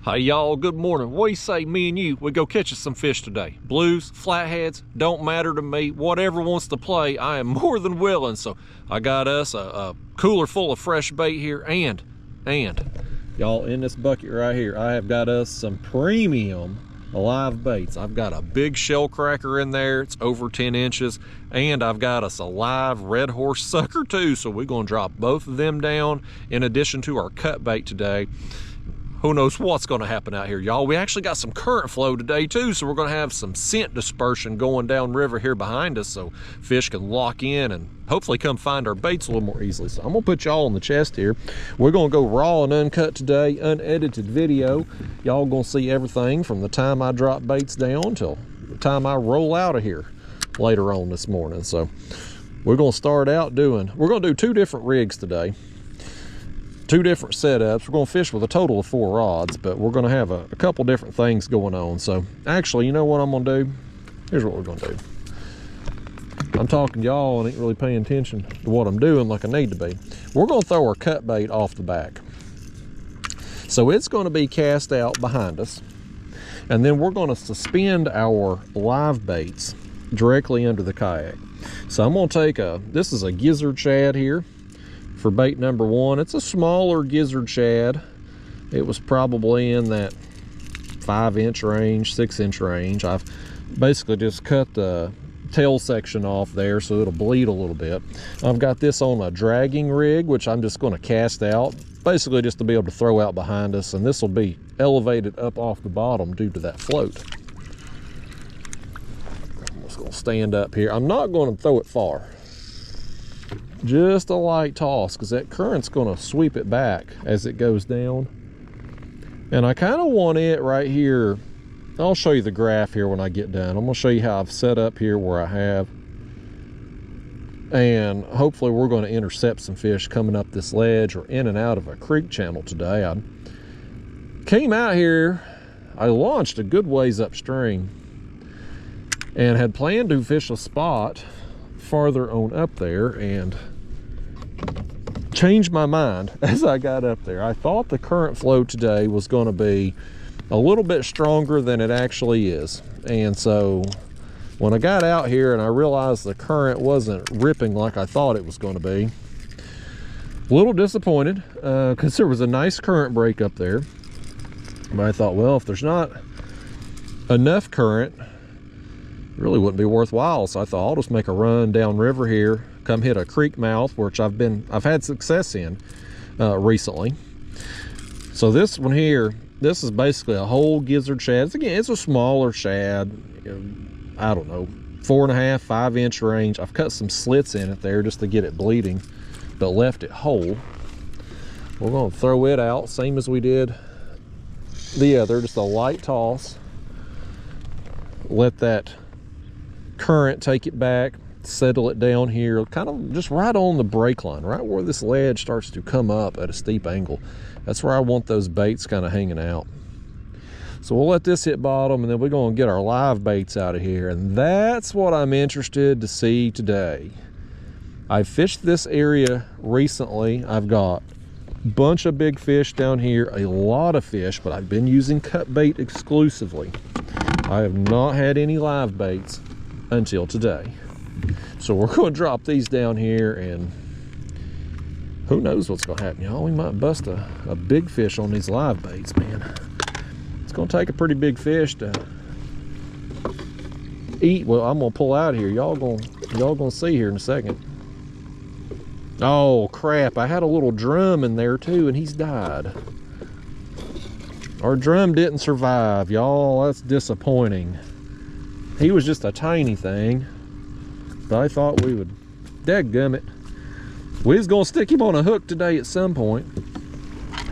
Hey y'all, good morning. What do you say me and you, we go catch us some fish today? Blues, flatheads, don't matter to me. Whatever wants to play, I am more than willing. So I got us a cooler full of fresh bait here, and y'all, in this bucket right here, I have got us some premium live baits. I've got a big shell cracker in there. It's over 10 inches. And I've got us a live red horse sucker too. So we're gonna drop both of them down in addition to our cut bait today. Who knows what's going to happen out here, y'all. We actually got some current flow today too, so we're going to have some scent dispersion going down river here behind us, so fish can lock in and hopefully come find our baits a little more easily. So I'm going to put y'all on the chest here. We're going to go raw and uncut today, unedited video. Y'all going to see everything from the time I drop baits down till the time I roll out of here later on this morning. So we're going to start out we're going to do two different rigs today. Two different setups. We're going to fish with a total of 4 rods, but we're going to have a couple different things going on. So actually, you know what I'm going to do? Here's what we're going to do. I'm talking to y'all and ain't really paying attention to what I'm doing like I need to be. We're going to throw our cut bait off the back. So it's going to be cast out behind us, and then we're going to suspend our live baits directly under the kayak. So I'm going to take this is a gizzard shad here for bait number 1. It's a smaller gizzard shad. It was probably in that 5-inch range, 6-inch range. I've basically just cut the tail section off there so it'll bleed a little bit. I've got this on a dragging rig, which I'm just going to cast out, basically just to be able to throw out behind us, and this will be elevated up off the bottom due to that float. I'm just going to stand up here. I'm not going to throw it far. Just a light toss, because that current's going to sweep it back as it goes down. And I kind of want it right here. I'll show you the graph here when I get done. I'm going to show you how I've set up here where I have. And hopefully we're going to intercept some fish coming up this ledge or in and out of a creek channel today. I came out here, I launched a good ways upstream and had planned to fish a spot farther on up there, and changed my mind as I got up there. I thought the current flow today was going to be a little bit stronger than it actually is, and so when I got out here and I realized the current wasn't ripping like I thought it was going to be, a little disappointed because there was a nice current break up there. But I thought, well, if there's not enough current, it really wouldn't be worthwhile. So I thought I'll just make a run down river here, come hit a creek mouth, which I've had success in recently. So this one here, this is basically a whole gizzard shad. Again, it's a smaller shad, I don't know, 4.5, 5-inch range. I've cut some slits in it there just to get it bleeding, but left it whole. We're going to throw it out, same as we did the other, just a light toss. Let that current take it back, settle it down here, kind of just right on the break line, right where this ledge starts to come up at a steep angle. That's where I want those baits kind of hanging out. So we'll let this hit bottom, and then we're going to get our live baits out of here, and that's what I'm interested to see today. I fished this area recently. I've got a bunch of big fish down here, a lot of fish, but I've been using cut bait exclusively. I have not had any live baits until today. So we're going to drop these down here, and who knows what's going to happen, y'all. We might bust a big fish on these live baits, man. It's going to take a pretty big fish to eat. Well, I'm going to pull out here. Y'all going to see here in a second. Oh crap, I had a little drum in there too, and he's died. Our drum didn't survive, y'all. That's disappointing. He was just a tiny thing, but I thought we would, dadgummit. We was gonna stick him on a hook today at some point.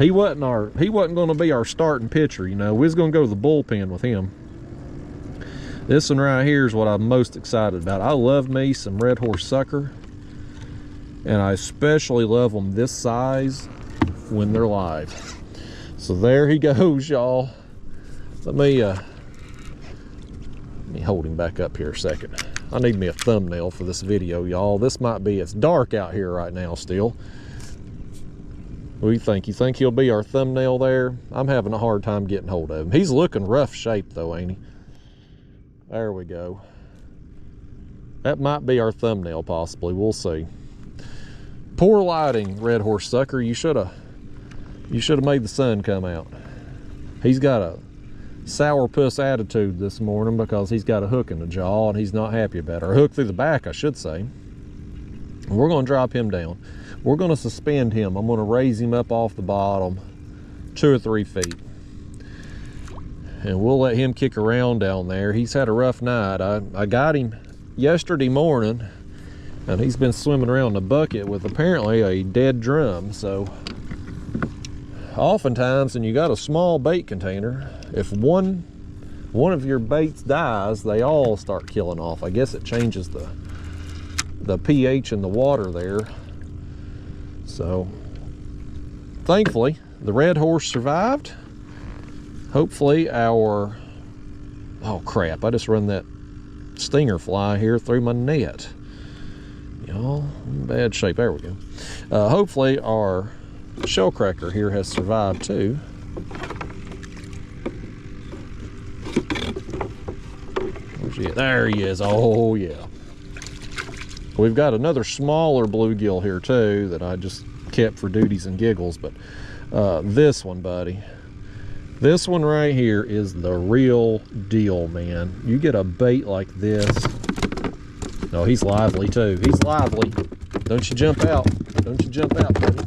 He wasn't gonna be our starting pitcher, you know. We was gonna go to the bullpen with him. This one right here is what I'm most excited about. I love me some red horse sucker, and I especially love them this size when they're live. So there he goes, y'all. Let me hold him back up here a second. I need me a thumbnail for this video, y'all. This might be, it's dark out here right now still. What do you think? You think he'll be our thumbnail there? I'm having a hard time getting hold of him. He's looking rough shape though, ain't he? There we go. That might be our thumbnail possibly. We'll see. Poor lighting, red horse sucker. You should have made the sun come out. He's got a sourpuss attitude this morning because he's got a hook in the jaw and he's not happy about it. Or a hook through the back, I should say. We're going to drop him down. We're going to suspend him. I'm going to raise him up off the bottom 2 or 3 feet. And we'll let him kick around down there. He's had a rough night. I got him yesterday morning, and he's been swimming around the bucket with apparently a dead drum. So oftentimes when you got a small bait container, if one of your baits dies, they all start killing off. I guess it changes the pH in the water there. So thankfully the red horse survived. Hopefully our, oh crap, I just run that stinger fly here through my net. Y'all, in bad shape. There we go. Hopefully our shell cracker here has survived too. Where's he at? There he is. Oh yeah. We've got another smaller bluegill here too that I just kept for duties and giggles, but this one, buddy, this one right here is the real deal, man. You get a bait like this. Oh, he's lively too. He's lively. Don't you jump out. Don't you jump out, buddy.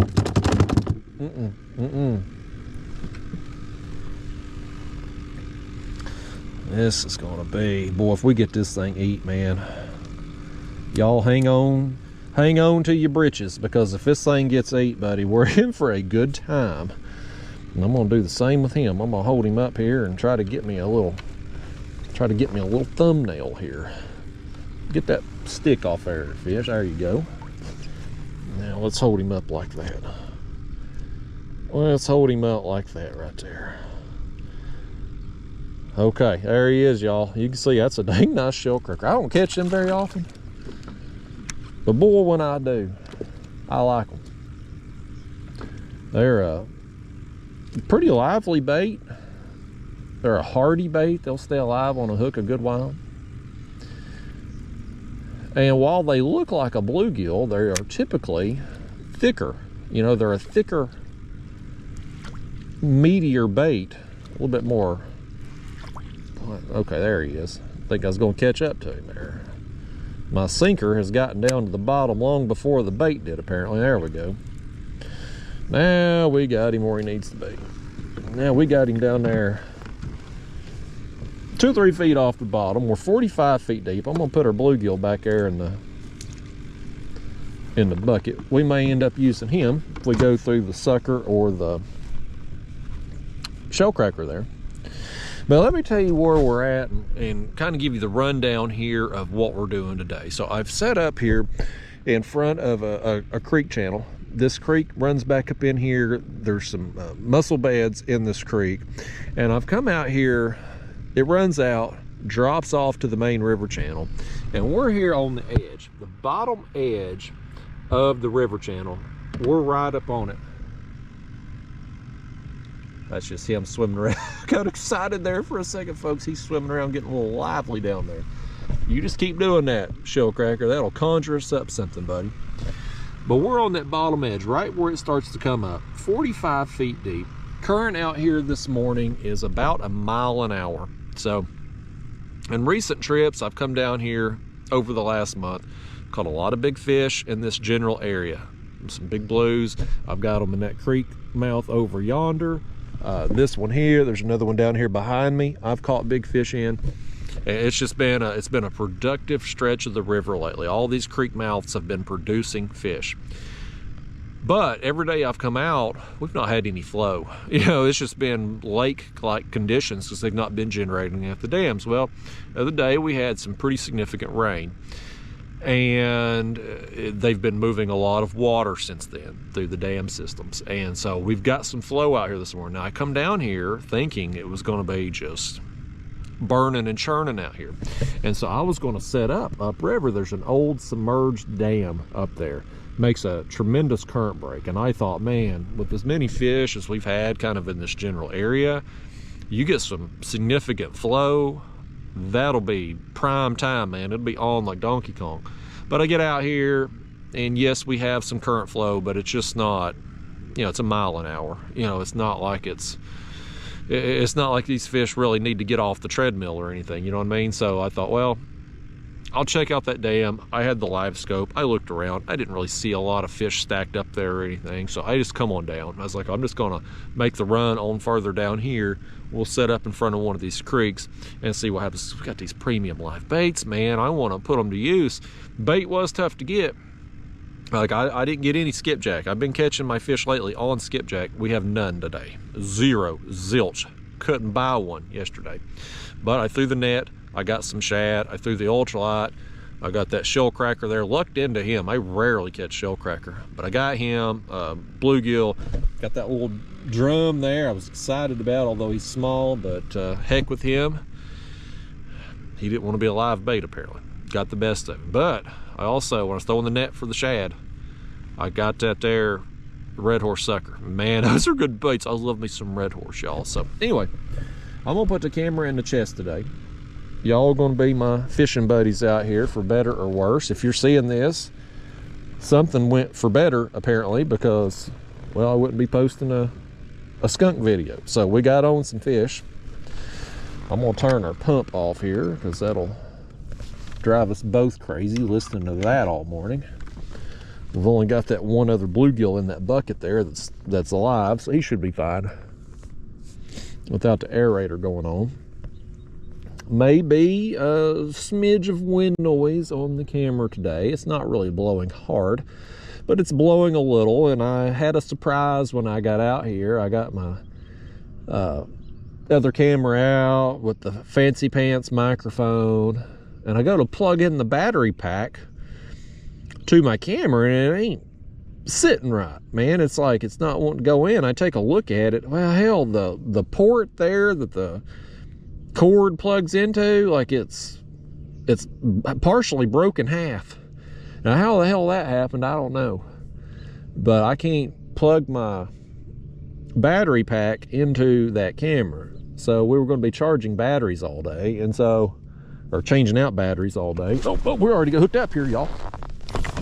This is gonna be, boy, if we get this thing eat, man. Y'all hang on to your britches, because if this thing gets ate, buddy, we're in for a good time. And I'm gonna do the same with him. I'm gonna hold him up here and try to get me a little thumbnail here. Get that stick off there, fish. There you go. Now let's hold him up like that. Let's hold him out like that right there. Okay, there he is, y'all. You can see that's a dang nice shell cracker. I don't catch them very often, but boy, when I do, I like them. They're a pretty lively bait. They're a hardy bait. They'll stay alive on a hook a good while. And while they look like a bluegill, they are typically thicker. You know, they're a thicker, meatier bait. A little bit more. Okay, there he is. I think I was going to catch up to him there. My sinker has gotten down to the bottom long before the bait did, apparently. There we go. Now we got him where he needs to be. Now we got him down there 2 or 3 feet off the bottom. We're 45 feet deep. I'm gonna put our bluegill back there in the bucket. We may end up using him if we go through the sucker or the shell cracker there. But let me tell you where we're at and kind of give you the rundown here of what we're doing today. So I've set up here in front of a creek channel. This creek runs back up in here. There's some mussel beds in this creek, and I've come out here. It runs out, drops off to the main river channel, and we're here on the edge, the bottom edge of the river channel. We're right up on it. That's just him swimming around. Got excited there for a second, folks. He's swimming around, getting a little lively down there. You just keep doing that, shell cracker. That'll conjure us up something, buddy. But we're on that bottom edge, right where it starts to come up, 45 feet deep. Current out here this morning is about 1 mile an hour. So in recent trips, I've come down here over the last month, caught a lot of big fish in this general area. Some big blues. I've got them in that creek mouth over yonder. This one here, there's another one down here behind me. I've caught big fish in. It's just been it's been a productive stretch of the river lately. All these creek mouths have been producing fish. But every day I've come out, we've not had any flow. You know, it's just been lake-like conditions because they've not been generating at the dams. Well, the other day we had some pretty significant rain, and they've been moving a lot of water since then through the dam systems. And so we've got some flow out here this morning. Now I come down here thinking it was going to be just burning and churning out here. And so I was going to set up upriver. There's an old submerged dam up there. makes a tremendous current break. And I thought, man, with as many fish as we've had kind of in this general area, you get some significant flow, that'll be prime time, man. It'll be on like Donkey Kong. But I get out here, and yes, we have some current flow, but it's just not, you know, it's a mile an hour. You know, it's not like it's not like these fish really need to get off the treadmill or anything, you know what I mean? So I thought, well, I'll check out that dam. I had the live scope. I looked around. I didn't really see a lot of fish stacked up there or anything, so I just come on down. I was like, I'm just gonna make the run on further down here. We'll set up in front of one of these creeks and see what happens. We got these premium live baits, man. I want to put them to use. Bait was tough to get. Like, I didn't get any skipjack. I've been catching my fish lately on skipjack. We have none today. Zero, zilch. Couldn't buy one yesterday. But I threw the net. I got some shad. I threw the ultralight. I got that shell cracker there. Lucked into him. I rarely catch shell cracker, but I got him. Bluegill. Got that little drum there. I was excited about, although he's small, but heck with him. He didn't want to be a live bait, apparently. Got the best of him. But I also, when I was throwing the net for the shad, I got that there red horse sucker. Man, those are good baits. I love me some red horse, y'all. So anyway, I'm gonna put the camera in the chest today. Y'all gonna be my fishing buddies out here, for better or worse. If you're seeing this, something went for better apparently, because, well, I wouldn't be posting a skunk video. So we got on some fish. I'm gonna turn our pump off here because that'll drive us both crazy listening to that all morning. We've only got that one other bluegill in that bucket there that's alive, so he should be fine without the aerator going on. Maybe a smidge of wind noise on the camera today. It's not really blowing hard, but it's blowing a little, and I had a surprise when I got out here. I got my other camera out with the fancy pants microphone, and I go to plug in the battery pack to my camera, and it ain't sitting right, man. It's like it's not wanting to go in. I take a look at it. Well, hell, the port there that the cord plugs into, like it's partially broken half. Now how the hell that happened, I don't know, but I can't plug my battery pack into that camera. So we were going to be charging batteries all day, and so, or changing out batteries all day. Oh, we're already hooked up here, y'all.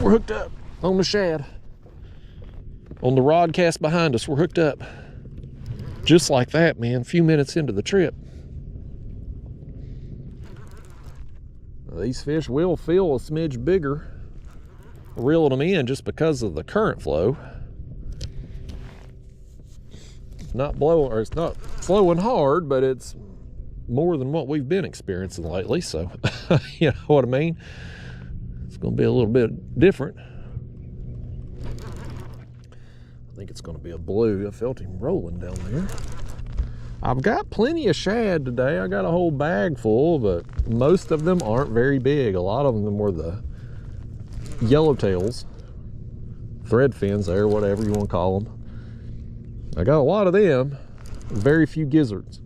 We're hooked up on the shad, on the rod cast behind us. We're hooked up just like that, man. A few minutes into the trip. These fish will feel a smidge bigger reeling them in just because of the current flow. It's not blowing, or it's not flowing hard, but it's more than what we've been experiencing lately. So you know what I mean? It's going to be a little bit different. I think it's going to be a blue. I felt him rolling down there. I've got plenty of shad today. I got a whole bag full, but most of them aren't very big. A lot of them were the yellowtails, thread fins there, whatever you want to call them. I got a lot of them, very few gizzards.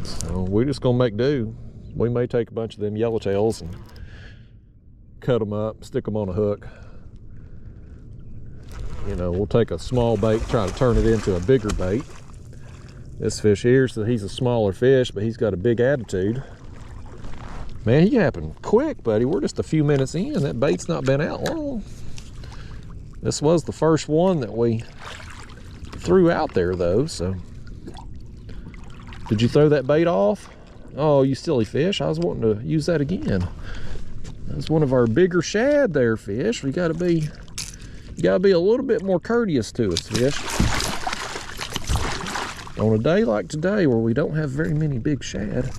So we're just gonna make do. We may take a bunch of them yellowtails and cut them up, stick them on a hook. You know, we'll take a small bait, try to turn it into a bigger bait. This fish here, so he's a smaller fish, but he's got a big attitude. Man, he happened quick, buddy. We're just a few minutes in. That bait's not been out long. This was the first one that we threw out there, though, so. Did you throw that bait off? Oh, you silly fish. I was wanting to use that again. That's one of our bigger shad there, fish. You gotta be a little bit more courteous to us, fish. On a day like today where we don't have very many big shad.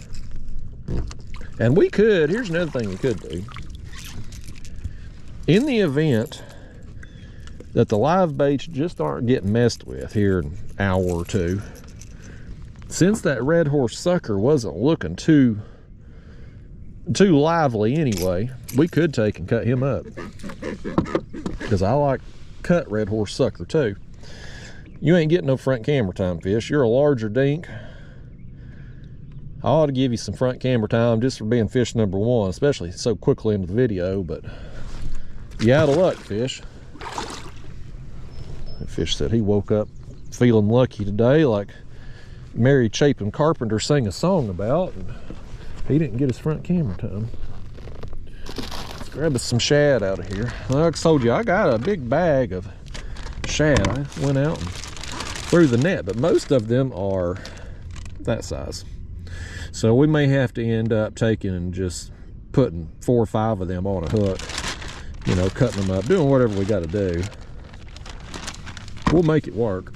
And we could, here's another thing we could do. In the event that the live baits just aren't getting messed with here in an hour or two, since that red horse sucker wasn't looking too lively anyway, we could take and cut him up. Because I like cut red horse sucker too. You ain't getting no front camera time, fish. You're a larger dink. I ought to give you some front camera time just for being fish number one, especially so quickly into the video, but You out of luck, fish. That fish said he woke up feeling lucky today, like Mary Chapin Carpenter sang a song about, and he didn't get his front camera time. Let's grab us some shad out of here. Like I told you, I got a big bag of shad. I went out and threw the net, but most of them are that size. So we may have to end up taking and just putting 4 or 5 of them on a hook, you know, cutting them up, doing whatever we got to do. We'll make it work.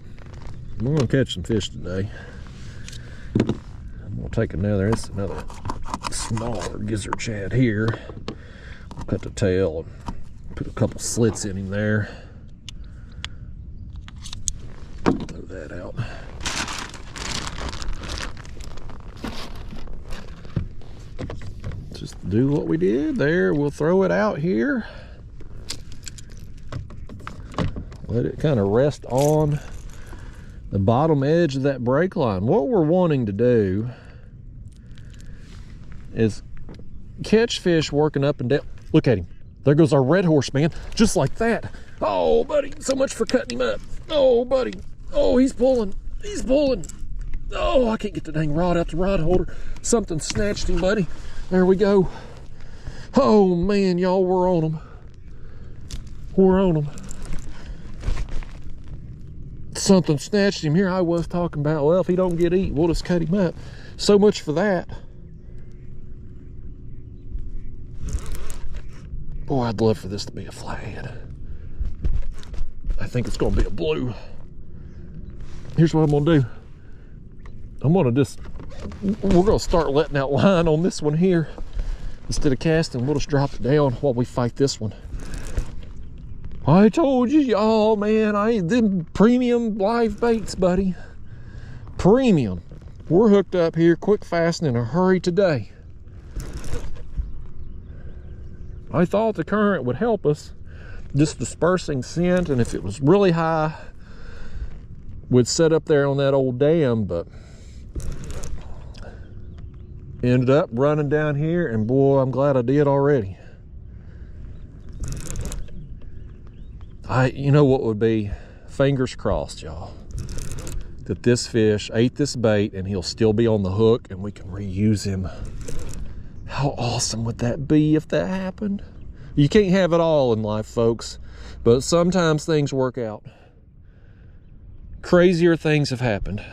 We're gonna catch some fish today. I'm gonna take another smaller gizzard shad here. We'll cut the tail and put a couple slits in him there. Throw that out. Just do what we did there. We'll throw it out here. Let it kind of rest on the bottom edge of that brake line. What we're wanting to do is catch fish working up and down. Look at him. There goes our red horse, man. Just like that. Oh, buddy. So much for cutting him up. Oh, buddy. Oh, he's pulling. He's pulling. Oh, I can't get the dang rod out the rod holder. Something snatched him, buddy. There we go. Oh, man, y'all, we're on him. We're on him. Something snatched him. Here I was talking about, well, if he don't get eat, we'll just cut him up. So much for that. Boy, I'd love for this to be a flathead. I think it's gonna be a blue. Here's what I'm gonna do. We're gonna start letting out line on this one here. Instead of casting, we'll just drop it down while we fight this one. I told you, y'all, man, I ain't them premium live baits, buddy. Premium. We're hooked up here quick, fast, and in a hurry today. I thought the current would help us, just dispersing scent, and if it was really high, we'd set up there on that old dam, but ended up running down here, and boy, I'm glad I did already. You know what would be, fingers crossed, y'all, that this fish ate this bait and he'll still be on the hook and we can reuse him. How awesome would that be if that happened? You can't have it all in life, folks, but sometimes things work out. Crazier things have happened.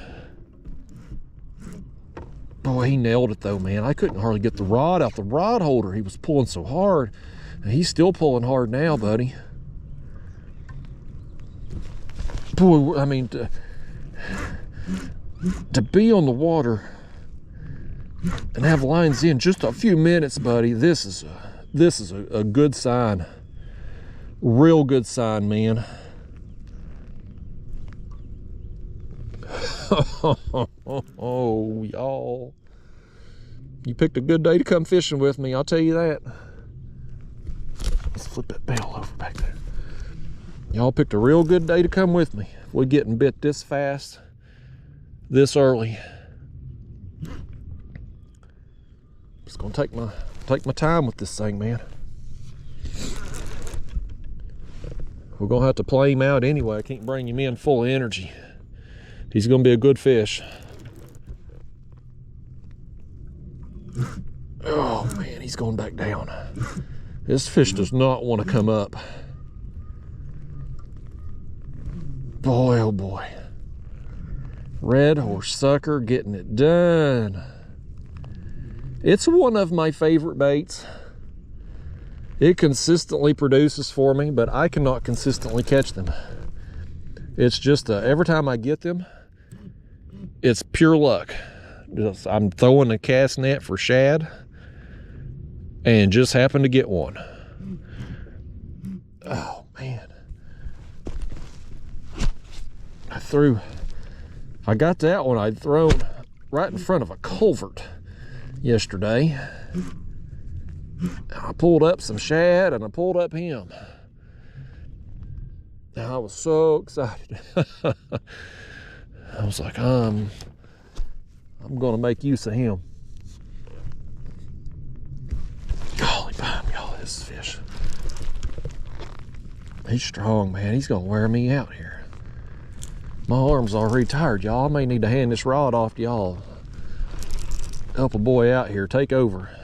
Boy, he nailed it though, man. I couldn't hardly get the rod out the rod holder. He was pulling so hard. And he's still pulling hard now, buddy. Boy, I mean, to be on the water and have lines in just a few minutes, buddy, this is a good sign. Real good sign, man. Oh, y'all. You picked a good day to come fishing with me, I'll tell you that. Let's flip that bail over back there. Y'all picked a real good day to come with me. We're getting bit this fast, this early. Just gonna take my time with this thing, man. We're gonna have to play him out anyway. I can't bring him in full of energy. He's gonna be a good fish. Oh man, he's going back down. This fish does not want to come up. Boy, oh boy. Red horse sucker getting it done. It's one of my favorite baits. It consistently produces for me, but I cannot consistently catch them. It's just every time I get them, it's pure luck. I'm throwing a cast net for shad and just happen to get one. Oh man. I got that one I'd thrown right in front of a culvert yesterday. I pulled up some shad and I pulled up him. I was so excited. I was like, I'm gonna make use of him. Golly, bam, y'all, this fish. He's strong, man. He's gonna wear me out here. My arm's already tired, y'all. I may need to hand this rod off to y'all. Help a boy out here, take over.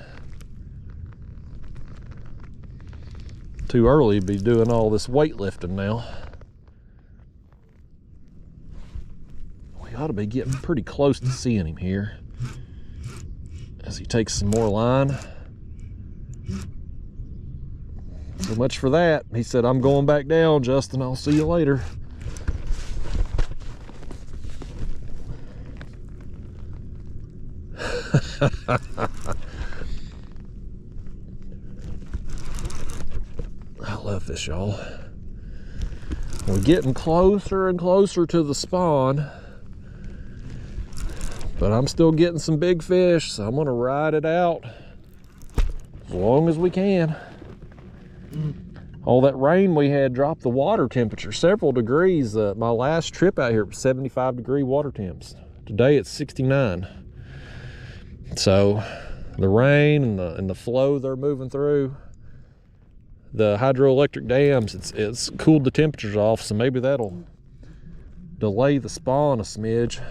Too early to be doing all this weightlifting now. We ought to be getting pretty close to seeing him here as he takes some more line. So much for that. He said, I'm going back down, Justin. I'll see you later. I love this, y'all. We're getting closer and closer to the spawn, but I'm still getting some big fish, so I'm gonna ride it out as long as we can. All that rain we had dropped the water temperature several degrees. My last trip out here was 75-degree water temps. Today it's 69. So the rain and the flow they're moving through, the hydroelectric dams, it's cooled the temperatures off, so maybe that'll delay the spawn a smidge.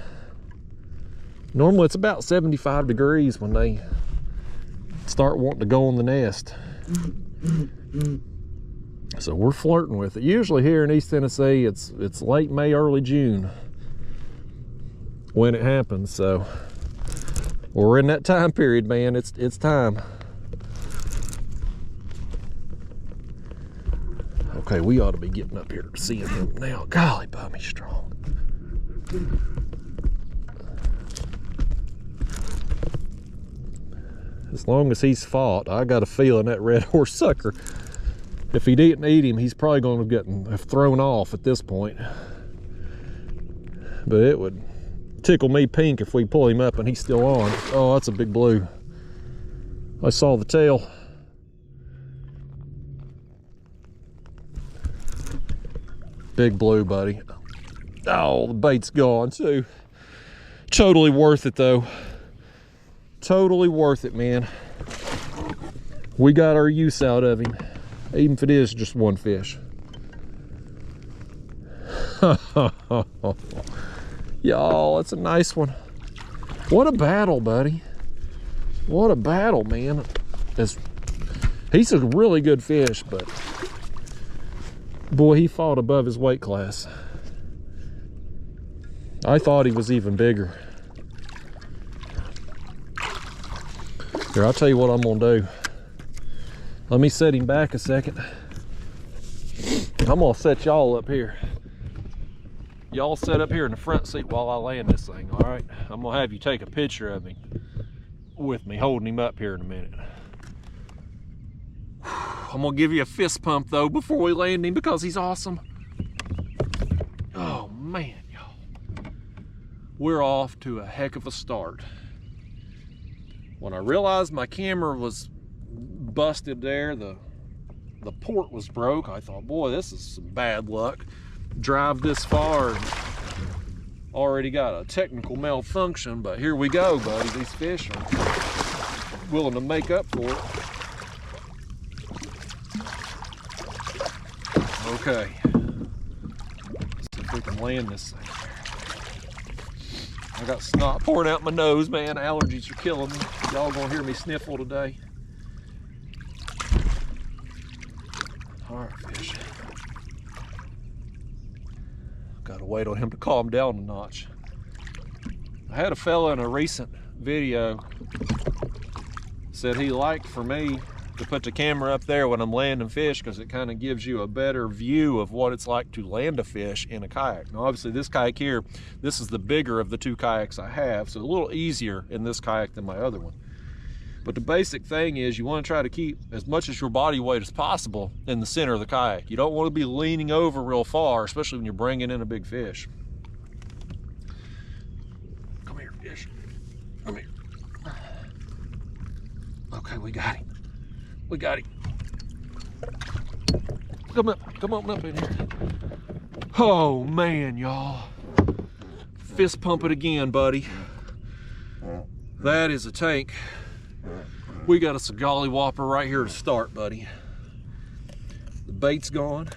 Normally it's about 75 degrees when they start wanting to go in the nest. So we're flirting with it. Usually here in East Tennessee, it's late May, early June when it happens. So we're in that time period, man. It's time. Okay, we ought to be getting up here seeing him now. Golly, Bummy strong. As long as he's fought, I got a feeling that red horse sucker, if he didn't eat him, he's probably going to have thrown off at this point. But it would tickle me pink if we pull him up and he's still on. Oh, that's a big blue. I saw the tail. Big blue, buddy. Oh, the bait's gone too. Totally worth it though. Totally worth it, man. We got our use out of him, even if it is just one fish. Y'all, that's a nice one. What a battle, buddy. What a battle, man. He's a really good fish, but boy, he fought above his weight class. I thought he was even bigger. Here, I'll tell you what I'm gonna do. Let me set him back a second. I'm gonna set y'all up here. Y'all sit up here in the front seat while I land this thing, all right? I'm gonna have you take a picture of him with me, holding him up here in a minute. I'm gonna give you a fist pump though before we land him because he's awesome. Oh man, y'all. We're off to a heck of a start. When I realized my camera was busted there, the port was broke, I thought, boy, this is some bad luck. Drive this far and already got a technical malfunction, but here we go, buddy. These fish are willing to make up for it. Okay, let's see if we can land this thing. I got snot pouring out my nose, man. Allergies are killing me. Y'all gonna hear me sniffle today. All right, fish. Gotta wait on him to calm down a notch. I had a fella in a recent video said he liked for me to put the camera up there when I'm landing fish because it kind of gives you a better view of what it's like to land a fish in a kayak. Now obviously this kayak here, this is the bigger of the two kayaks I have, so a little easier in this kayak than my other one. But the basic thing is you want to try to keep as much as your body weight as possible in the center of the kayak. You don't want to be leaning over real far, especially when you're bringing in a big fish. Come here, fish. Come here. Okay, we got him. We got him. Come on up in here. Oh man, y'all. Fist pump it again, buddy. That is a tank. We got us a golly whopper right here to start, buddy. The bait's gone.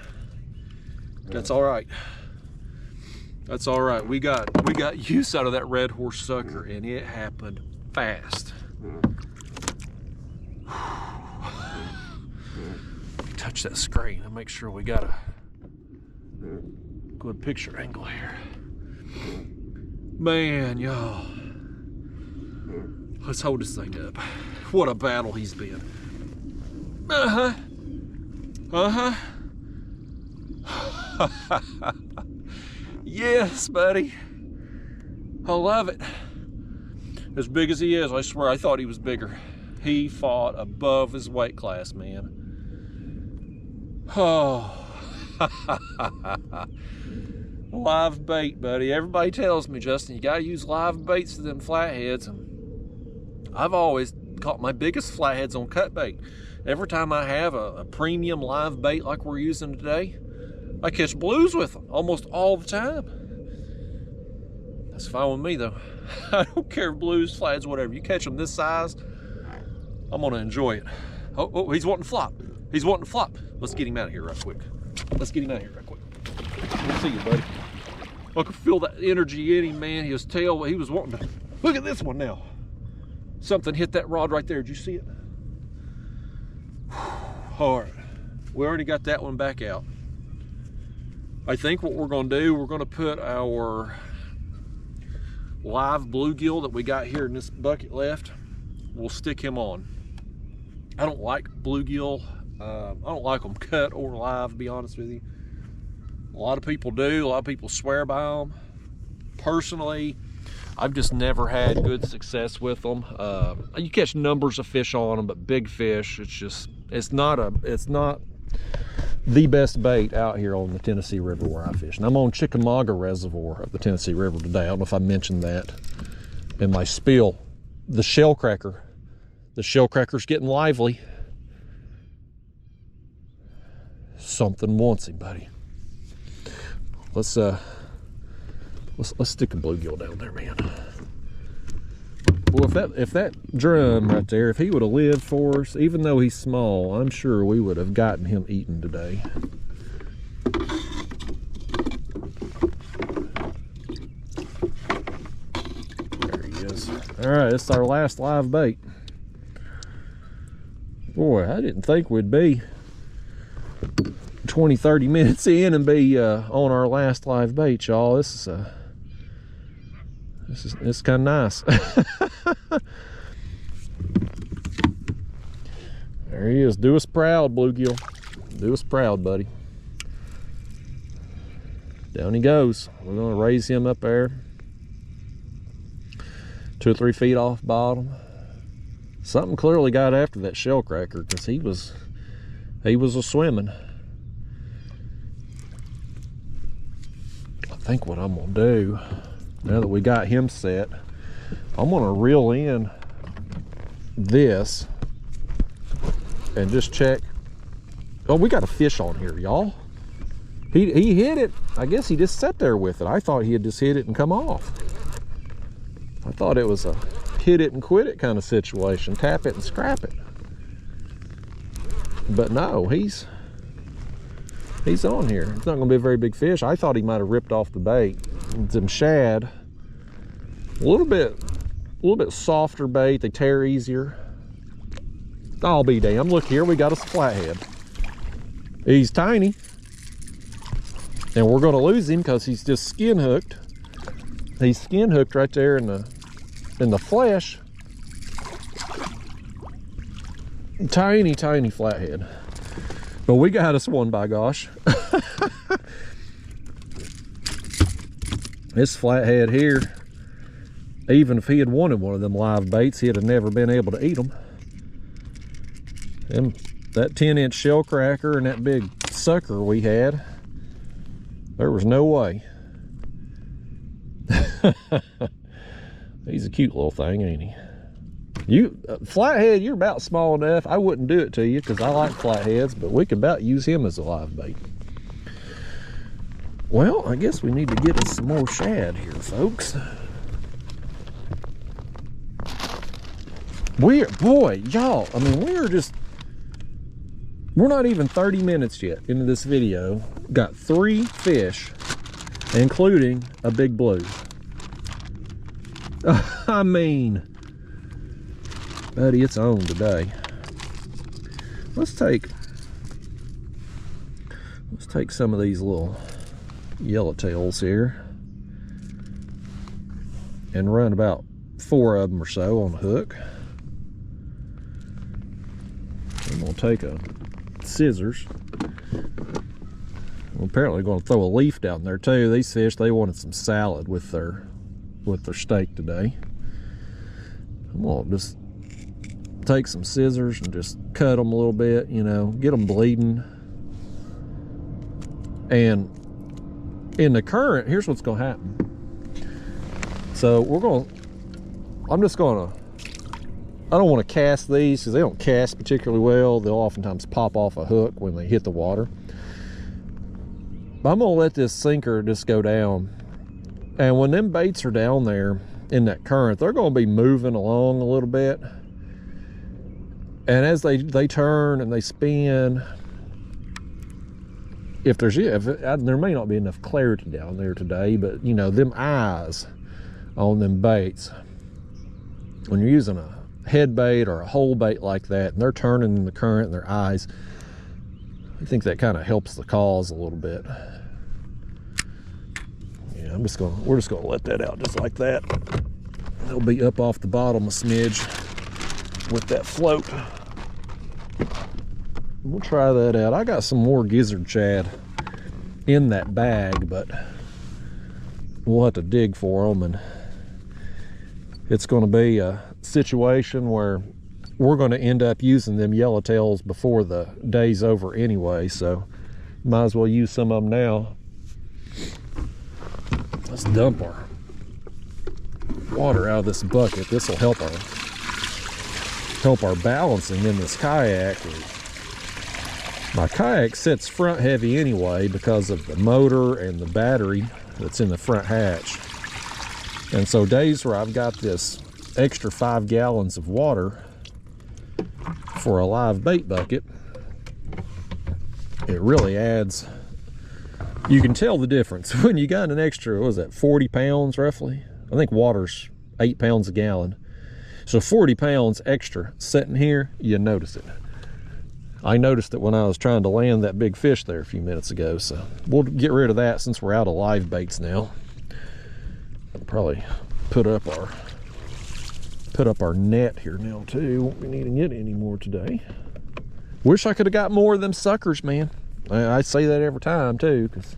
That's all right. That's all right. We got use out of that red horse sucker, and it happened fast. Touch that screen and make sure we got a good picture angle here. Man, y'all. Let's hold this thing up. What a battle he's been. Uh-huh. Uh-huh. Yes, buddy. I love it. As big as he is, I swear, I thought he was bigger. He fought above his weight class, man. Oh. Live bait, buddy. Everybody tells me, Justin, you gotta use live baits to them flatheads. And I've always caught my biggest flatheads on cut bait. Every time I have a premium live bait like we're using today, I catch blues with them almost all the time. That's fine with me though. I don't care, blues, flatheads, whatever. You catch them this size, I'm gonna enjoy it. Oh, he's wanting to flop. He's wanting to flop. Let's get him out of here right quick. Let's get him out of here right quick. We'll see you, buddy. I could feel that energy in him, man. His tail, he was wanting to. Look at this one now. Something hit that rod right there. Did you see it? All right. We already got that one back out. I think what we're going to do, we're going to put our live bluegill that we got here in this bucket left. We'll stick him on. I don't like bluegill. I don't like them cut or live, to be honest with you. A lot of people do. A lot of people swear by them. Personally, I've just never had good success with them. You catch numbers of fish on them, but big fish, it's not the best bait out here on the Tennessee River where I fish. And I'm on Chickamauga Reservoir of the Tennessee River today. I don't know if I mentioned that in my spiel. The shell cracker. The shell cracker's getting lively. Something wants him, buddy. Let's stick a bluegill down there, man. Well, if that drum right there, if he would have lived for us, even though he's small, I'm sure we would have gotten him eaten today. There he is. All right, it's our last live bait. Boy, I didn't think we'd be 20-30 minutes in and be on our last live bait, y'all. This is kind of nice. There he is. Do us proud, bluegill. Do us proud, buddy. Down he goes. We're gonna raise him up there 2 or 3 feet off bottom. Something clearly got after that shell cracker, because he was a swimming. I think what I'm gonna do, now that we got him set, I'm gonna reel in this and just check. Oh, we got a fish on here, y'all. He hit it. I guess he just sat there with it. I thought he had just hit it and come off. I thought it was a hit it and quit it kind of situation, tap it and scrap it. But no, he's on here. It's not gonna be a very big fish. I thought he might have ripped off the bait. Some shad, a little bit softer bait. They tear easier. I'll be damned. Look here, we got us a flathead. He's tiny, and we're gonna lose him because he's just skin hooked. He's skin hooked right there in the flesh. Tiny flathead. But we got us one, by gosh. This flathead here, even if he had wanted one of them live baits, he'd have never been able to eat them. That 10-inch shell cracker and that big sucker we had, there was no way. He's a cute little thing, ain't he? Flathead, you're about small enough. I wouldn't do it to you because I like flatheads, but we could about use him as a live bait. Well, I guess we need to get us some more shad here, folks. Boy, y'all, I mean, we're just We're not even 30 minutes yet into this video. Got 3 fish, including a big blue. I mean, buddy, it's on today. Let's take some of these little yellowtails here and run about 4 of them or so on the hook. I'm gonna take a scissors. I'm apparently gonna throw a leaf down there too. These fish, they wanted some salad with their steak today. I'm gonna just take some scissors and just cut them a little bit, you know, get them bleeding. And in the current, here's what's gonna happen. So I don't want to cast these because they don't cast particularly well. They'll oftentimes pop off a hook when they hit the water. But I'm gonna let this sinker just go down. And when them baits are down there in that current, they're gonna be moving along a little bit. And as they turn and they spin, there may not be enough clarity down there today, but you know, them eyes on them baits, when you're using a head bait or a whole bait like that and they're turning in the current in their eyes, I think that kind of helps the cause a little bit. Yeah, we're just gonna let that out just like that. It'll be up off the bottom a smidge with that float. We'll try that out. I got some more gizzard shad in that bag, but we'll have to dig for them, and it's going to be a situation where we're going to end up using them yellowtails before the day's over anyway, so might as well use some of them now. Let's dump our water out of this bucket. This will help our balancing in this kayak. My kayak sits front heavy anyway because of the motor and the battery that's in the front hatch. And so days where I've got this extra 5 gallons of water for a live bait bucket, it really adds. You can tell the difference when you got an extra, what was that, 40 pounds roughly? I think water's 8 pounds a gallon. So 40 pounds extra sitting here, you notice it. I noticed it when I was trying to land that big fish there a few minutes ago, so we'll get rid of that since we're out of live baits now. I'll probably put up our net here now too. Won't be needing it anymore today. Wish I could have got more of them suckers, man. I say that every time too, because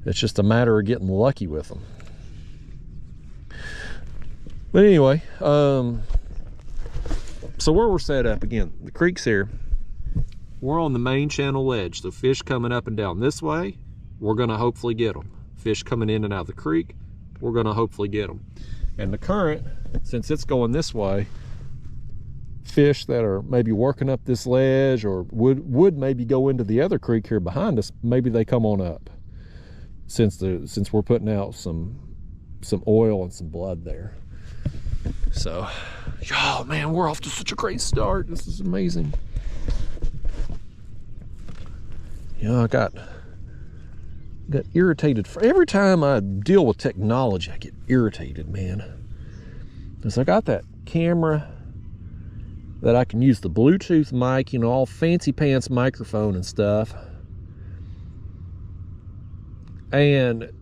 it's just a matter of getting lucky with them. But anyway, so where we're set up again, the creek's here. We're on the main channel ledge, so fish coming up and down this way, we're gonna hopefully get them. Fish coming in and out of the creek, we're gonna hopefully get them. And the current, since it's going this way, fish that are maybe working up this ledge or would maybe go into the other creek here behind us, maybe they come on up, since we're putting out some oil and some blood there. So, oh man, we're off to such a great start. This is amazing. You know, I got irritated. For every time I deal with technology, I get irritated, man. Because I got that camera that I can use the Bluetooth mic, you know, all fancy pants microphone and stuff. And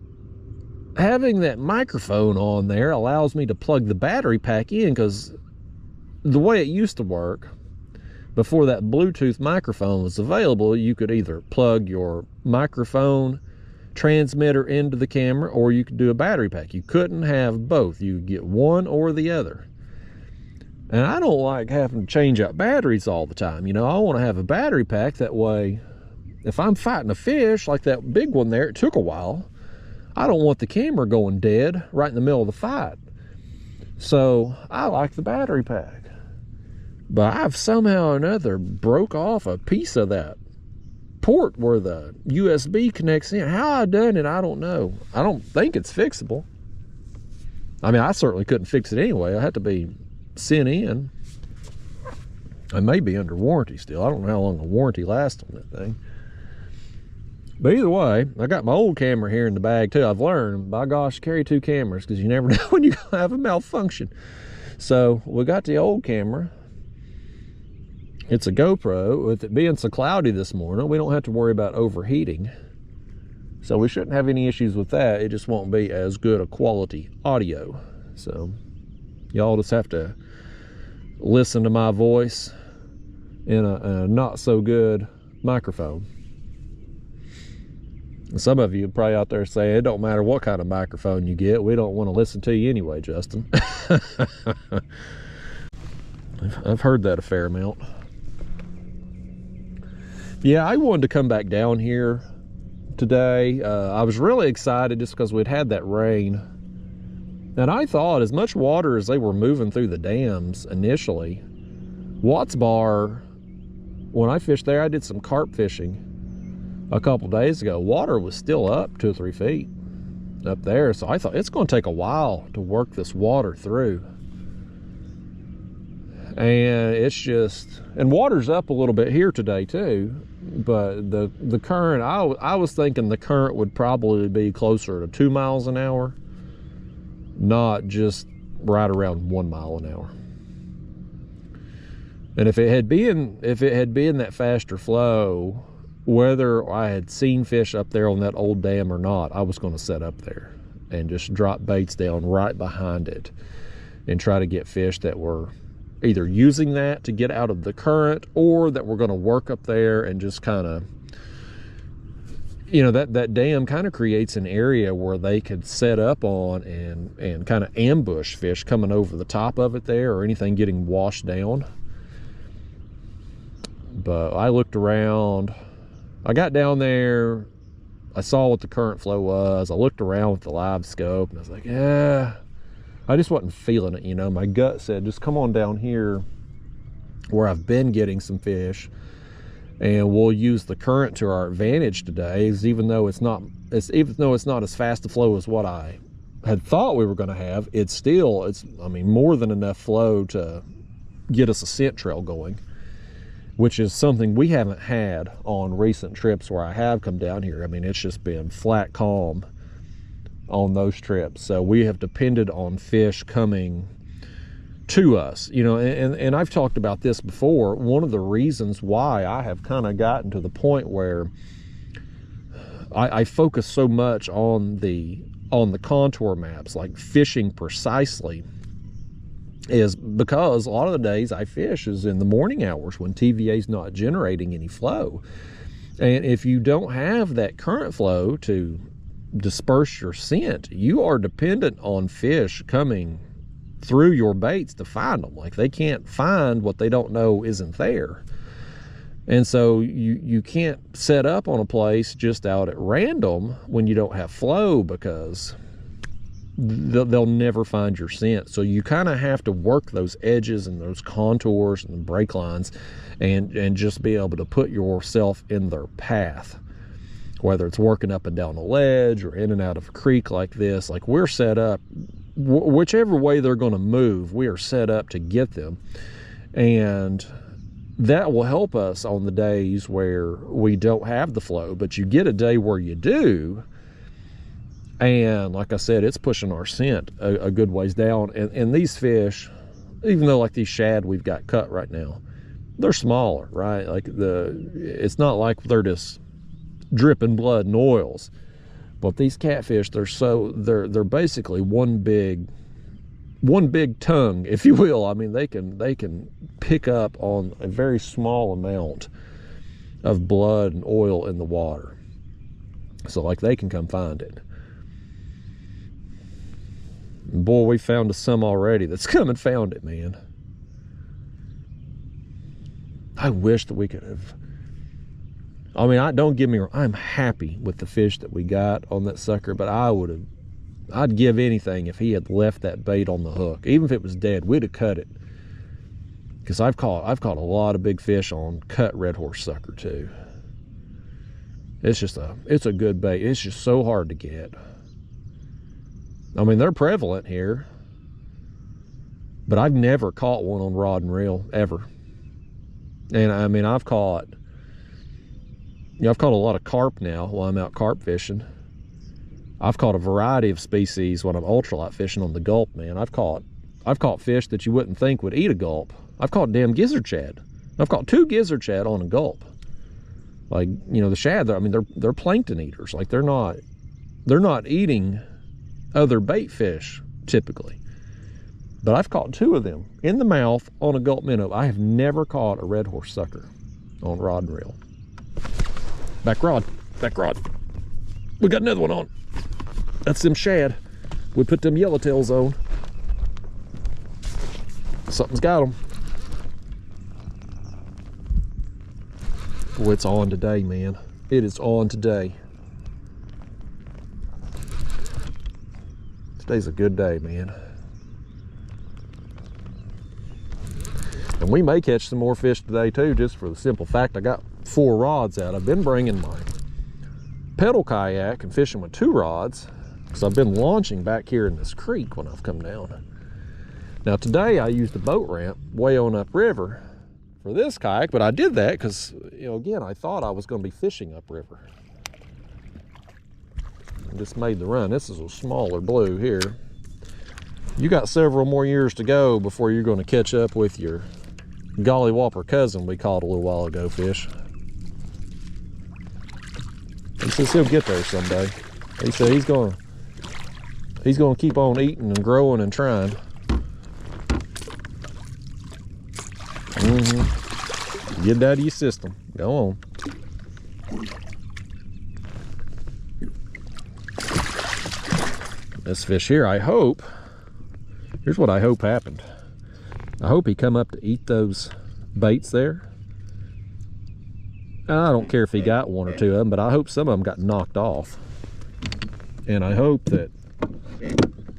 having that microphone on there allows me to plug the battery pack in, because the way it used to work before that Bluetooth microphone was available, you could either plug your microphone transmitter into the camera or you could do a battery pack. You couldn't have both. You could get one or the other. And I don't like having to change out batteries all the time. You know, I want to have a battery pack, that way if I'm fighting a fish like that big one there, it took a while, I don't want the camera going dead right in the middle of the fight. So I like the battery pack. But I've somehow or another broke off a piece of that port where the USB connects in. How I done it, I don't know. I don't think it's fixable. I mean, I certainly couldn't fix it anyway. I had to be sent in. I may be under warranty still. I don't know how long the warranty lasts on that thing. But either way, I got my old camera here in the bag too. I've learned, by gosh, carry 2 cameras because you never know when you're going to have a malfunction. So we got the old camera. It's a GoPro. With it being so cloudy this morning, we don't have to worry about overheating. So we shouldn't have any issues with that. It just won't be as good a quality audio. So y'all just have to listen to my voice in a not so good microphone. Some of you probably out there say it don't matter what kind of microphone you get, we don't want to listen to you anyway, Justin. I've heard that a fair amount. Yeah, I wanted to come back down here today. I was really excited just because we'd had that rain, and I thought as much water as they were moving through the dams initially, Watts Bar, when I fished there, I did some carp fishing a couple days ago, water was still up 2 or 3 feet up there. So I thought it's going to take a while to work this water through. And it's just, and water's up a little bit here today too, but the current, I was thinking the current would probably be closer to 2 miles an hour, not just right around 1 mile an hour. And if it had been that faster flow, whether I had seen fish up there on that old dam or not, I was going to set up there and just drop baits down right behind it and try to get fish that were either using that to get out of the current or that were going to work up there and just kind of, you know, that dam kind of creates an area where they could set up on and kind of ambush fish coming over the top of it there or anything getting washed down. But I looked around. I got down there, I saw what the current flow was, I looked around with the live scope, and I was like, yeah, I just wasn't feeling it, you know. My gut said, just come on down here where I've been getting some fish, and we'll use the current to our advantage today, even though it's not as fast a flow as what I had thought we were going to have. It's I mean, more than enough flow to get us a scent trail going, which is something we haven't had on recent trips where I have come down here. I mean, it's just been flat calm on those trips. So we have depended on fish coming to us, you know, and I've talked about this before. One of the reasons why I have kind of gotten to the point where I focus so much on the contour maps, like fishing precisely, is because a lot of the days I fish is in the morning hours when TVA is not generating any flow. And if you don't have that current flow to disperse your scent, you are dependent on fish coming through your baits to find them. Like, they can't find what they don't know isn't there. And so you can't set up on a place just out at random when you don't have flow, because they'll never find your scent. So you kind of have to work those edges and those contours and the break lines and just be able to put yourself in their path, whether it's working up and down a ledge or in and out of a creek like this. Like, we're set up, whichever way they're going to move, we are set up to get them. And that will help us on the days where we don't have the flow. But you get a day where you do, and like I said, it's pushing our scent a good ways down. And these fish, even though like these shad we've got cut right now, they're smaller, right? Like, it's not like they're just dripping blood and oils. But these catfish, they're basically one big tongue, if you will. I mean, they can pick up on a very small amount of blood and oil in the water. So like, they can come find it. Boy, we found some already that's come and found it, man. I wish that we could have. I mean, don't get me wrong, I'm happy with the fish that we got on that sucker, but I'd give anything if he had left that bait on the hook. Even if it was dead, we'd have cut it. Because I've caught a lot of big fish on cut red horse sucker too. It's a good bait. It's just so hard to get. I mean, they're prevalent here, but I've never caught one on rod and reel, ever. And I mean, I've caught a lot of carp now while I'm out carp fishing. I've caught a variety of species when I'm ultralight fishing on the gulp, man. I've caught fish that you wouldn't think would eat a gulp. I've caught damn gizzard shad. I've caught 2 gizzard shad on a gulp. Like, you know, the shad, I mean, they're plankton eaters. Like, they're not eating other bait fish typically. But I've caught 2 of them in the mouth on a gulp minnow. I have never caught a red horse sucker on rod and reel. Back rod. We got another one on. That's them shad. We put them yellowtails on. Something's got them. Boy, it's on today, man. It is on today. Today's a good day, man. And we may catch some more fish today too, just for the simple fact I got 4 rods out. I've been bringing my pedal kayak and fishing with 2 rods because I've been launching back here in this creek when I've come down. Now today I used a boat ramp way on upriver for this kayak, but I did that because, you know, again, I thought I was going to be fishing upriver. I just made the run. This is a smaller blue here. You got several more years to go before you're going to catch up with your golly whopper cousin we caught a little while ago fish. He says he'll get there someday. He said he's gonna keep on eating and growing and trying. Get that out of your system. Go on. This fish here, I hope, here's what I hope happened. I hope he come up to eat those baits there. I don't care if he got 1 or 2 of them, but I hope some of them got knocked off. And I hope that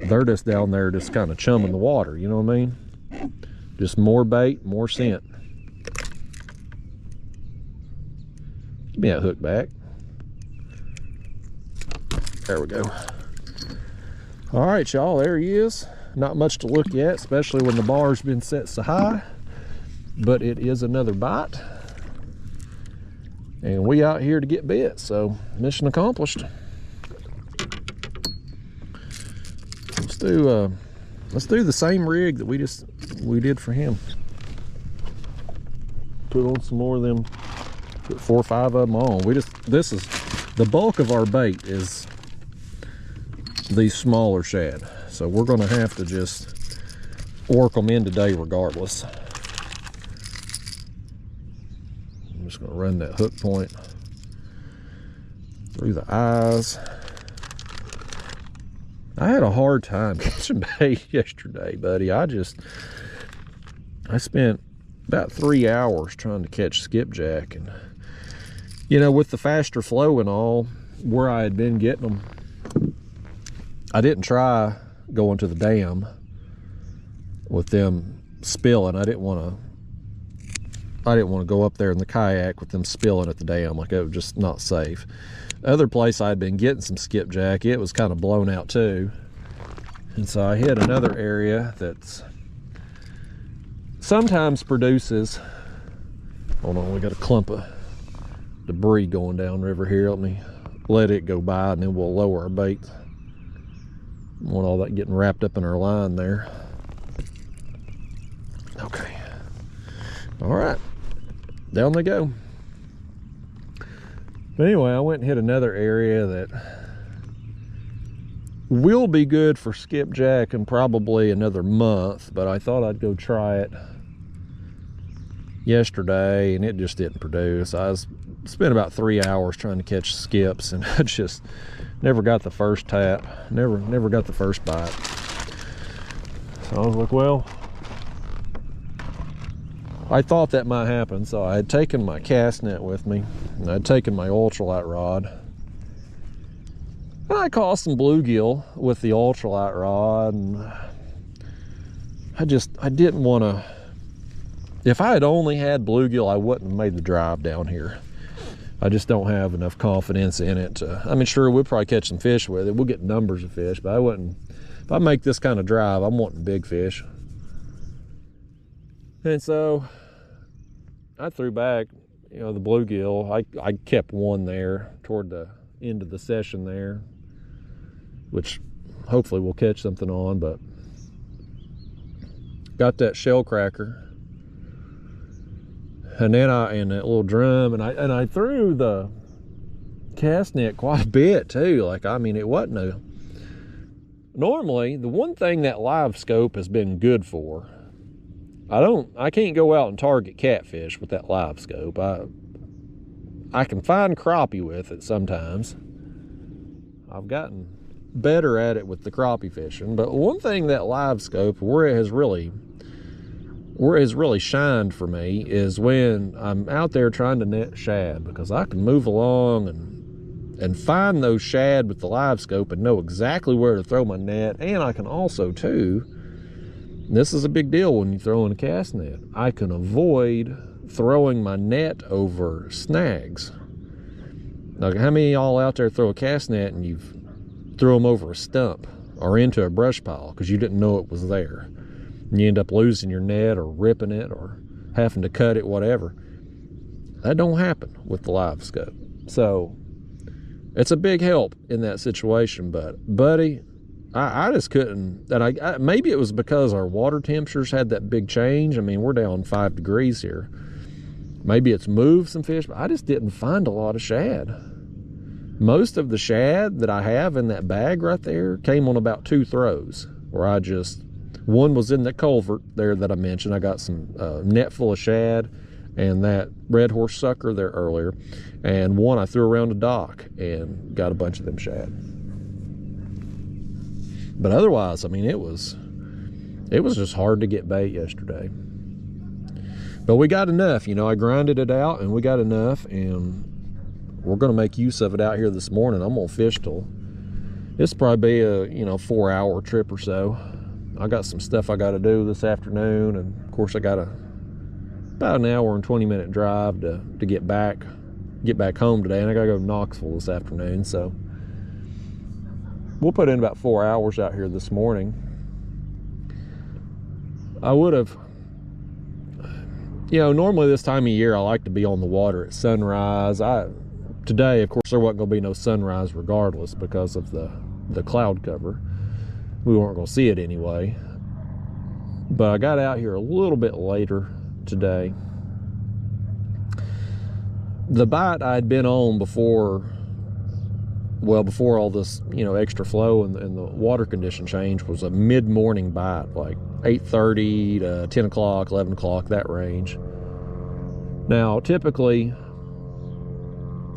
they're just down there just kind of chumming the water, you know what I mean? Just more bait, more scent. Give me that hook back. There we go. All right, y'all, there he is. Not much to look at, especially when the bar's been set so high, but it is another bite. And we out here to get bit, so mission accomplished. Let's do the same rig that we did for him. Put on some more of them, put 4 or 5 of them on. This is the bulk of our bait is these smaller shad. So we're gonna have to just work them in today regardless. I'm just gonna run that hook point through the eyes. I had a hard time catching bait yesterday, buddy. I spent about 3 hours trying to catch skipjack, and you know, with the faster flow and all, where I had been getting them, I didn't try going to the dam with them spilling. I didn't want to go up there in the kayak with them spilling at the dam. Like, it was just not safe. Other place I'd been getting some skipjack, it was kind of blown out too, and so I hit another area that's sometimes produces, hold on, we got a clump of debris going down river here. Let me let it go by and then we'll lower our bait. Don't want all that getting wrapped up in our line there. Okay, all right, down they go. But anyway, I went and hit another area that will be good for skipjack in probably another month, but I thought I'd go try it yesterday and it just didn't produce. I spent about 3 hours trying to catch skips and I just never got the first tap, never got the first bite. So I was like, well, I thought that might happen, so I had taken my cast net with me, and I'd taken my ultralight rod. And I caught some bluegill with the ultralight rod, and I didn't want to, if I had only had bluegill, I wouldn't have made the drive down here. I just don't have enough confidence in it to, I mean, sure, we'll probably catch some fish with it. We'll get numbers of fish, but I wouldn't, if I make this kind of drive, I'm wanting big fish. And so I threw back, you know, the bluegill. I kept one there toward the end of the session there, which hopefully we'll catch something on, but got that shell cracker. And then in that little drum, and I threw the cast net quite a bit too. Like, I mean, it wasn't normally the one thing that live scope has been good for. I can't go out and target catfish with that live scope. I can find crappie with it sometimes. I've gotten better at it with the crappie fishing, but one thing that live scope, where it has really shined for me, is when I'm out there trying to net shad, because I can move along and find those shad with the live scope and know exactly where to throw my net. And I can also too, this is a big deal when you throw in a cast net, I can avoid throwing my net over snags. Now, how many of y'all out there throw a cast net and you've threw them over a stump or into a brush pile because you didn't know it was there? And you end up losing your net or ripping it or having to cut it, whatever. That don't happen with the live scope. So it's a big help in that situation. But buddy, I just couldn't, and maybe it was because our water temperatures had that big change. I mean, we're down 5 degrees here. Maybe it's moved some fish, but I just didn't find a lot of shad. Most of the shad that I have in that bag right there came on about 2 throws, where one was in the culvert there that I mentioned. I got some net full of shad and that red horse sucker there earlier, and one I threw around a dock and got a bunch of them shad. But otherwise, I mean, it was just hard to get bait yesterday. But we got enough, you know. I grinded it out and we got enough, and we're going to make use of it out here this morning. I'm going to fish till it's probably be a 4-hour trip or so. I got some stuff I got to do this afternoon, and of course I got about an hour and 20-minute drive to get back home today, and I got to go to Knoxville this afternoon. So we'll put in about 4 hours out here this morning. I would have, normally this time of year I like to be on the water at sunrise. Today, of course, there wasn't going to be no sunrise regardless because of the cloud cover. We weren't going to see it anyway. But I got out here a little bit later today. The bite I'd been on before all this, extra flow and the water condition change was a mid-morning bite, like 8:30 to 10 o'clock, 11 o'clock, that range. Now, typically,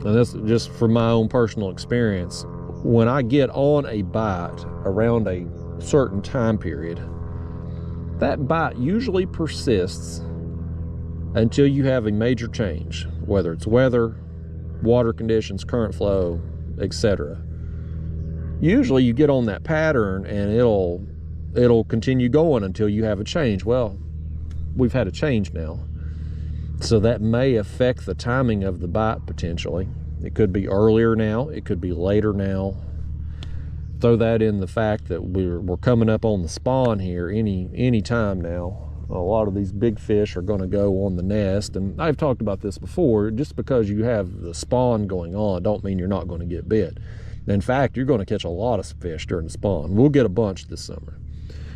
and this is just from my own personal experience, when I get on a bite around a certain time period, that bite usually persists until you have a major change, whether it's weather, water conditions, current flow, etc. Usually you get on that pattern and it'll continue going until you have a change. Well, we've had a change now, so that may affect the timing of the bite potentially. It could be earlier now, it could be later now. Throw that in the fact that we're coming up on the spawn here any time now. A lot of these big fish are going to go on the nest, and I've talked about this before. Just because you have the spawn going on don't mean you're not going to get bit. In fact, you're going to catch a lot of fish during the spawn. We'll get a bunch this summer.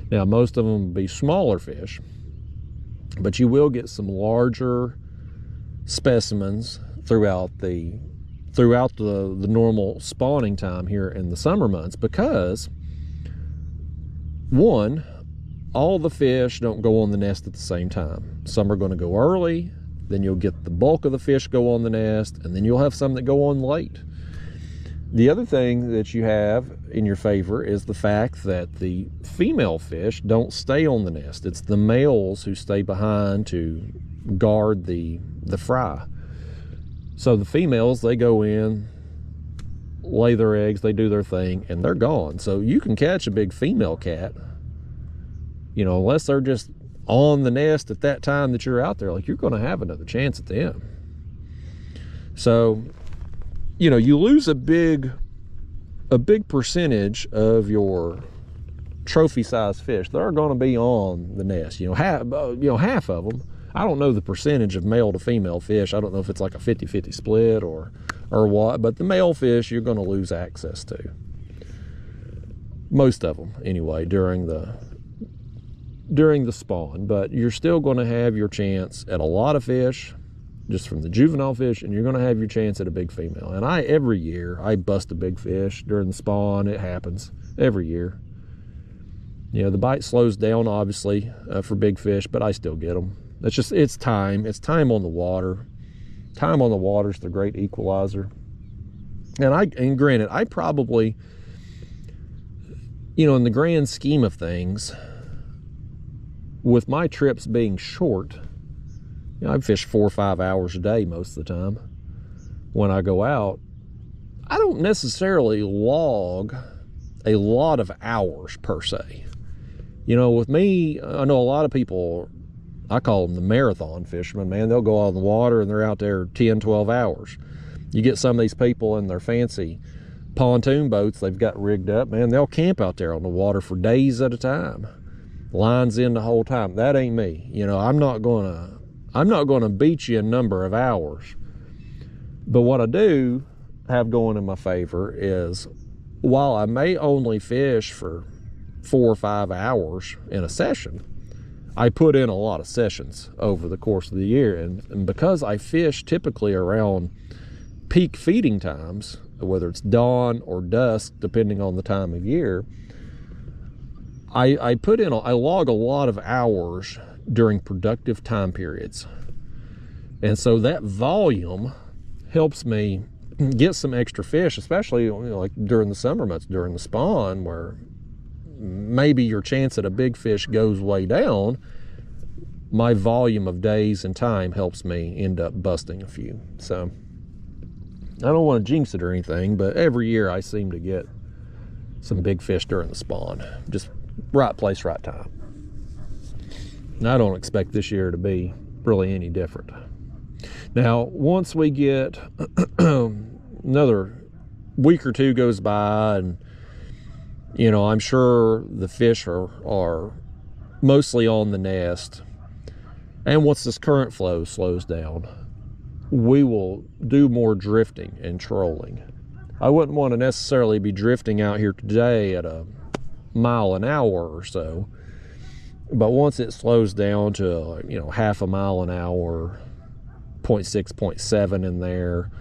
Now, most of them will be smaller fish, but you will get some larger specimens throughout the normal spawning time here in the summer months, because one, all the fish don't go on the nest at the same time. Some are going to go early, then you'll get the bulk of the fish go on the nest, and then you'll have some that go on late. The other thing that you have in your favor is the fact that the female fish don't stay on the nest. It's the males who stay behind to guard the fry. So the females, they go in, lay their eggs, they do their thing, and they're gone. So you can catch a big female cat, unless they're just on the nest at that time that you're out there, like, you're going to have another chance at them. So, you lose a big percentage of your trophy size fish that are going to be on the nest. Half of them I don't know the percentage of male to female fish. I don't know if it's like a 50-50 split or what, but the male fish you're going to lose access to. Most of them, anyway, during the spawn. But you're still going to have your chance at a lot of fish, just from the juvenile fish, and you're going to have your chance at a big female. And every year, I bust a big fish during the spawn. It happens every year. You know, the bite slows down, obviously, for big fish, but I still get them. It's time. It's time on the water. Time on the water is the great equalizer. And granted, I probably, you know, in the grand scheme of things, with my trips being short, you know, I fish 4 or 5 hours a day most of the time when I go out. I don't necessarily log a lot of hours per se. You know, with me, I know a lot of people, I call them the marathon fishermen, man. They'll go out in the water and they're out there 10, 12 hours. You get some of these people in their fancy pontoon boats they've got rigged up, man, they'll camp out there on the water for days at a time. Lines in the whole time. That ain't me. You know, I'm not gonna beat you a number of hours. But what I do have going in my favor is, while I may only fish for 4 or 5 hours in a session, I put in a lot of sessions over the course of the year. And because I fish typically around peak feeding times, whether it's dawn or dusk, depending on the time of year, I log a lot of hours during productive time periods. And so that volume helps me get some extra fish, especially, you know, like during the summer months, during the spawn, where maybe your chance at a big fish goes way down. My volume of days and time helps me end up busting a few. So I don't want to jinx it or anything, but every year I seem to get some big fish during the spawn. Just right place, right time. And I don't expect this year to be really any different. Now, once we get another week or two goes by, and you know, I'm sure the fish are mostly on the nest, and once this current flow slows down, we will do more drifting and trolling. I wouldn't want to necessarily be drifting out here today at a mile an hour or so, but once it slows down to, you know, half a mile an hour, 0.6, 0.7 in there,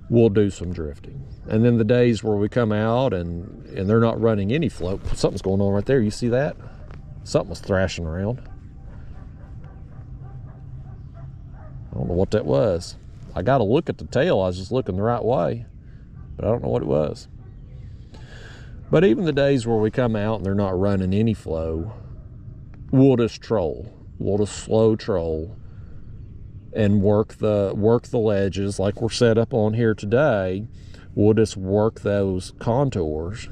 we'll do some drifting. And then the days where we come out and they're not running any float, something's going on right there. You see that? Something was thrashing around. I don't know what that was. I got to look at the tail. I was just looking the right way, but I don't know what it was. But even the days where we come out and they're not running any flow, we'll just troll. We'll just slow troll and work the ledges like we're set up on here today. We'll just work those contours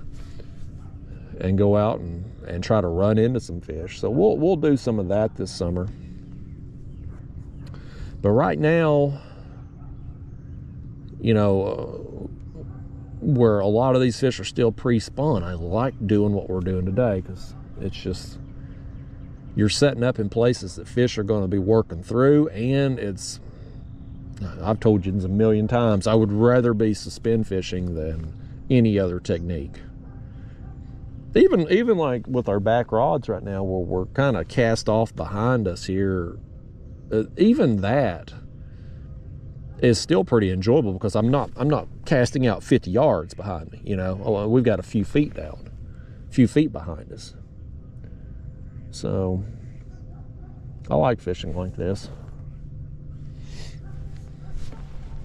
and go out and try to run into some fish. So we'll do some of that this summer. But right now, you know, where a lot of these fish are still pre-spawn, I like doing what we're doing today, because it's just, you're setting up in places that fish are going to be working through, and it's, I've told you a million times, I would rather be suspend fishing than any other technique. Even like with our back rods right now, where we're kind of cast off behind us here, even that is still pretty enjoyable, because I'm not casting out 50 yards behind me. You know, we've got a few feet down, a few feet behind us. So I like fishing like this.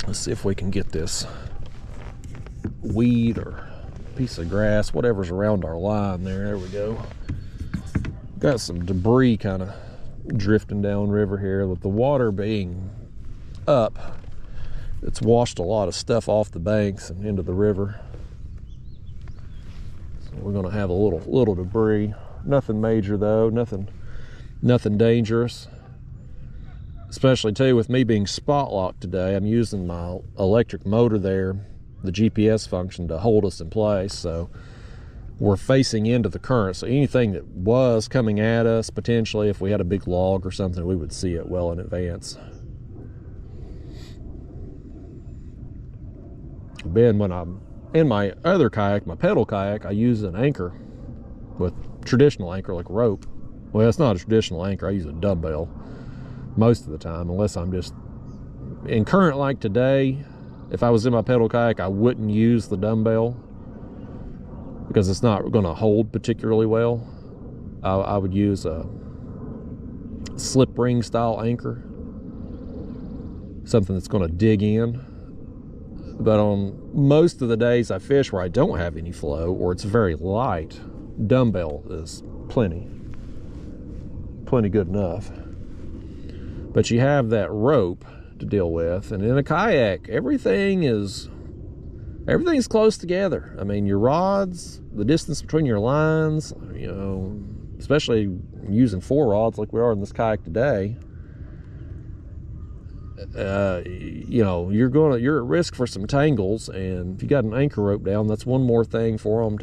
Let's see if we can get this weed or piece of grass, whatever's around our line there. There we go. Got some debris kind of drifting down river here. With the water being up, it's washed a lot of stuff off the banks and into the river. So we're going to have a little debris. Nothing major though, nothing dangerous. Especially too, with me being spot locked today, I'm using my electric motor there, the GPS function, to hold us in place. So we're facing into the current, so anything that was coming at us, potentially if we had a big log or something, we would see it well in advance. Ben, when I'm in my other kayak, my pedal kayak, I use an anchor with traditional anchor, like rope. Well, it's not a traditional anchor, I use a dumbbell most of the time, unless I'm just in current like today. If I was in my pedal kayak, I wouldn't use the dumbbell because it's not going to hold particularly well. I would use a slip ring style anchor, something that's going to dig in. But on most of the days I fish where I don't have any flow or it's very light, dumbbell is plenty good enough. But you have that rope to deal with, and in a kayak everything's close together. I mean, your rods, the distance between your lines, you know, especially using 4 rods like we are in this kayak today, you know, you're at risk for some tangles, and if you got an anchor rope down, that's one more thing for them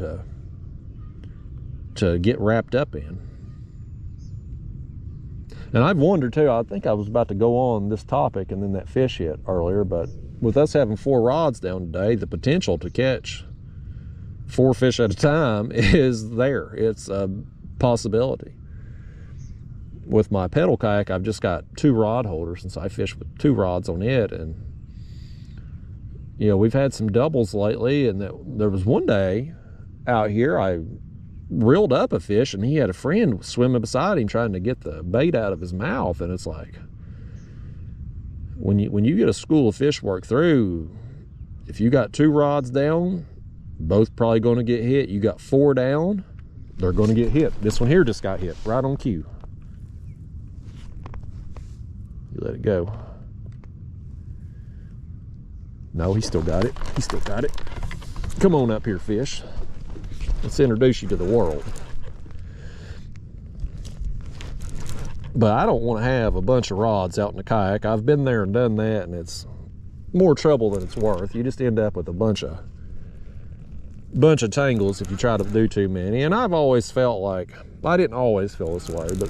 to get wrapped up in. And I've wondered too, I think I was about to go on this topic and then that fish hit earlier, but with us having 4 rods down today, the potential to catch 4 fish at a time is there. It's a possibility. With my pedal kayak, I've just got 2 rod holders, and so I fish with 2 rods on it. And you know, we've had some doubles lately, and there was one day out here I reeled up a fish, and he had a friend swimming beside him trying to get the bait out of his mouth. And it's like, when you get a school of fish work through, if you got 2 rods down, both probably going to get hit. You got 4 down, they're going to get hit. This one here just got hit right on cue. You let it go. No, he still got it. He still got it. Come on up here, fish. Let's introduce you to the world. But I don't want to have a bunch of rods out in the kayak. I've been there and done that, and it's more trouble than it's worth. You just end up with a bunch of tangles if you try to do too many. And I've always felt like, I didn't always feel this way, but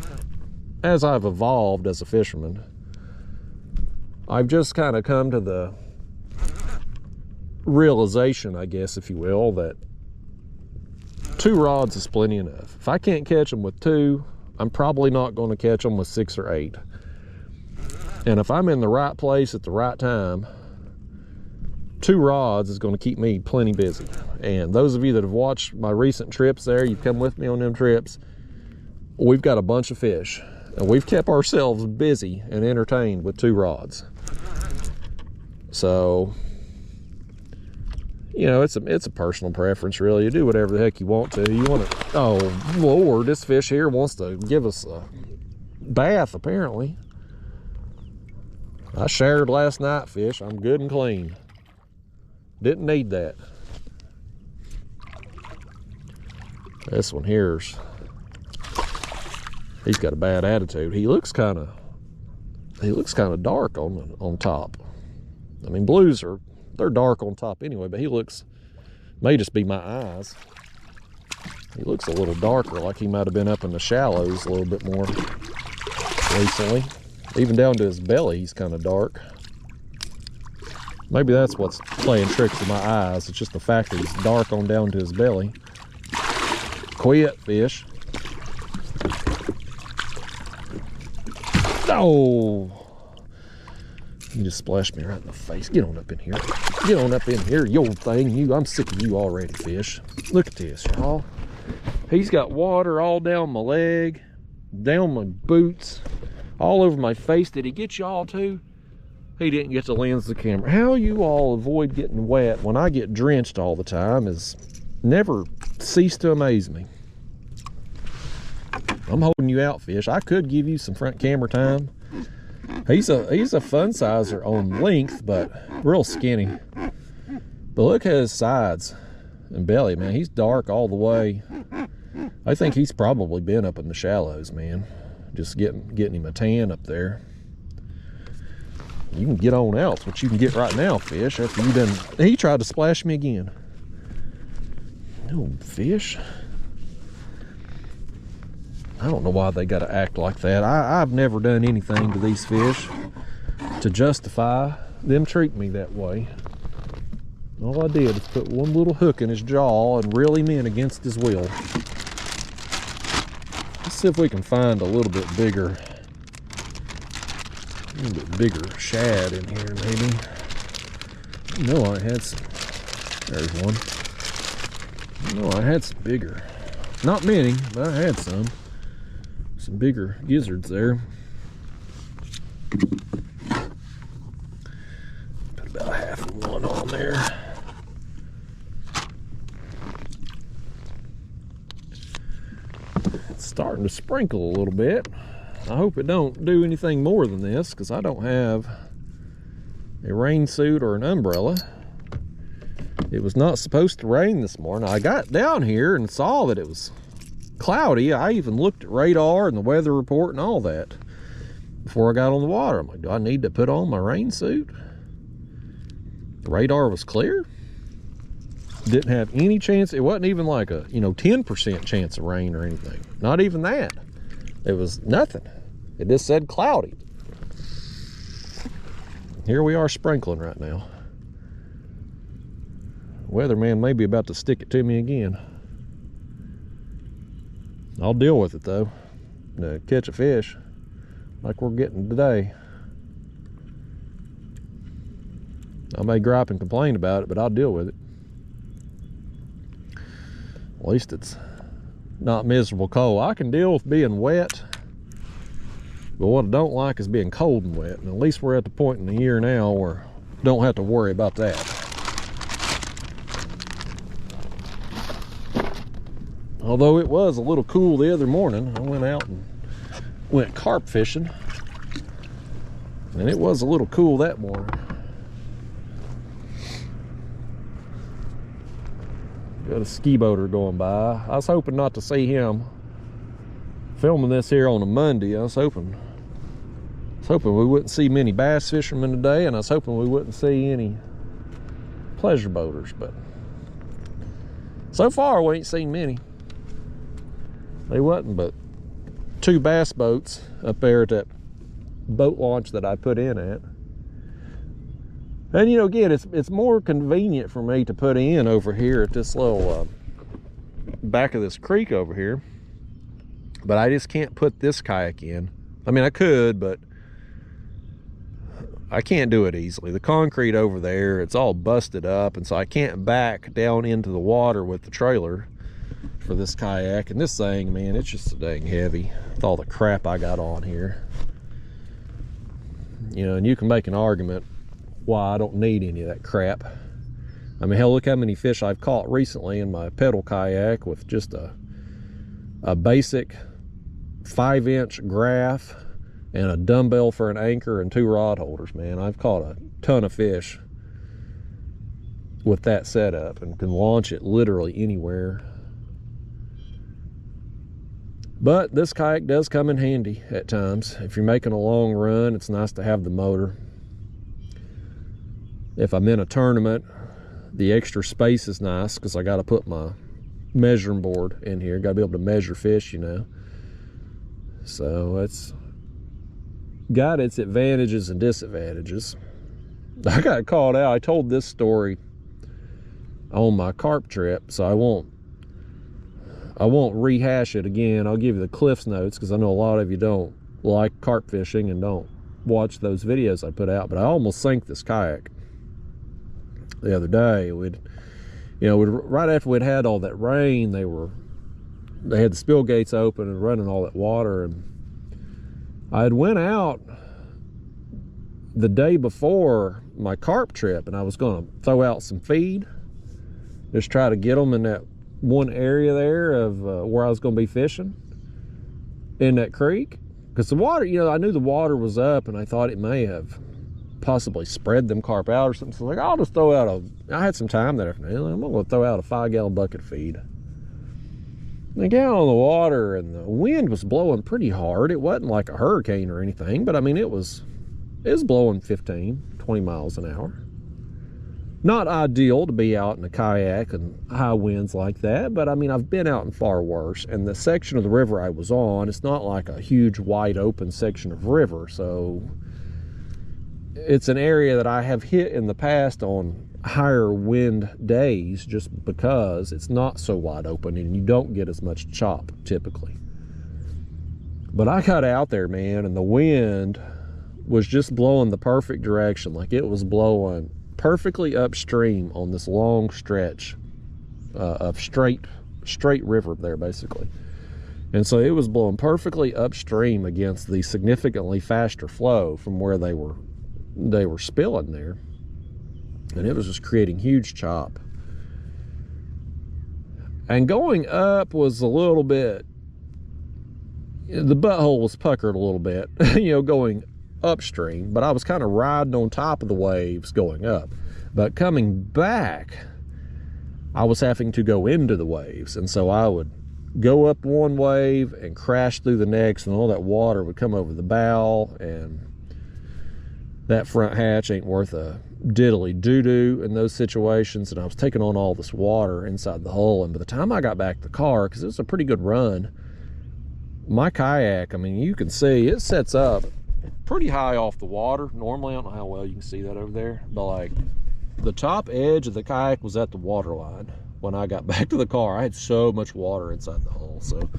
as I've evolved as a fisherman, I've just kind of come to the realization, I guess, if you will, that 2 rods is plenty enough. If I can't catch them with 2, I'm probably not going to catch them with 6 or 8. And if I'm in the right place at the right time, 2 rods is going to keep me plenty busy. And those of you that have watched my recent trips there, you've come with me on them trips, we've got a bunch of fish, and we've kept ourselves busy and entertained with 2 rods. So, you know, it's a personal preference, really. You do whatever the heck you want to. You want to, oh Lord, this fish here wants to give us a bath, apparently. I showered last night, fish. I'm good and clean. Didn't need that. This one here's, he's got a bad attitude. He looks kind of dark on top. I mean, blues they're dark on top anyway, but he looks, may just be my eyes, he looks a little darker, like he might have been up in the shallows a little bit more recently. Even down to his belly, he's kind of dark. Maybe that's what's playing tricks with my eyes. It's just the fact that he's dark on down to his belly. Quit, fish. Oh! You just splashed me right in the face. Get on up in here. Get on up in here, you old thing. I'm sick of you already, fish. Look at this, y'all. He's got water all down my leg, down my boots, all over my face. Did he get y'all too? He didn't get to lens the camera. How you all avoid getting wet when I get drenched all the time is never ceased to amaze me. I'm holding you out, fish. I could give you some front camera time. He's a fun sizer on length, but real skinny. But look at his sides and belly, man. He's dark all the way. I think he's probably been up in the shallows, man. Just getting him a tan up there. You can get on out. It's what you can get right now, fish. After you done, he tried to splash me again. No fish. I don't know why they got to act like that. I've never done anything to these fish to justify them treating me that way. All I did is put one little hook in his jaw and reel him in against his will. Let's see if we can find a little bit bigger shad in here, maybe. No, I had some. There's one. No, I had some bigger. Not many, but I had some. Some bigger gizzards there. Put about half of one on there. It's starting to sprinkle a little bit. I hope it don't do anything more than this, because I don't have a rain suit or an umbrella. It was not supposed to rain this morning. I got down here and saw that it was cloudy. I even looked at radar and the weather report and all that before I got on the water. I'm like, do I need to put on my rain suit? The radar was clear. Didn't have any chance. It wasn't even like a 10% chance of rain or anything. Not even that. It was nothing. It just said cloudy. Here we are sprinkling right now. Weatherman may be about to stick it to me again. I'll deal with it though. To catch a fish like we're getting today. I may gripe and complain about it, but I'll deal with it. At least it's not miserable cold. I can deal with being wet, but what I don't like is being cold and wet. And at least we're at the point in the year now where I don't have to worry about that. Although it was a little cool the other morning. I went out and went carp fishing, and it was a little cool that morning. Got a ski boater going by. I was hoping not to see him. Filming this here on a Monday, I was hoping we wouldn't see many bass fishermen today, and I was hoping we wouldn't see any pleasure boaters, but so far we ain't seen many. They wasn't but 2 bass boats up there at that boat launch that I put in at. And again, it's more convenient for me to put in over here at this little back of this creek over here. But I just can't put this kayak in. I mean, I could, but I can't do it easily. The concrete over there, it's all busted up, and so I can't back down into the water with the trailer for this kayak. And this thing, man, it's just so dang heavy with all the crap I got on here. And you can make an argument why I don't need any of that crap. I mean, hell, look how many fish I've caught recently in my pedal kayak with just a basic 5-inch graph and a dumbbell for an anchor and 2 rod holders. Man, I've caught a ton of fish with that setup and can launch it literally anywhere. But this kayak does come in handy at times. If you're making a long run, it's nice to have the motor. If I'm in a tournament, the extra space is nice because I got to put my measuring board in here. Got to be able to measure fish, So it's got its advantages and disadvantages. I got caught out. I told this story on my carp trip, so I won't rehash it again. I'll give you the Cliff's Notes because I know a lot of you don't like carp fishing and don't watch those videos I put out. But I almost sank this kayak the other day. Right after we'd had all that rain, they had the spill gates open and running all that water, and I had went out the day before my carp trip, and I was going to throw out some feed, just try to get them in that one area there of where I was going to be fishing in that creek, because the water, I knew the water was up, and I thought it may have possibly spread them carp out or something. So like, I'll just throw out I had some time that afternoon. I'm going to throw out a 5-gallon bucket of feed. And I got on the water, and the wind was blowing pretty hard. It wasn't like a hurricane or anything, but I mean, it was blowing 15, 20 miles an hour. Not ideal to be out in a kayak and high winds like that, but I mean, I've been out in far worse. And the section of the river I was on, it's not like a huge wide open section of river, so it's an area that I have hit in the past on higher wind days just because it's not so wide open and you don't get as much chop typically. But I got out there, man, and the wind was just blowing the perfect direction. Like, it was blowing perfectly upstream on this long stretch of straight river there, basically. And so it was blowing perfectly upstream against the significantly faster flow from where they were spilling there, and it was just creating huge chop. And going up was a little bit, the butthole was puckered a little bit, you know, going upstream, but I was kind of riding on top of the waves going up. But coming back, I was having to go into the waves, and so I would go up one wave and crash through the next, and all that water would come over the bow, and that front hatch ain't worth a diddly doo-doo in those situations. And I was taking on all this water inside the hull, and by the time I got back to the car, because it was a pretty good run, my kayak, I mean, you can see it sets up pretty high off the water. Normally, I don't know how well you can see that over there, but like the top edge of the kayak was at the water line when I got back to the car. I had so much water inside the hull, so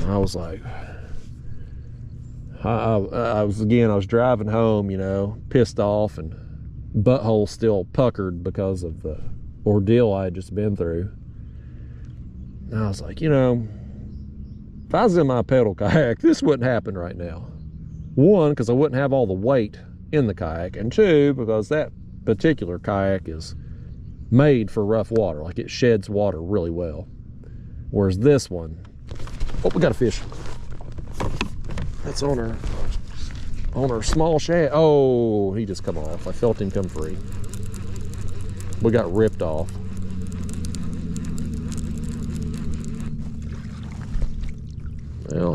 I was like, I was driving home, you know, pissed off and butthole still puckered because of the ordeal I had just been through. And I was like, you know, if I was in my pedal kayak, this wouldn't happen right now. One, because I wouldn't have all the weight in the kayak, and two, because that particular kayak is made for rough water. Like, it sheds water really well. Whereas this one, oh, we got a fish. That's on our small shad. Oh, he just come off. I felt him come free. We got ripped off. Well,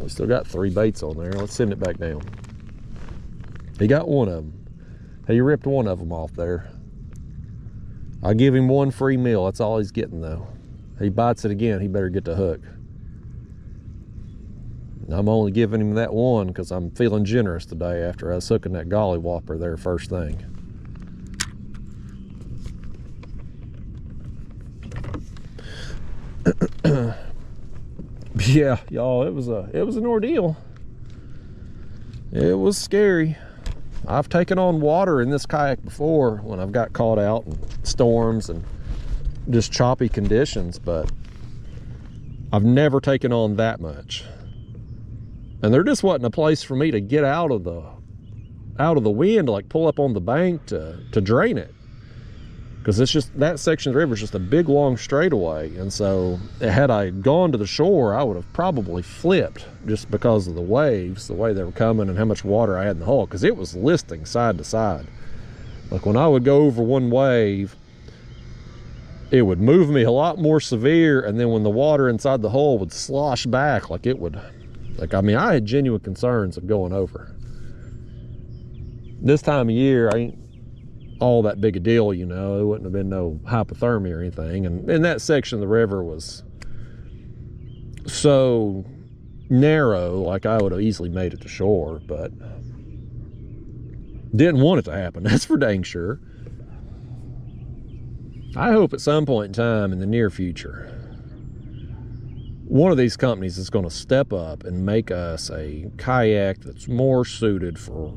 we still got 3 baits on there. Let's send it back down. He got one of them. He ripped one of them off there. I give him 1 free meal. That's all he's getting, though. He bites it again, he better get the hook. I'm only giving him that one because I'm feeling generous today after I was hooking that golly whopper there first thing. Yeah, y'all, it was an ordeal. It was scary. I've taken on water in this kayak before when I've got caught out in storms and just choppy conditions, but I've never taken on that much. And there just wasn't a place for me to get out of the wind, to like pull up on the bank to drain it. Because it's just, that section of the river is just a big long straightaway. And so had I gone to the shore, I would have probably flipped just because of the waves, the way they were coming and how much water I had in the hull, because it was listing side to side. Like, when I would go over one wave, it would move me a lot more severe, and then when the water inside the hull would slosh back, like it would, like, I mean, I had genuine concerns of going over. This time of year, I ain't all that big a deal, you know. It wouldn't have been no hypothermia or anything. And that section of the river was so narrow, like I would have easily made it to shore, but didn't want it to happen. That's for dang sure. I hope at some point in time in the near future, one of these companies is going to step up and make us a kayak that's more suited for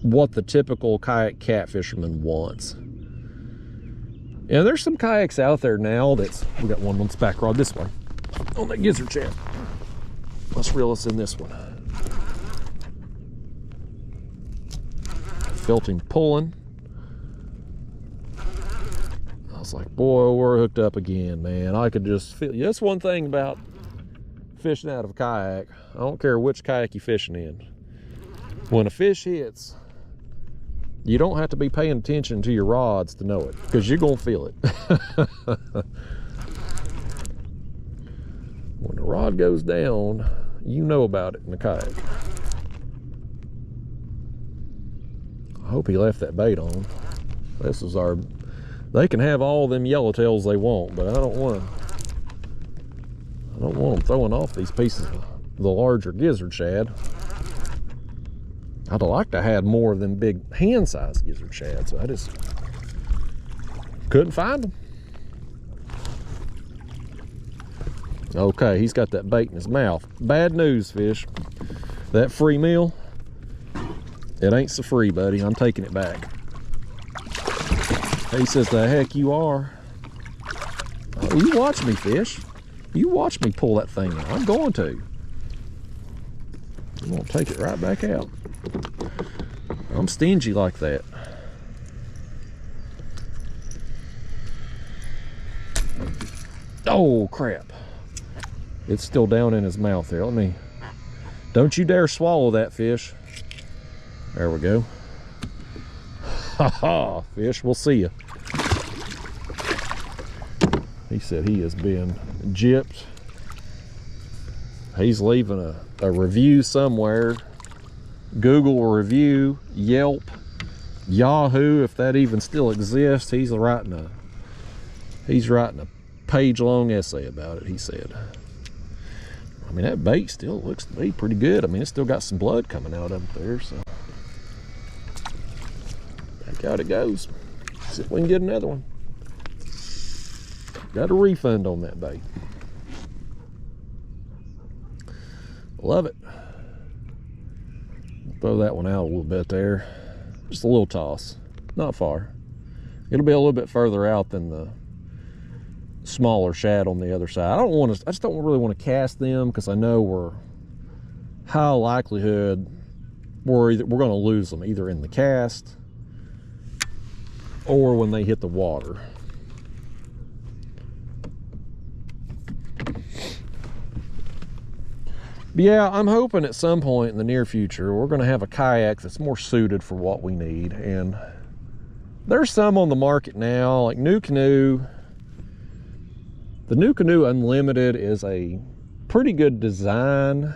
what the typical kayak catfisherman wants. Yeah, there's some kayaks out there now that's, we got one on this back rod this way, on that gizzard chat. Let's reel us in this one. Felt him pulling. I was like, boy, we're hooked up again, man. I could just feel, that's one thing about fishing out of a kayak. I don't care which kayak you're fishing in. When a fish hits, you don't have to be paying attention to your rods to know it, because you're going to feel it. When the rod goes down, you know about it in the kayak. I hope he left that bait on. This is our, they can have all them yellowtails they want, but I don't want them throwing off these pieces of the larger gizzard shad. I'd like to have more of them big hand-sized gizzard shads, so I just couldn't find them. Okay, he's got that bait in his mouth. Bad news, fish. That free meal, it ain't so free, buddy. I'm taking it back. He says, the heck you are. Oh, you watch me, fish. You watch me pull that thing out. I'm going to. I'm gonna take it right back out. I'm stingy like that. Oh, crap. It's still down in his mouth there. Let me, don't you dare swallow that, fish. There we go. Ha ha, fish, we'll see you. He said he has been gypped. He's leaving a review somewhere. Google review, Yelp, Yahoo, if that even still exists. He's writing a page-long essay about it, he said. I mean, that bait still looks to be pretty good. I mean, it's still got some blood coming out of it there, so back out it goes. See if we can get another one. Got a refund on that bait. Love it. Throw that one out a little bit there. Just a little toss, not far. It'll be a little bit further out than the smaller shad on the other side. I just don't really want to cast them because I know we're high likelihood we're going to lose them either in the cast or when they hit the water. But yeah, I'm hoping at some point in the near future we're going to have a kayak that's more suited for what we need. And there's some on the market now, like New Canoe. The New Canoe Unlimited is a pretty good design,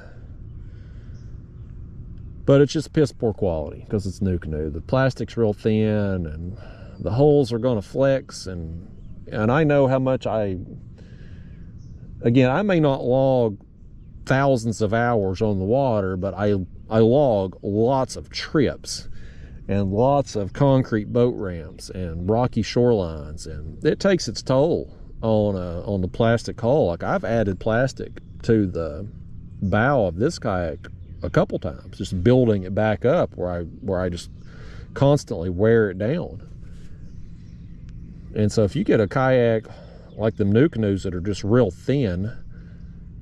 but it's just piss poor quality because it's New Canoe. The plastic's real thin and the holes are going to flex, and I know how much I may not log thousands of hours on the water, but I log lots of trips and lots of concrete boat ramps and rocky shorelines, and it takes its toll on the plastic hull. Like, I've added plastic to the bow of this kayak a couple times, just building it back up where I just constantly wear it down. And so if you get a kayak like them New Canoes that are just real thin,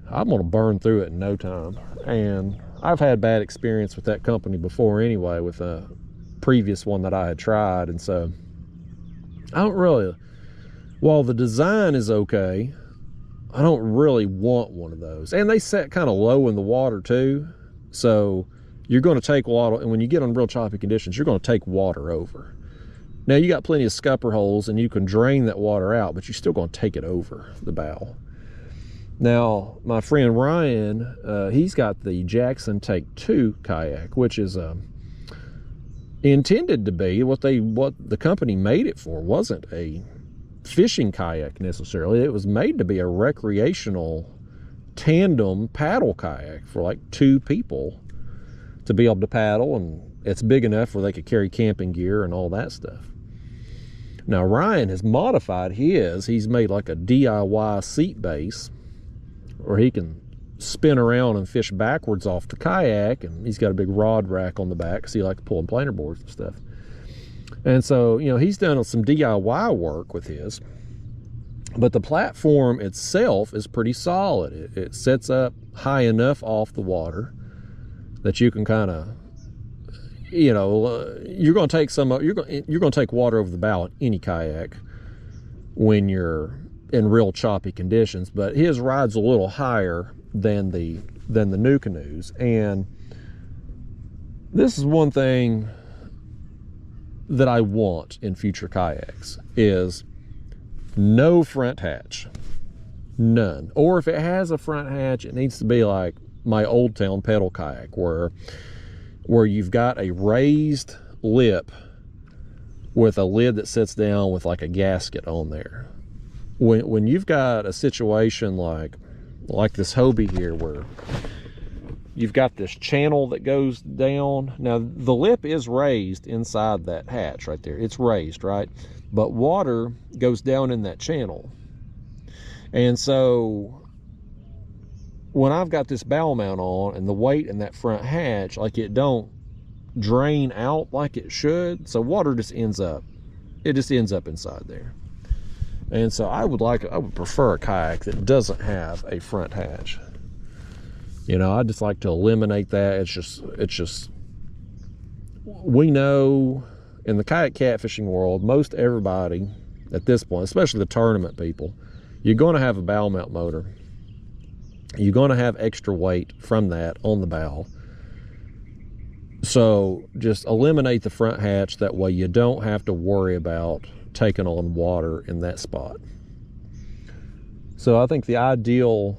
I'm gonna burn through it in no time. And I've had bad experience with that company before anyway, with a previous one that I had tried. And so I don't really, while the design is okay, I don't really want one of those. And they set kind of low in the water too, so you're going to take water, and when you get on real choppy conditions, you're going to take water over. Now, you got plenty of scupper holes and you can drain that water out, but you're still going to take it over the bow. Now, my friend Ryan, he's got the Jackson Take 2 kayak, which is intended to be what the company made it for. Wasn't a fishing kayak necessarily. It was made to be a recreational tandem paddle kayak for like 2 people to be able to paddle, and it's big enough where they could carry camping gear and all that stuff. Now, Ryan has modified his. He's made like a DIY seat base where he can spin around and fish backwards off the kayak, and he's got a big rod rack on the back because he likes pulling planer boards and stuff. And so, you know, he's done some DIY work with his, but the platform itself is pretty solid. It sets up high enough off the water that you can kind of, you know, you're going to take you're going to take water over the bow in any kayak when you're in real choppy conditions. But his ride's a little higher than the New Canoes, and this is one thing that I want in future kayaks is no front hatch, none. Or if it has a front hatch, it needs to be like my Old Town pedal kayak, where you've got a raised lip with a lid that sits down with like a gasket on there. When you've got a situation like this Hobie here, where you've got this channel that goes down. Now the lip is raised inside that hatch right there. It's raised, right? But water goes down in that channel. And so when I've got this bow mount on and the weight in that front hatch, like, it don't drain out like it should, so water just ends up inside there. And so I would prefer a kayak that doesn't have a front hatch. You know, I just like to eliminate that. It's just we know in the kayak catfishing world, most everybody at this point, especially the tournament people, you're going to have a bow mount motor. You're going to have extra weight from that on the bow. So just eliminate the front hatch. That way you don't have to worry about taking on water in that spot. So I think the ideal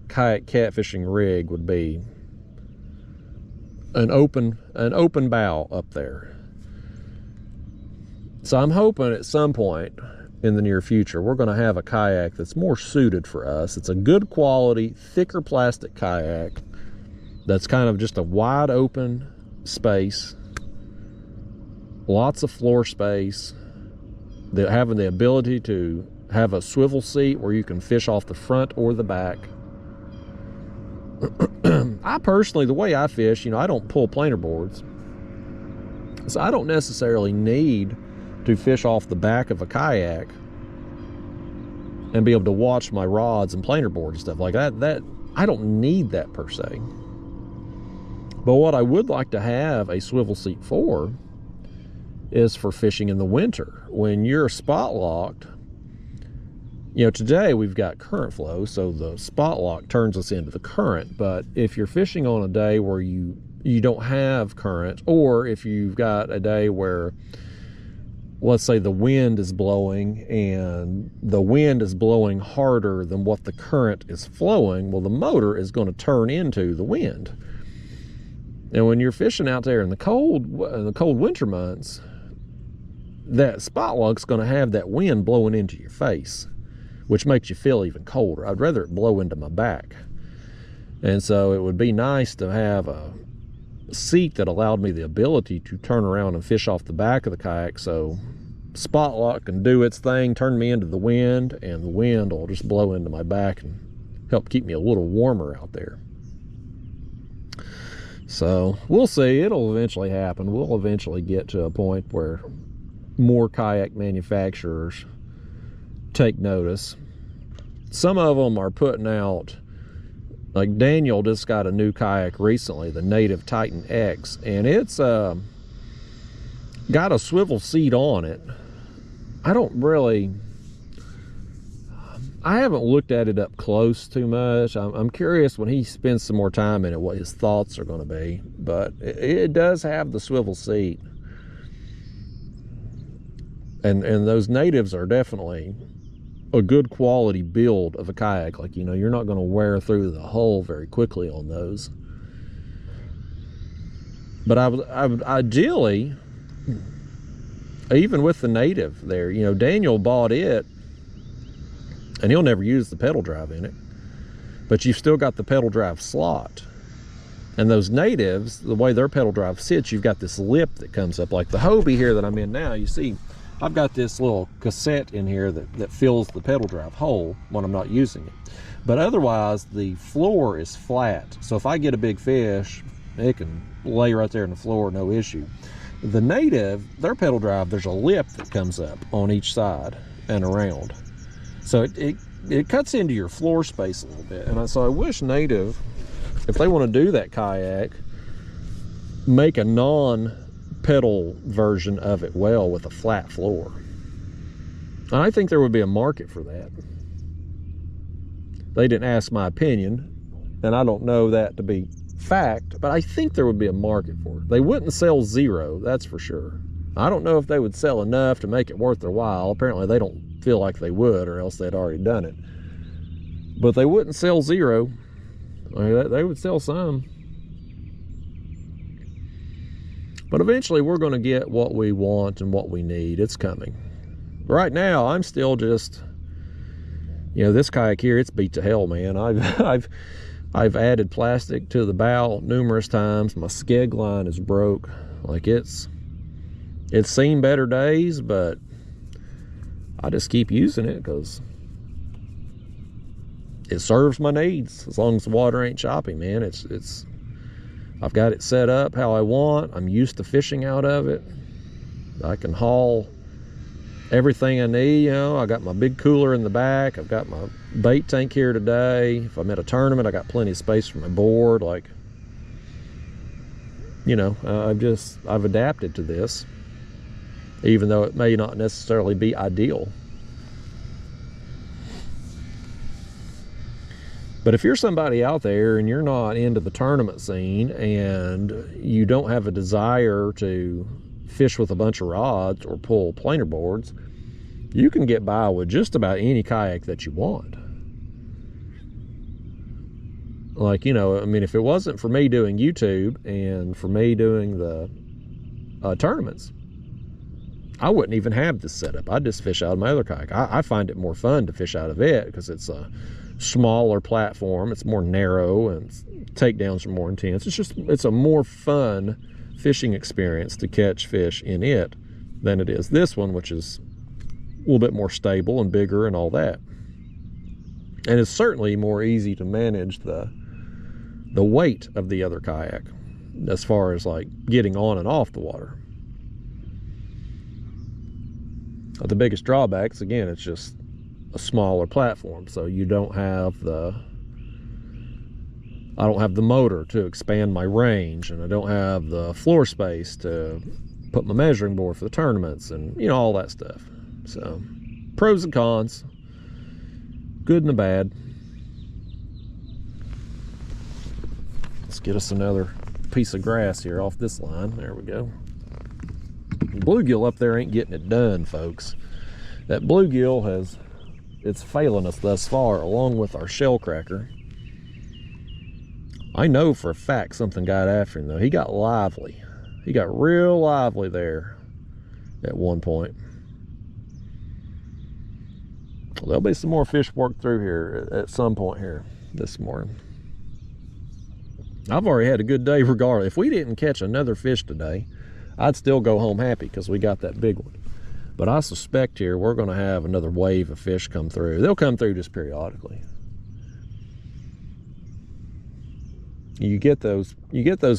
kayak catfishing rig would be an open bow up there. So I'm hoping at some point in the near future we're going to have a kayak that's more suited for us. It's a good quality, thicker plastic kayak that's kind of just a wide open space, lots of floor space, that having the ability to have a swivel seat where you can fish off the front or the back. I personally, the way I fish, you know, I don't pull planer boards, so I don't necessarily need to fish off the back of a kayak and be able to watch my rods and planer board and stuff like that. That I don't need that per se. But what I would like to have a swivel seat for is for fishing in the winter. When you're spot locked, you know, today we've got current flow, so the spot lock turns us into the current. But if you're fishing on a day where you don't have current, or if you've got a day where, let's say, the wind is blowing and the wind is blowing harder than what the current is flowing, well, the motor is going to turn into the wind. And when you're fishing out there in the cold winter months, that spot lock's going to have that wind blowing into your face, which makes you feel even colder. I'd rather it blow into my back. And so it would be nice to have a seat that allowed me the ability to turn around and fish off the back of the kayak, so spot lock can do its thing, turn me into the wind, and the wind will just blow into my back and help keep me a little warmer out there. So we'll see. It'll eventually happen. We'll eventually get to a point where more kayak manufacturers take notice. Some of them are putting out, like Daniel just got a new kayak recently, the Native Titan X, and it's got a swivel seat on it. I haven't looked at it up close too much. I'm curious when he spends some more time in it what his thoughts are going to be, but it does have the swivel seat. And those natives are definitely a good quality build of a kayak. Like, you know, you're not going to wear through the hull very quickly on those. But I would ideally, even with the native there, you know, Daniel bought it and he'll never use the pedal drive in it, but you've still got the pedal drive slot. And those natives, the way their pedal drive sits, you've got this lip that comes up. Like the Hobie here that I'm in now, you see I've got this little cassette in here that fills the pedal drive hole when I'm not using it. But otherwise, the floor is flat. So if I get a big fish, it can lay right there on the floor, no issue. The native, their pedal drive, there's a lip that comes up on each side and around. So it cuts into your floor space a little bit. And so I wish Native, if they want to do that kayak, make a non-pedal version of it well with a flat floor. I think there would be a market for that. They didn't ask my opinion, and I don't know that to be fact, but I think there would be a market for it. They wouldn't sell zero, that's for sure. I don't know if they would sell enough to make it worth their while. Apparently they don't feel like they would, or else they'd already done it. But they wouldn't sell zero. I mean, they would sell some. But eventually we're going to get what we want and what we need. It's coming. Right now, I'm still just, you know, this kayak here, it's beat to hell, man. I've added plastic to the bow numerous times. My skeg line is broke. Like it's seen better days, but I just keep using it because it serves my needs. As long as the water ain't choppy, man. I've got it set up how I want. I'm used to fishing out of it. I can haul everything I need, you know. I got my big cooler in the back. I've got my bait tank here today. If I'm at a tournament, I got plenty of space for my board. Like, you know, I've adapted to this, even though it may not necessarily be ideal. But if you're somebody out there and you're not into the tournament scene and you don't have a desire to fish with a bunch of rods or pull planer boards, you can get by with just about any kayak that you want. Like, you know, I mean, if it wasn't for me doing YouTube and for me doing the tournaments, I wouldn't even have this setup. I'd just fish out of my other kayak. I find it more fun to fish out of it because it's a smaller platform. It's more narrow and takedowns are more intense. It's a more fun fishing experience to catch fish in it than it is this one, which is a little bit more stable and bigger and all that. And it's certainly more easy to manage the weight of the other kayak as far as like getting on and off the water. But the biggest drawbacks, again, it's just a smaller platform, so you don't have I don't have the motor to expand my range, and I don't have the floor space to put my measuring board for the tournaments, and you know, all that stuff. So pros and cons, good and the bad. Let's get us another piece of grass here off this line. There we go. The bluegill up there ain't getting it done, folks. That bluegill it's failing us thus far, along with our shell cracker. I know for a fact something got after him, though. He got lively. He got real lively there at one point. There'll be some more fish worked through here at some point here this morning. I've already had a good day regardless. If we didn't catch another fish today, I'd still go home happy because we got that big one. But I suspect here we're going to have another wave of fish come through. They'll come through just periodically. You get those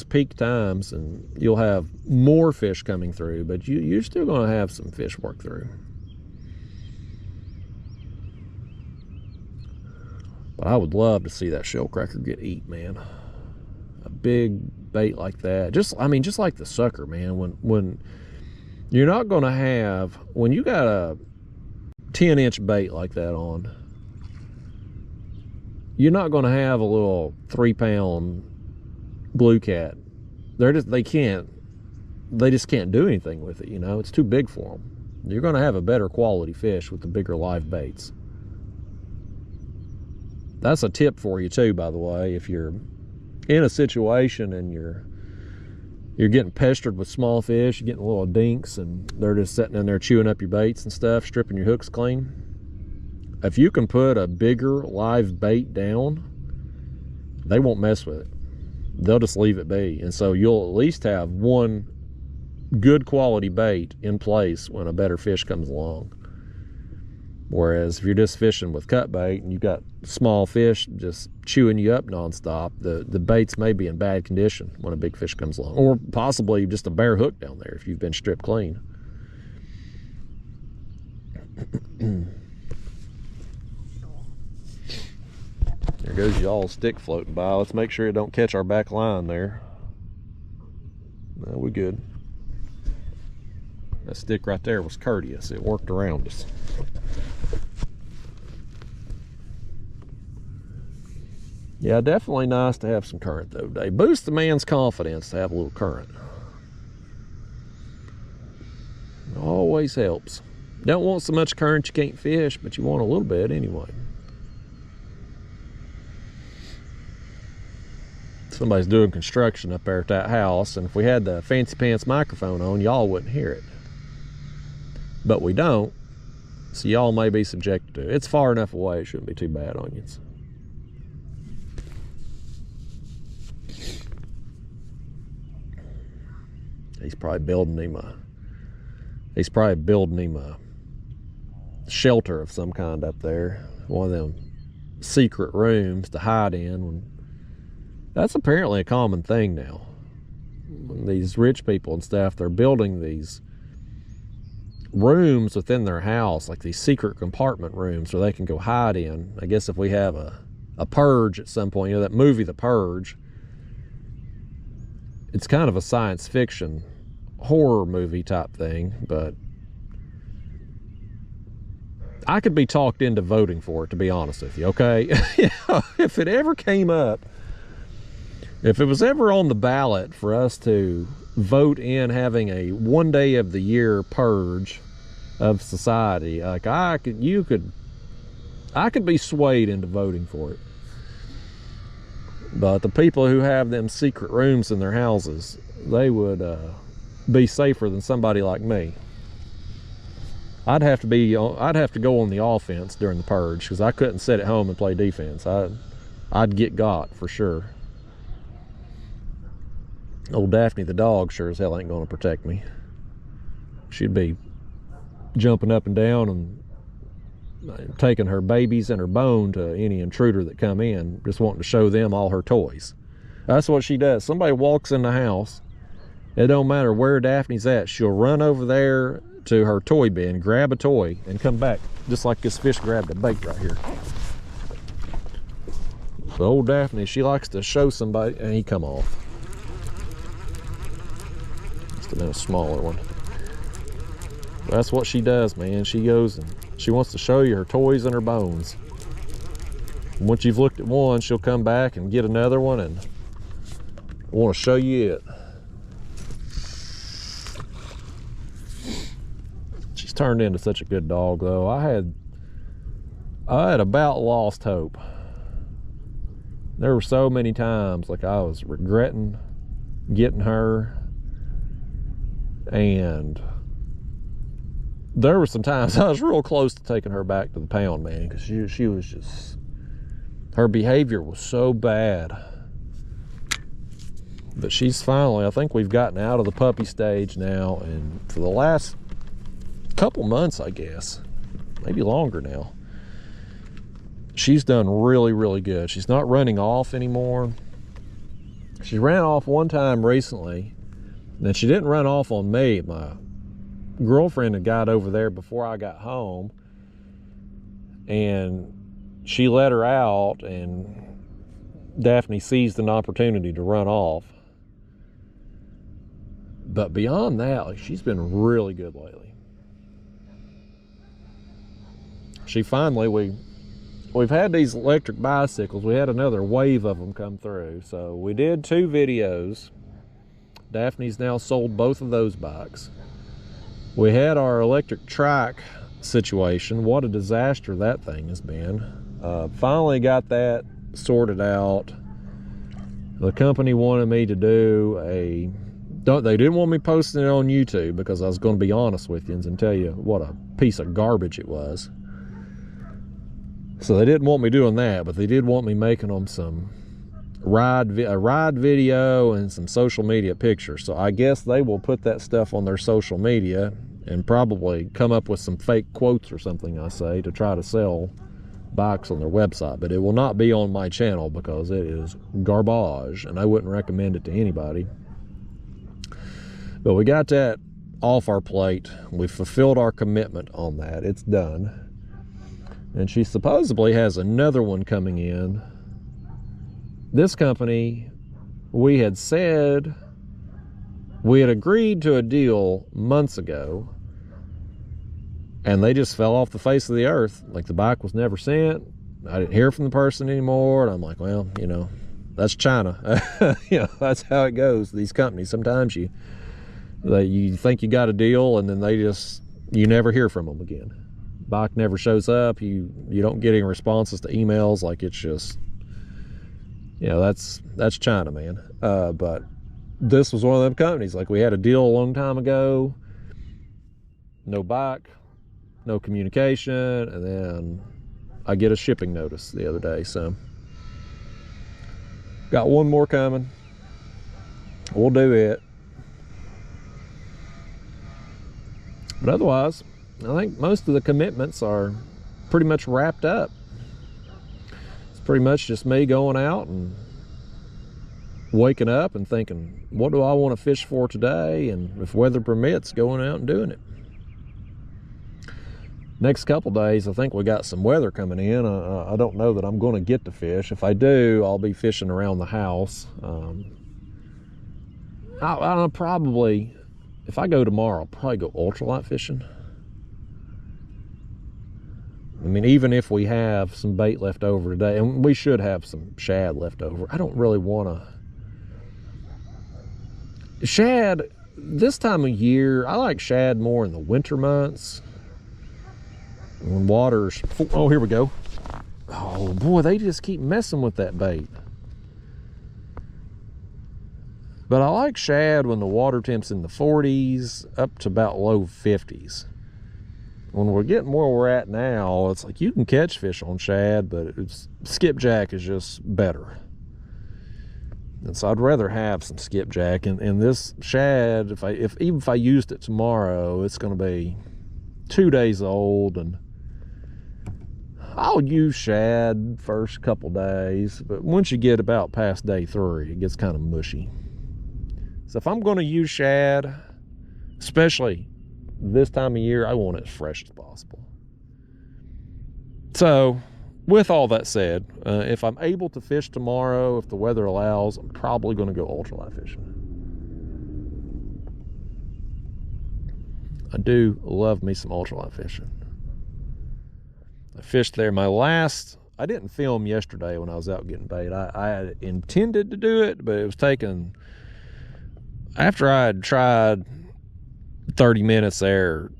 peak times and you'll have more fish coming through, but you're still going to have some fish work through. But I would love to see that shell cracker get eat, man. A big bait like that. Just like the sucker, man. When you're not going to have, when you got a 10-inch bait like that on, you're not going to have a little 3-pound blue cat. They just can't do anything with it, you know. It's too big for them. You're going to have a better quality fish with the bigger live baits. That's a tip for you too, by the way. If you're in a situation and you're getting pestered with small fish, you're getting little dinks and they're just sitting in there chewing up your baits and stuff, stripping your hooks clean. If you can put a bigger live bait down, they won't mess with it. They'll just leave it be. And so you'll at least have one good quality bait in place when a better fish comes along. Whereas if you're just fishing with cut bait and you've got small fish just chewing you up nonstop, the baits may be in bad condition when a big fish comes along. Or possibly just a bare hook down there if you've been stripped clean. There goes y'all's stick floating by. Let's make sure it don't catch our back line there. No, we're good. That stick right there was courteous. It worked around us. Yeah, definitely nice to have some current though today. Boosts the man's confidence to have a little current. Always helps. Don't want so much current you can't fish, but you want a little bit anyway. Somebody's doing construction up there at that house, and if we had the fancy pants microphone on, y'all wouldn't hear it. But we don't, so y'all may be subjected to it. It's far enough away, it shouldn't be too bad on you. He's probably building him a shelter of some kind up there. One of them secret rooms to hide in. That's apparently a common thing now. These rich people and stuff, they're building these rooms within their house, like these secret compartment rooms where they can go hide in. I guess if we have a purge at some point, you know that movie The Purge, it's kind of a science fiction horror movie type thing, but I could be talked into voting for it, to be honest with you, okay? If it ever came up, if it was ever on the ballot for us to vote in having a one day of the year purge of society, like I could be swayed into voting for it. But the people who have them secret rooms in their houses, they would be safer than somebody like me. I'd have to go on the offense during the purge, because I couldn't sit at home and play defense. I'd get got for sure. Old Daphne the dog sure as hell ain't gonna protect me. She'd be jumping up and down and taking her babies and her bone to any intruder that come in, just wanting to show them all her toys. That's what she does. Somebody walks in the house, it don't matter where Daphne's at, she'll run over there to her toy bin, grab a toy, and come back, just like this fish grabbed a bait right here. The old Daphne, she likes to show somebody, and he come off. Just a little smaller one. That's what she does, man. She goes and she wants to show you her toys and her bones. Once you've looked at one, she'll come back and get another one and want to show you it. She's turned into such a good dog, though. I had about lost hope. There were so many times like I was regretting getting her, and there were some times I was real close to taking her back to the pound, man, because she was just, her behavior was so bad. But she's finally, I think we've gotten out of the puppy stage now, and for the last couple months, I guess, maybe longer now, she's done really, really good. She's not running off anymore. She ran off one time recently, and she didn't run off on me. My girlfriend had got over there before I got home, and she let her out, and Daphne seized an opportunity to run off. But beyond that, like, she's been really good lately. She finally, we've had these electric bicycles. We had another wave of them come through, so we did 2 videos. Daphne's now sold both of those bikes. We had our electric trike situation. What a disaster that thing has been. Finally got that sorted out. The company wanted me to do they didn't want me posting it on YouTube, because I was going to be honest with you and tell you what a piece of garbage it was. So they didn't want me doing that, but they did want me making them some a ride video and some social media pictures. So I guess they will put that stuff on their social media and probably come up with some fake quotes or something, I say, to try to sell bikes on their website. But it will not be on my channel, because it is garbage and I wouldn't recommend it to anybody. But we got that off our plate. We fulfilled our commitment on that. It's done. And she supposedly has another one coming in. This company, we had said, we had agreed to a deal months ago, and they just fell off the face of the earth. Like, the bike was never sent. I didn't hear from the person anymore. And I'm like, well, you know, that's China. You know, that's how it goes. These companies, sometimes you think you got a deal, and then you never hear from them again. Bike never shows up. You don't get any responses to emails. Like, it's just, you know, that's China, man. But this was one of them companies. Like, we had a deal a long time ago, no bike, no communication, and then I get a shipping notice the other day. So got one more coming. We'll do it. But otherwise, I think most of the commitments are pretty much wrapped up. It's pretty much just me going out and waking up and thinking, what do I want to fish for today? And if weather permits, going out and doing it. Next couple days, I think we got some weather coming in. I don't know that I'm going to get to fish. If I do, I'll be fishing around the house. I'll probably, if I go tomorrow, I'll probably go ultralight fishing. I mean, even if we have some bait left over today, and we should have some shad left over, I don't really want to. Shad, this time of year, I like shad more in the winter months. When water's, oh, here we go. Oh boy, they just keep messing with that bait. But I like shad when the water temp's in the 40s up to about low 50s. When we're getting where we're at now, it's like you can catch fish on shad, but skipjack is just better. And so I'd rather have some skipjack. And this shad, even if I used it tomorrow, it's going to be 2 days old, and I'll use shad first couple days, but once you get about past day 3, it gets kind of mushy. So if I'm going to use shad, especially this time of year, I want it as fresh as possible. So with all that said, if I'm able to fish tomorrow, if the weather allows, I'm probably going to go ultralight fishing. I do love me some ultralight fishing. I fished there. I didn't film yesterday when I was out getting bait. I intended to do it, but it was taking, after I had tried 30 minutes there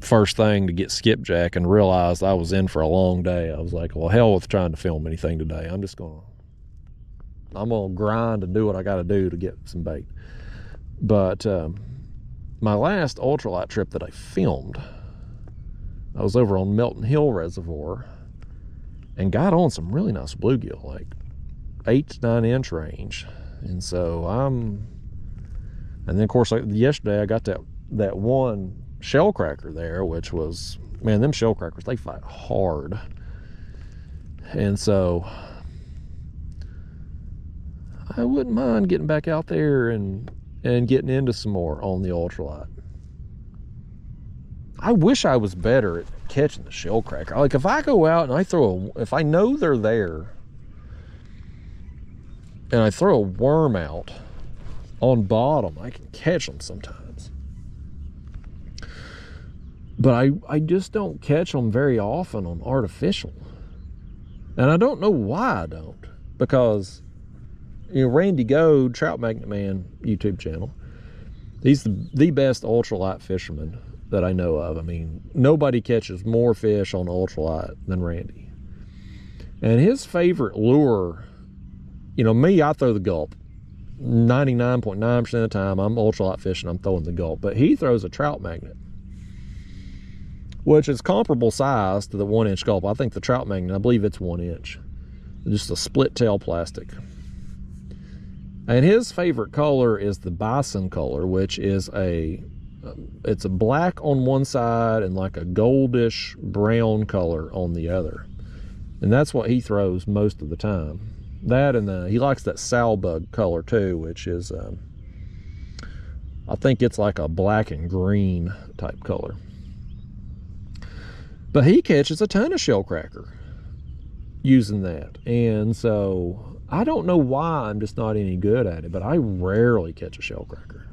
first thing to get skipjack and realized I was in for a long day, I was like, well, hell with trying to film anything today. I'm gonna grind and do what I gotta do to get some bait. But my last ultralight trip that I filmed, I was over on Melton Hill Reservoir and got on some really nice bluegill, like 8 to 9 inch range. And so and then of course, like yesterday, I got that one shell cracker there, which was, man, them shell crackers, they fight hard. And so I wouldn't mind getting back out there and getting into some more on the ultralight. I wish I was better at catching the shell cracker. Like, if I go out and if I know they're there and I throw a worm out on bottom, I can catch them sometimes. But I just don't catch them very often on artificial. And I don't know why I don't. Because, you know, Randy Goad, Trout Magnet Man YouTube channel, he's the best ultralight fisherman that I know of. I mean, nobody catches more fish on ultralight than Randy. And his favorite lure, you know, me, I throw the gulp. 99.9% of the time, I'm ultralight fishing, I'm throwing the gulp. But he throws a trout magnet, which is comparable size to the 1 inch gulp. I think the trout magnet, I believe it's 1 inch. Just a split tail plastic. And his favorite color is the bison color, which is it's a black on one side and like a goldish brown color on the other. And that's what he throws most of the time. That, and he likes that salbug color too, which is, I think it's like a black and green type color. But he catches a ton of shell cracker using that. And so I don't know why I'm just not any good at it, but I rarely catch a shell cracker.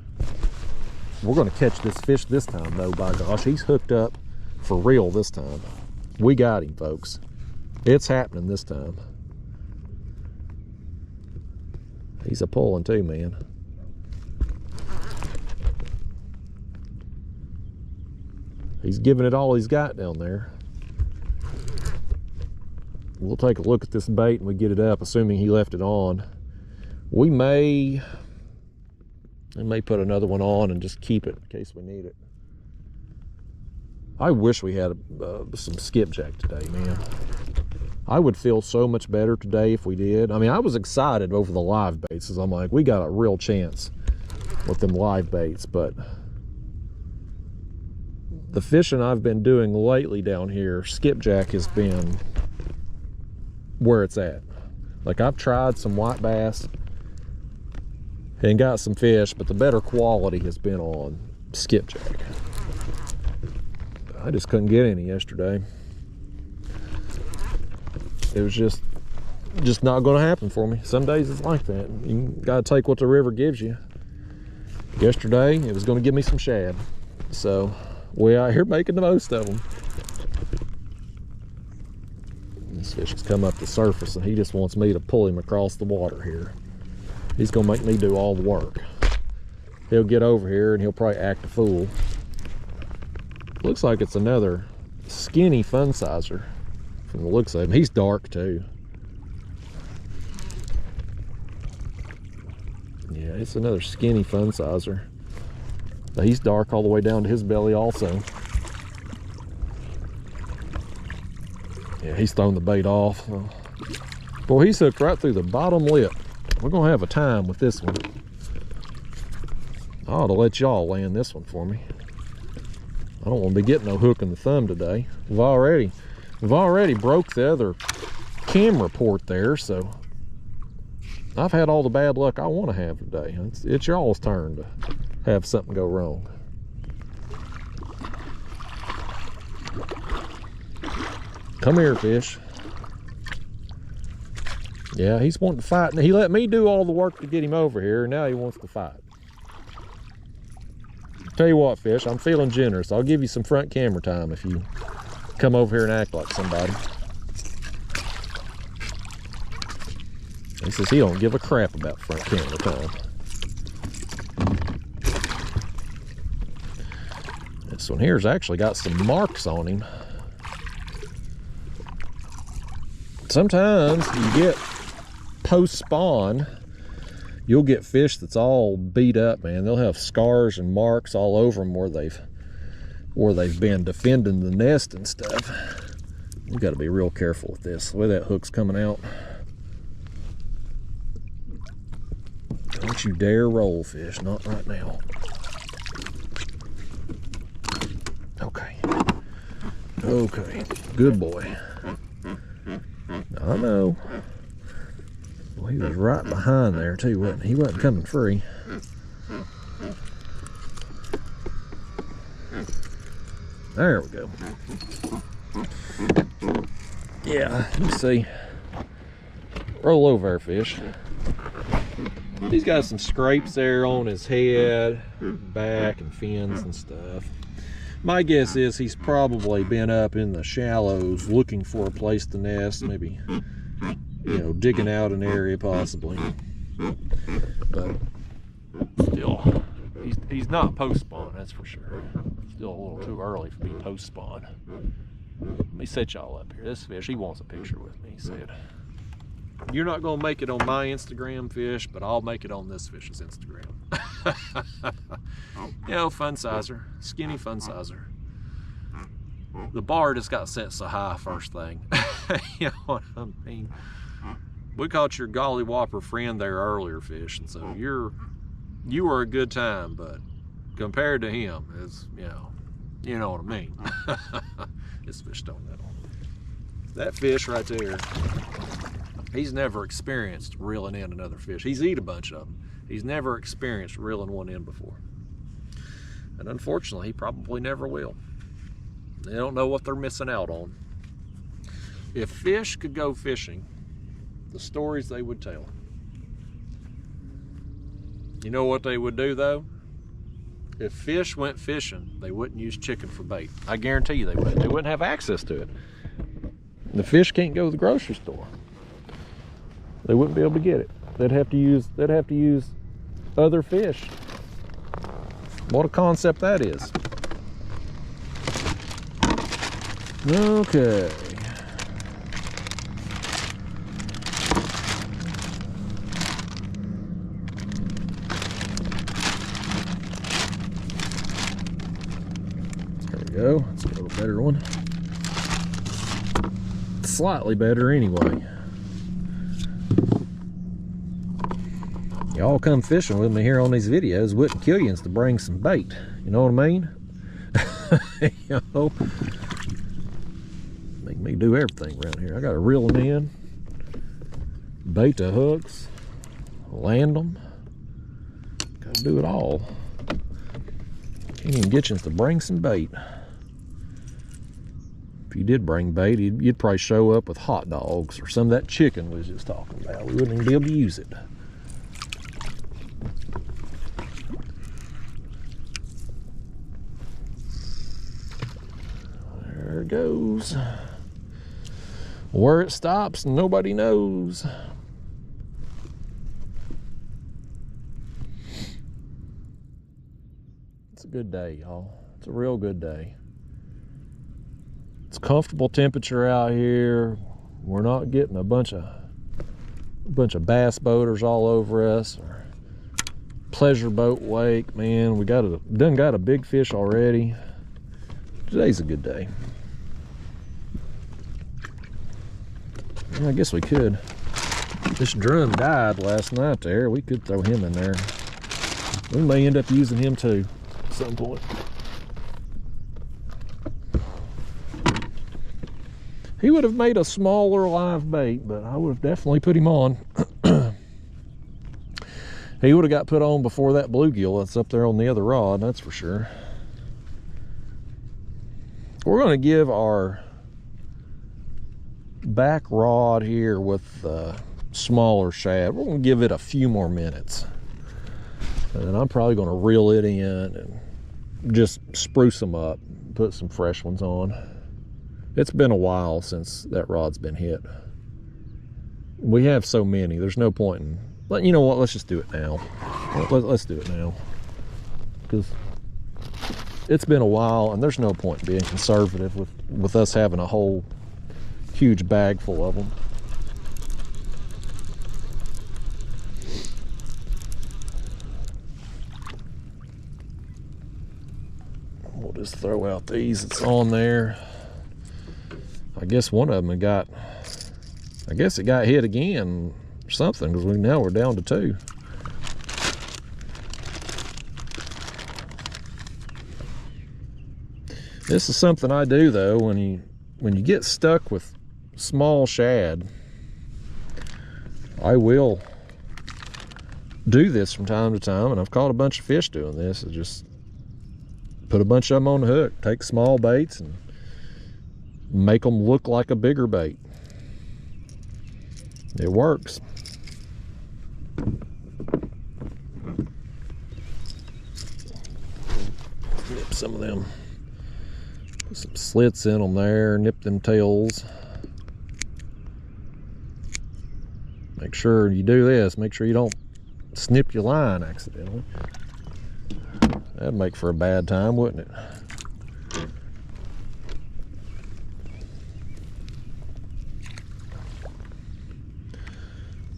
We're going to catch this fish this time, though, by gosh. He's hooked up for real this time. We got him, folks. It's happening this time. He's a pulling too, man. He's giving it all he's got down there. we'll take a look at this bait and we get it up, assuming he left it on. I may put another one on and just keep it in case we need it. I wish we had some skipjack today, man. I would feel so much better today if we did. I mean, I was excited over the live baits because I'm like, we got a real chance with them live baits, but the fishing I've been doing lately down here, skipjack has been where it's at. Like, I've tried some white bass and got some fish, but the better quality has been on skipjack. I just couldn't get any yesterday. It was just not going to happen for me. Some days it's like that. You got to take what the river gives you. Yesterday, it was going to give me some shad. So, we're out here making the most of them. This fish has come up the surface and he just wants me to pull him across the water here. He's going to make me do all the work. He'll get over here and he'll probably act a fool. Looks like it's another skinny fun sizer from the looks of him. He's dark too. Yeah, it's another skinny fun sizer. But he's dark all the way down to his belly also. Yeah, he's thrown the bait off. Boy, he's hooked right through the bottom lip. We're gonna have a time with this one. I ought to let y'all land this one for me. I don't want to be getting no hook in the thumb today. We've already broke the other camera port there, so I've had all the bad luck I want to have today. It's y'all's turn to have something go wrong. Come here, fish. Yeah, he's wanting to fight. He let me do all the work to get him over here, and now he wants to fight. Tell you what, fish, I'm feeling generous. I'll give you some front camera time if you come over here and act like somebody. He says he don't give a crap about front camera time. This one here's actually got some marks on him. Sometimes you get post-spawn, you'll get fish that's all beat up, man. They'll have scars and marks all over them where they've been defending the nest and stuff. You got to be real careful with this. The way that hook's coming out. Don't you dare roll, fish. Not right now. Okay. Okay. Good boy. I know. Well, he was right behind there too, wasn't he? He wasn't coming free. There we go. Yeah, you see. Roll over there, fish. He's got some scrapes there on his head, back, and fins and stuff. My guess is he's probably been up in the shallows looking for a place to nest, maybe, you know, digging out an area possibly. But still, he's not post-spawn, that's for sure. Still a little too early for me post-spawn. Let me set y'all up here. This fish, he wants a picture with me, he said. You're not gonna make it on my Instagram, fish, but I'll make it on this fish's Instagram. You know, fun sizer, skinny fun sizer. The bar just got set so high first thing. You know what I mean? We caught your golly whopper friend there earlier, fish, and so you were a good time, but compared to him, is you know what I mean. This fish don't know. That fish right there, he's never experienced reeling in another fish. He's eat a bunch of them. He's never experienced reeling one in before. And unfortunately, he probably never will. They don't know what they're missing out on. If fish could go fishing, the stories they would tell. You know what they would do though? If fish went fishing, they wouldn't use chicken for bait. I guarantee you they wouldn't. They wouldn't have access to it. The fish can't go to the grocery store. They wouldn't be able to get it. They'd have to use other fish. What a concept that is. Okay. go. Let's get a little better one. Slightly better anyway. Y'all come fishing with me here on these videos. Wouldn't kill you to bring some bait. You know what I mean? You know, make me do everything around here. I got to reel them in, bait the hooks, land them. Got to do it all. Can't even get you to bring some bait. If you did bring bait, you'd probably show up with hot dogs or some of that chicken we was just talking about. We wouldn't even be able to use it. There it goes. Where it stops, nobody knows. It's a good day, y'all. It's a real good day. It's comfortable temperature out here. We're not getting a bunch of bass boaters all over us, or pleasure boat wake. Man, we done got a big fish already. Today's a good day. I guess we could. This drum died last night there. We could throw him in there. We may end up using him too at some point. He would have made a smaller live bait, but I would have definitely put him on. He would have got put on before that bluegill that's up there on the other rod, that's for sure. We're going to give our back rod here with the smaller shad, we're going to give it a few more minutes. And I'm probably going to reel it in and just spruce them up, put some fresh ones on. It's been a while since that rod's been hit. We have so many, there's no point in, but you know what, let's just do it now. Let's do it now. Because it's been a while and there's no point in being conservative with us having a whole huge bag full of them. We'll just throw out these that's on there. I guess one of them got hit again or something, because now we're down to 2. This is something I do though, when you get stuck with small shad, I will do this from time to time, and I've caught a bunch of fish doing this. I just put a bunch of them on the hook, take small baits and make them look like a bigger bait. It works. Nip some of them. Put some slits in them there, nip them tails. Make sure you do this, make sure you don't snip your line accidentally. That'd make for a bad time, wouldn't it?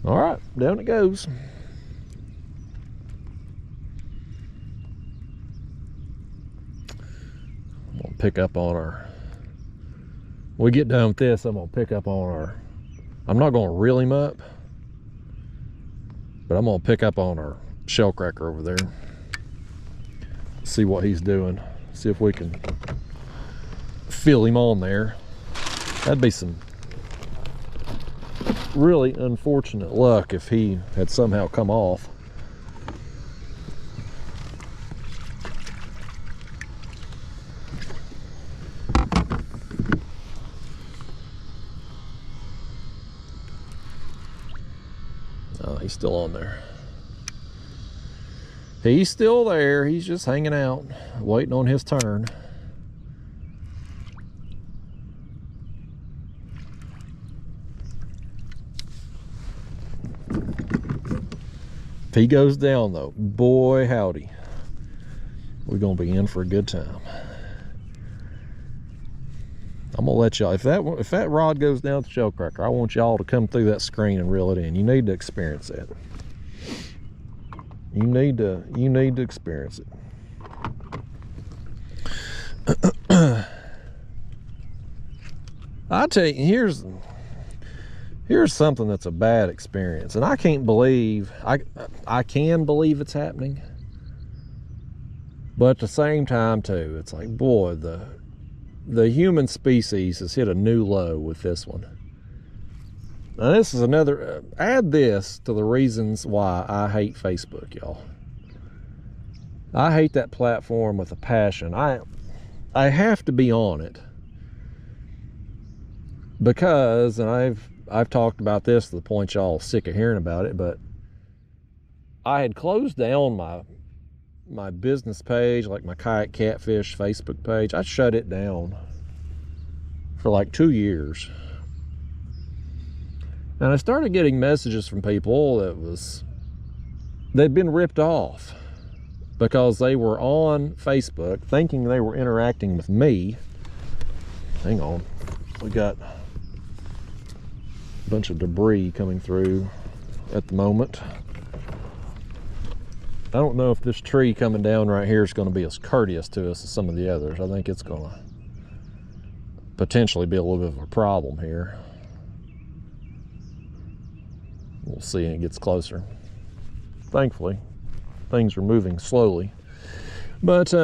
All right, down it goes. I'm gonna pick up on our, when we get done with this, I'm gonna pick up on our, I'm not gonna reel him up, but I'm gonna pick up on our shell cracker over there. See what he's doing. See if we can feel him on there. That'd be some really unfortunate luck if he had somehow come off. Oh, he's still on there. He's still there. He's just hanging out, waiting on his turn. If he goes down though, boy howdy, we're gonna be in for a good time. I'm gonna let y'all, if that rod goes down with the shell cracker, I want y'all to come through that screen and reel it in. You need to experience that. You need to experience it. I tell you, here's something that's a bad experience, and I can't believe, I can believe it's happening, but at the same time too, it's like, boy, the human species has hit a new low with this one. Now this is another, add this to the reasons why I hate Facebook, y'all. I hate that platform with a passion. I have to be on it because, and I've talked about this to the point y'all are sick of hearing about it, but I had closed down my business page, like my Kayak Catfish Facebook page. I shut it down for like 2 years. And I started getting messages from people they'd been ripped off because they were on Facebook thinking they were interacting with me. Hang on, we got a bunch of debris coming through at the moment. I don't know if this tree coming down right here is going to be as courteous to us as some of the others. I think it's going to potentially be a little bit of a problem here. We'll see when it gets closer. Thankfully, things are moving slowly. But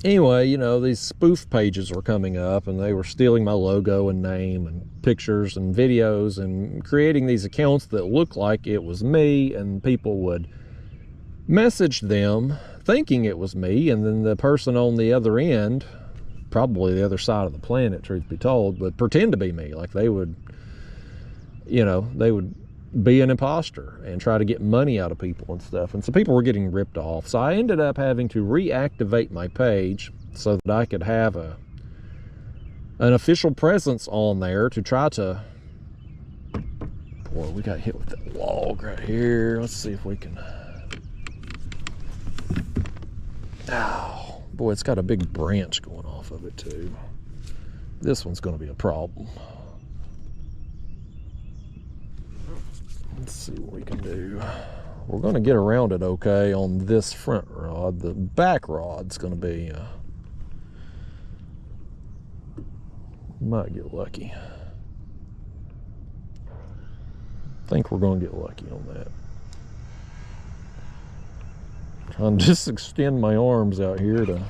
anyway, you know, these spoof pages were coming up and they were stealing my logo and name and pictures and videos and creating these accounts that looked like it was me, and people would message them thinking it was me, and then the person on the other end, probably the other side of the planet, truth be told, would pretend to be me. Like they would, you know, they would be an imposter and try to get money out of people and stuff. And so people were getting ripped off. So I ended up having to reactivate my page so that I could have an official presence on there to try to, boy, we got hit with that log right here. Let's see if we can, oh, boy, it's got a big branch going off of it too. This one's going to be a problem. Let's see what we can do. We're going to get around it okay on this front rod. The back rod's going to be, might get lucky. I think we're going to get lucky on that. Trying to just extend my arms out here to,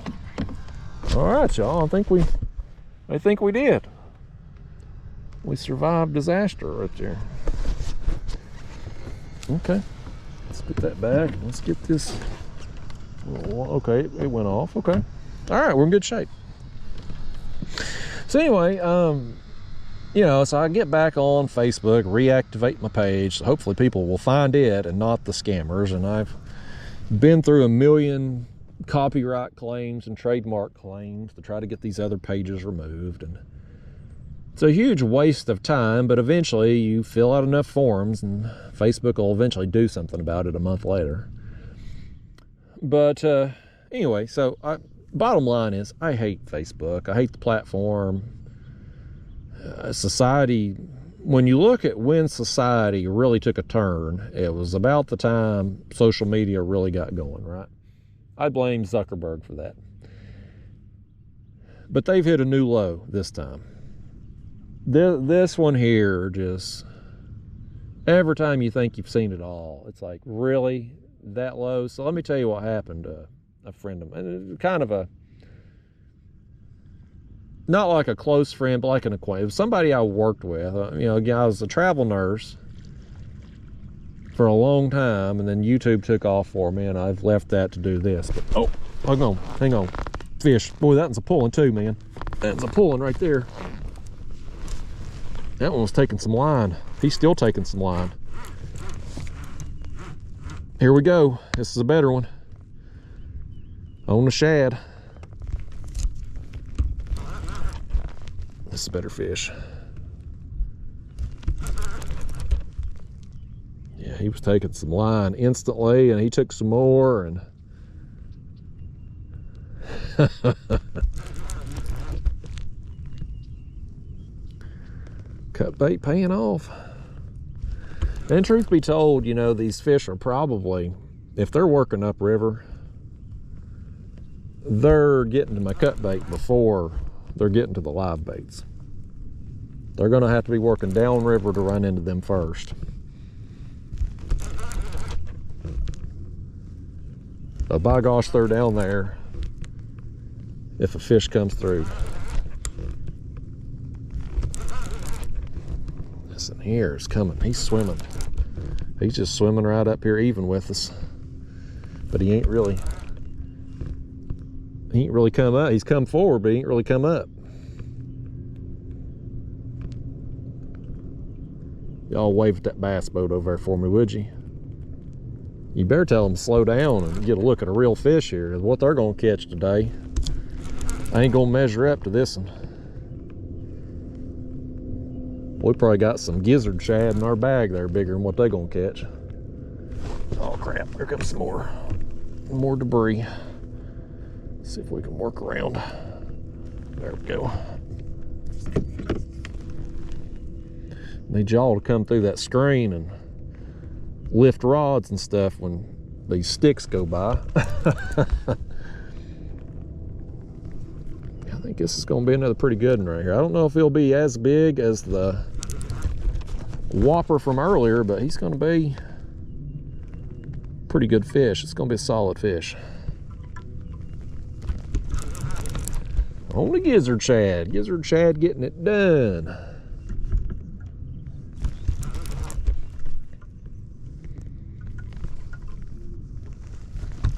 all right, y'all, I think we did. We survived disaster right there. Okay, let's get that back. Let's get this. Okay, it went off. Okay, all right, we're in good shape. So anyway, you know, so I get back on Facebook, reactivate my page. So hopefully people will find it and not the scammers. And I've been through 1 million copyright claims and trademark claims to try to get these other pages removed, and it's a huge waste of time, but eventually you fill out enough forms and Facebook will eventually do something about it a month later. But anyway, so bottom line is I hate Facebook. I hate the platform. Society, when you look at when society really took a turn, it was about the time social media really got going, right? I blame Zuckerberg for that. But they've hit a new low this time. This one here, just every time you think you've seen it all, it's like, really, that low? So let me tell you what happened to a friend of mine. Kind of a, not like a close friend, but like an acquaintance, somebody I worked with. You know, again, I was a travel nurse for a long time, and then YouTube took off for me, and I've left that to do this. But oh, hang on, fish. Boy, that one's a pulling too, man. That's a pulling right there. That one was taking some line. He's still taking some line. Here we go. This is a better one. On the shad. This is a better fish. Yeah, he was taking some line instantly, and he took some more, and cut bait paying off. And truth be told, you know, these fish are probably, if they're working upriver, they're getting to my cut bait before they're getting to the live baits. They're gonna have to be working downriver to run into them first. But by gosh, they're down there if a fish comes through. This in here is coming. He's swimming. He's just swimming right up here even with us. But he ain't really come up. He's come forward, but he ain't really come up. Y'all wave at that bass boat over there for me, would you? You better tell them to slow down and get a look at a real fish here. What they're gonna catch today, I ain't gonna measure up to this one. We probably got some gizzard shad in our bag there bigger than what they gonna catch. Oh crap, here comes some more debris. Let's see if we can work around. There we go. Need y'all to come through that screen and lift rods and stuff when these sticks go by. I think this is going to be another pretty good one right here. I don't know if he'll be as big as the whopper from earlier, but he's going to be pretty good fish. It's going to be a solid fish. Only gizzard shad. Gizzard shad getting it done.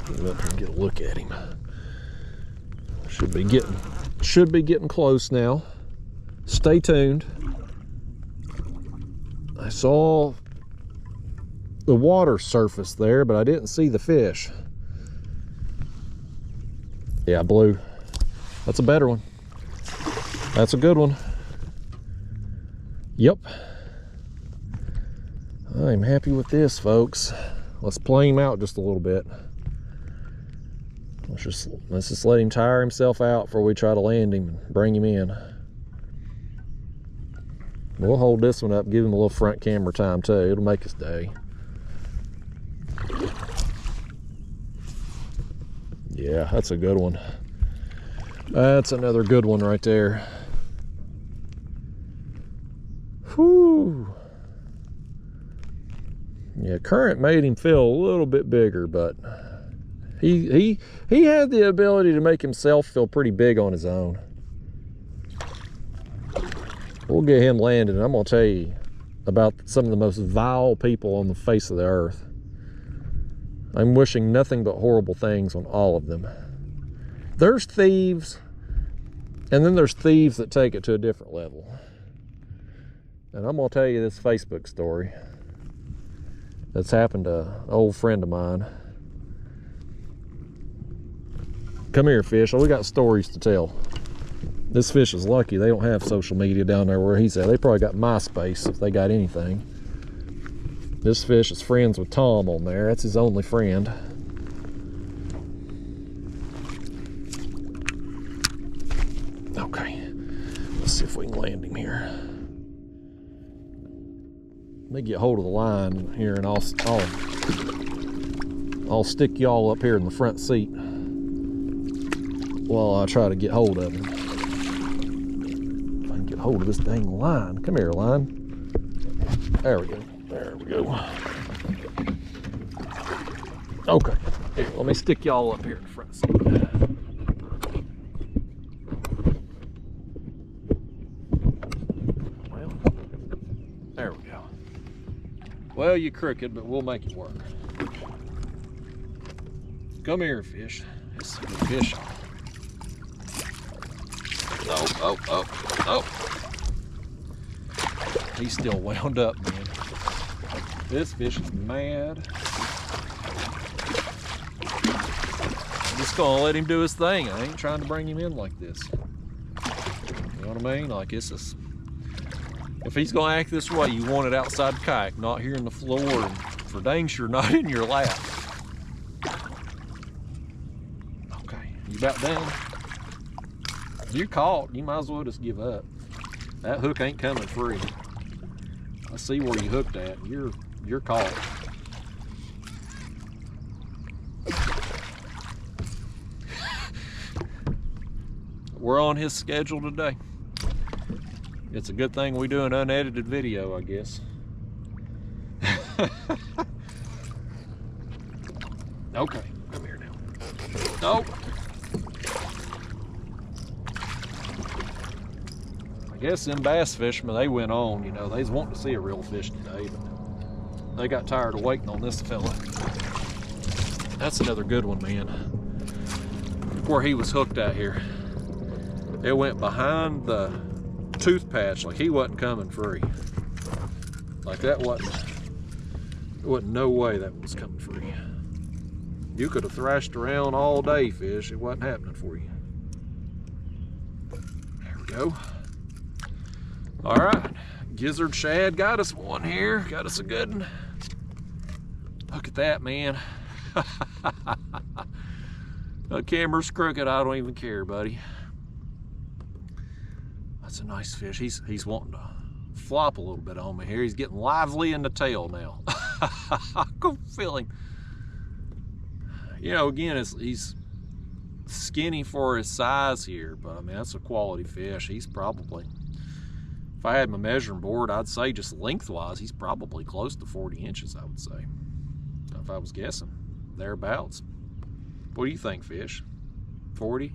Get up here and get a look at him. Should be getting close now. Stay tuned. I saw the water surface there, but I didn't see the fish. Yeah, blue. That's a better one. That's a good one. Yep. I'm happy with this, folks. Let's play him out just a little bit. Let's just let him tire himself out before we try to land him and bring him in. We'll hold this one up, give him a little front camera time too. It'll make his day. Yeah, that's a good one. That's another good one right there. Whew. Yeah, current made him feel a little bit bigger, but he had the ability to make himself feel pretty big on his own. We'll get him landed, and I'm gonna tell you about some of the most vile people on the face of the earth. I'm wishing nothing but horrible things on all of them. There's thieves, and then there's thieves that take it to a different level. And I'm gonna tell you this Facebook story that's happened to an old friend of mine. Come here, fish. We got stories to tell. This fish is lucky they don't have social media down there where he's at. They probably got MySpace if they got anything. This fish is friends with Tom on there. That's his only friend. Okay, let's see if we can land him here. Let me get hold of the line here, and I'll stick y'all up here in the front seat while I try to get hold of him. If I can get hold of this dang line. Come here, line. There we go. There we go. Okay. Here, let me stick y'all up here in the front seat. Well, there we go. Well, you're crooked, but we'll make it work. Come here, fish. This is a good fish. Oh. He's still wound up, man. This fish is mad. I'm just gonna let him do his thing. I ain't trying to bring him in like this. You know what I mean? Like, it's just, if he's gonna act this way, you want it outside the kayak, not here on the floor, and for dang sure not in your lap. Okay, you about done? You're caught. You might as well just give up. That hook ain't coming free. I see where you hooked at. You're caught. We're on his schedule today. It's a good thing we do an unedited video, I guess. Okay, come here now. Nope. I guess them bass fishermen, they went on, you know, they was wanting to see a real fish today, but they got tired of waiting on this fella. That's another good one, man. Where he was hooked out here. It went behind the tooth patch, like he wasn't coming free. Like that wasn't no way that was coming free. You could have thrashed around all day, fish. It wasn't happening for you. There we go. All right, gizzard shad got us one here. Got us a good one. Look at that, man. The camera's crooked. I don't even care, buddy. That's a nice fish. He's wanting to flop a little bit on me here. He's getting lively in the tail now. I can feel him. You know, again, he's skinny for his size here, but I mean, that's a quality fish. He's probably, if I had my measuring board, I'd say just lengthwise, he's probably close to 40 inches, I would say. If I was guessing, thereabouts. What do you think, fish? 40?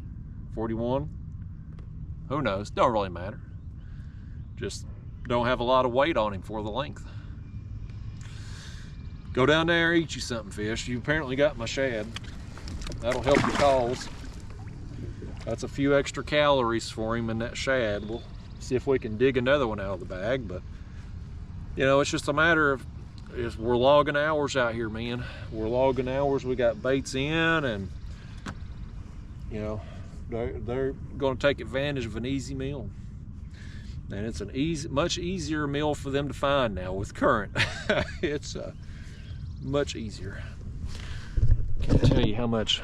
41? Who knows? Don't really matter. Just don't have a lot of weight on him for the length. Go down there, eat you something, fish. You apparently got my shad. That'll help your cause. That's a few extra calories for him in that shad. We'll see if we can dig another one out of the bag, but you know, it's just a matter of, we're logging hours out here, man. We're logging hours. We got baits in, and you know, they're going to take advantage of an easy meal. And it's an much easier meal for them to find now with current. It's much easier. Can't tell you how much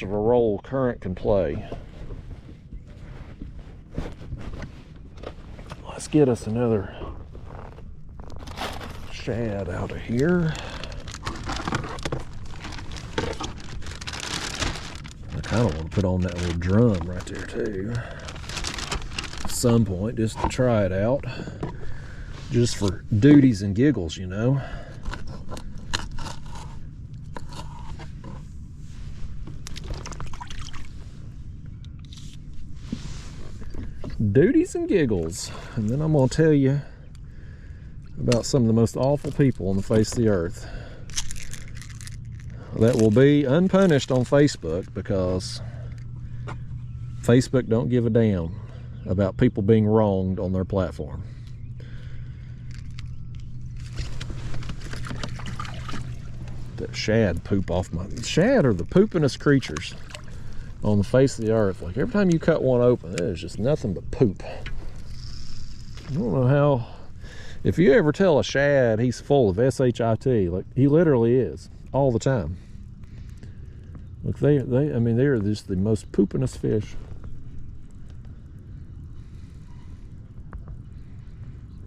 of a role current can play. Let's get us another shad out of here. I kind of want to put on that little drum right there too at some point, just to try it out, just for duties and giggles, you know. Duties and giggles. And then I'm going to tell you about some of the most awful people on the face of the earth that will be unpunished on Facebook, because Facebook don't give a damn about people being wronged on their platform. That shad poop off my... Shad are the poopinest creatures on the face of the earth. Like every time you cut one open, there's just nothing but poop. I don't know how... If you ever tell a shad he's full of S-H-I-T, like he literally is, all the time. Look, I mean, they're just the most poopinest fish.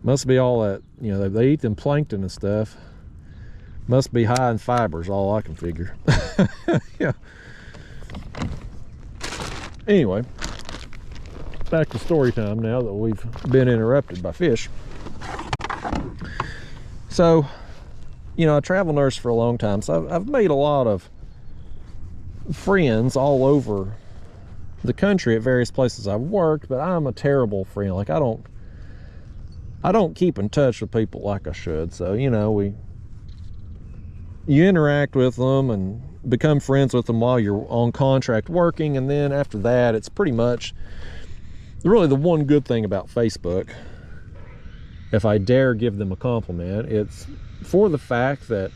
Must be all that, you know, they eat them plankton and stuff. Must be high in fibers, all I can figure. Yeah. Anyway, back to story time now that we've been interrupted by fish. So, you know, I travel nurse for a long time, so I've made a lot of friends all over the country at various places I've worked, but I'm a terrible friend. Like I don't keep in touch with people like I should. So, you know, you interact with them and become friends with them while you're on contract working, and then after that, it's pretty much really the one good thing about Facebook, if I dare give them a compliment, it's for the fact that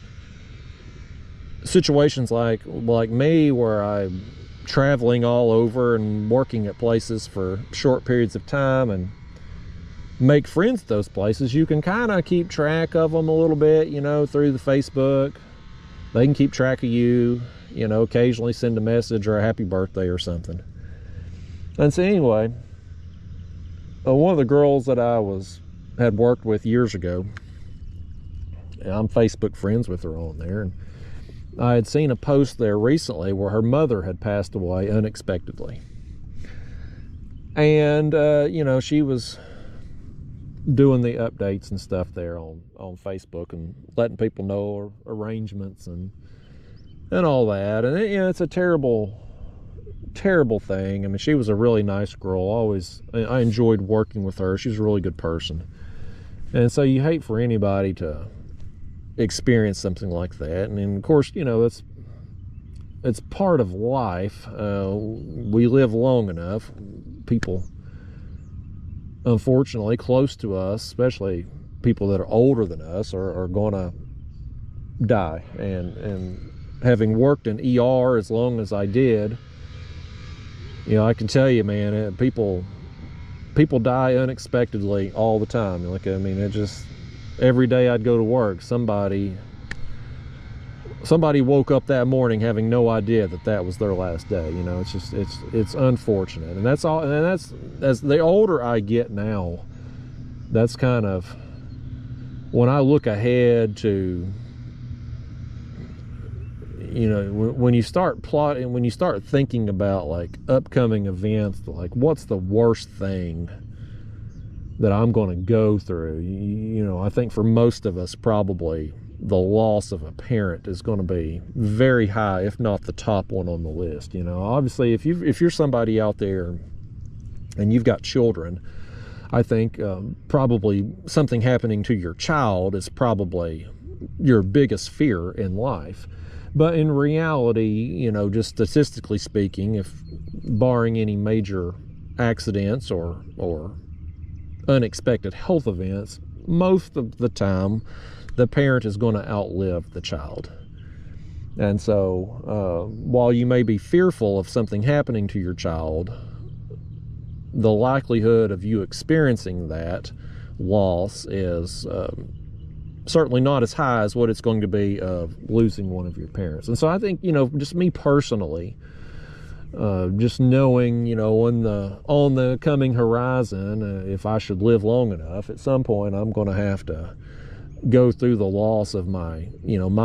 situations like me, where I'm traveling all over and working at places for short periods of time and make friends at those places, you can kind of keep track of them a little bit, you know, through the Facebook. They can keep track of you, you know, occasionally send a message or a happy birthday or something. And so anyway, one of the girls that I had worked with years ago, and I'm Facebook friends with her on there, and I had seen a post there recently where her mother had passed away unexpectedly. And, you know, she was doing the updates and stuff there on Facebook and letting people know arrangements and all that. And it's a terrible thing. I mean, she was a really nice girl. I enjoyed working with her. She was a really good person. And so you hate for anybody to experience something like that. And of course, it's part of life. We live long enough. People, unfortunately, close to us, especially people that are older than us, are going to die. And having worked in ER as long as I did, I can tell you, man, people die unexpectedly all the time. It just, every day I'd go to work, somebody woke up that morning having no idea that was their last day. It's unfortunate. And that's all. And that's, as the older I get now, that's kind of, when I look ahead to, when you start plotting, when you start thinking about like upcoming events, like what's the worst thing that I'm going to go through, I think for most of us, probably the loss of a parent is going to be very high, if not the top one on the list. Obviously, if you're somebody out there and you've got children, I think probably something happening to your child is probably your biggest fear in life. But in reality, just statistically speaking, if barring any major accidents or unexpected health events, most of the time the parent is going to outlive the child. And so while you may be fearful of something happening to your child, the likelihood of you experiencing that loss is certainly not as high as what it's going to be of losing one of your parents. And so I think, just me personally, just knowing, on the coming horizon, if I should live long enough, at some point I'm going to have to go through the loss of my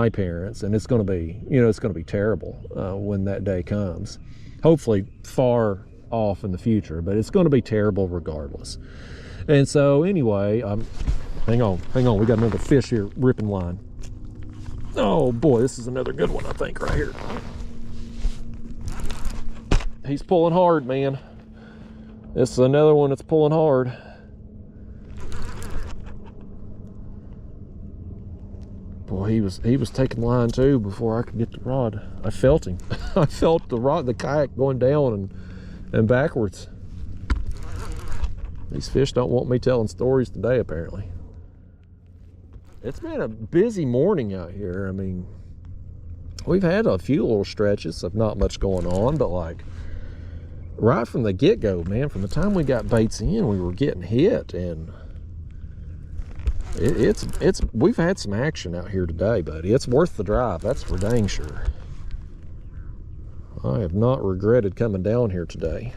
parents, and it's going to be, it's going to be terrible when that day comes. Hopefully far off in the future, but it's going to be terrible regardless. And so anyway, hang on, we got another fish here ripping line. Oh boy, this is another good one, I think, right here. He's pulling hard, man. This is another one that's pulling hard. Boy, he was taking line too before I could get the rod. I felt him. I felt the kayak going down and backwards. These fish don't want me telling stories today, apparently. It's been a busy morning out here. I mean, we've had a few little stretches of not much going on, but like right from the get-go, man, from the time we got baits in, we were getting hit, and we've had some action out here today, buddy. It's worth the drive, that's for dang sure. I have not regretted coming down here today.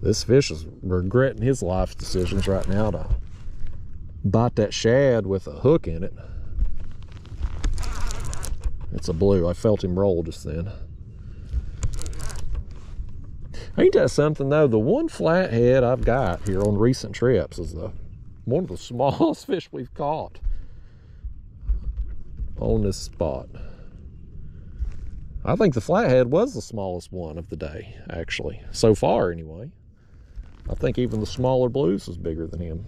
This fish is regretting his life decisions right now to bite that shad with a hook in it. It's a blue. I felt him roll just then. Ain't that something though? The one flathead I've got here on recent trips is one of the smallest fish we've caught on this spot. I think the flathead was the smallest one of the day, actually, so far anyway. I think even the smaller blues was bigger than him.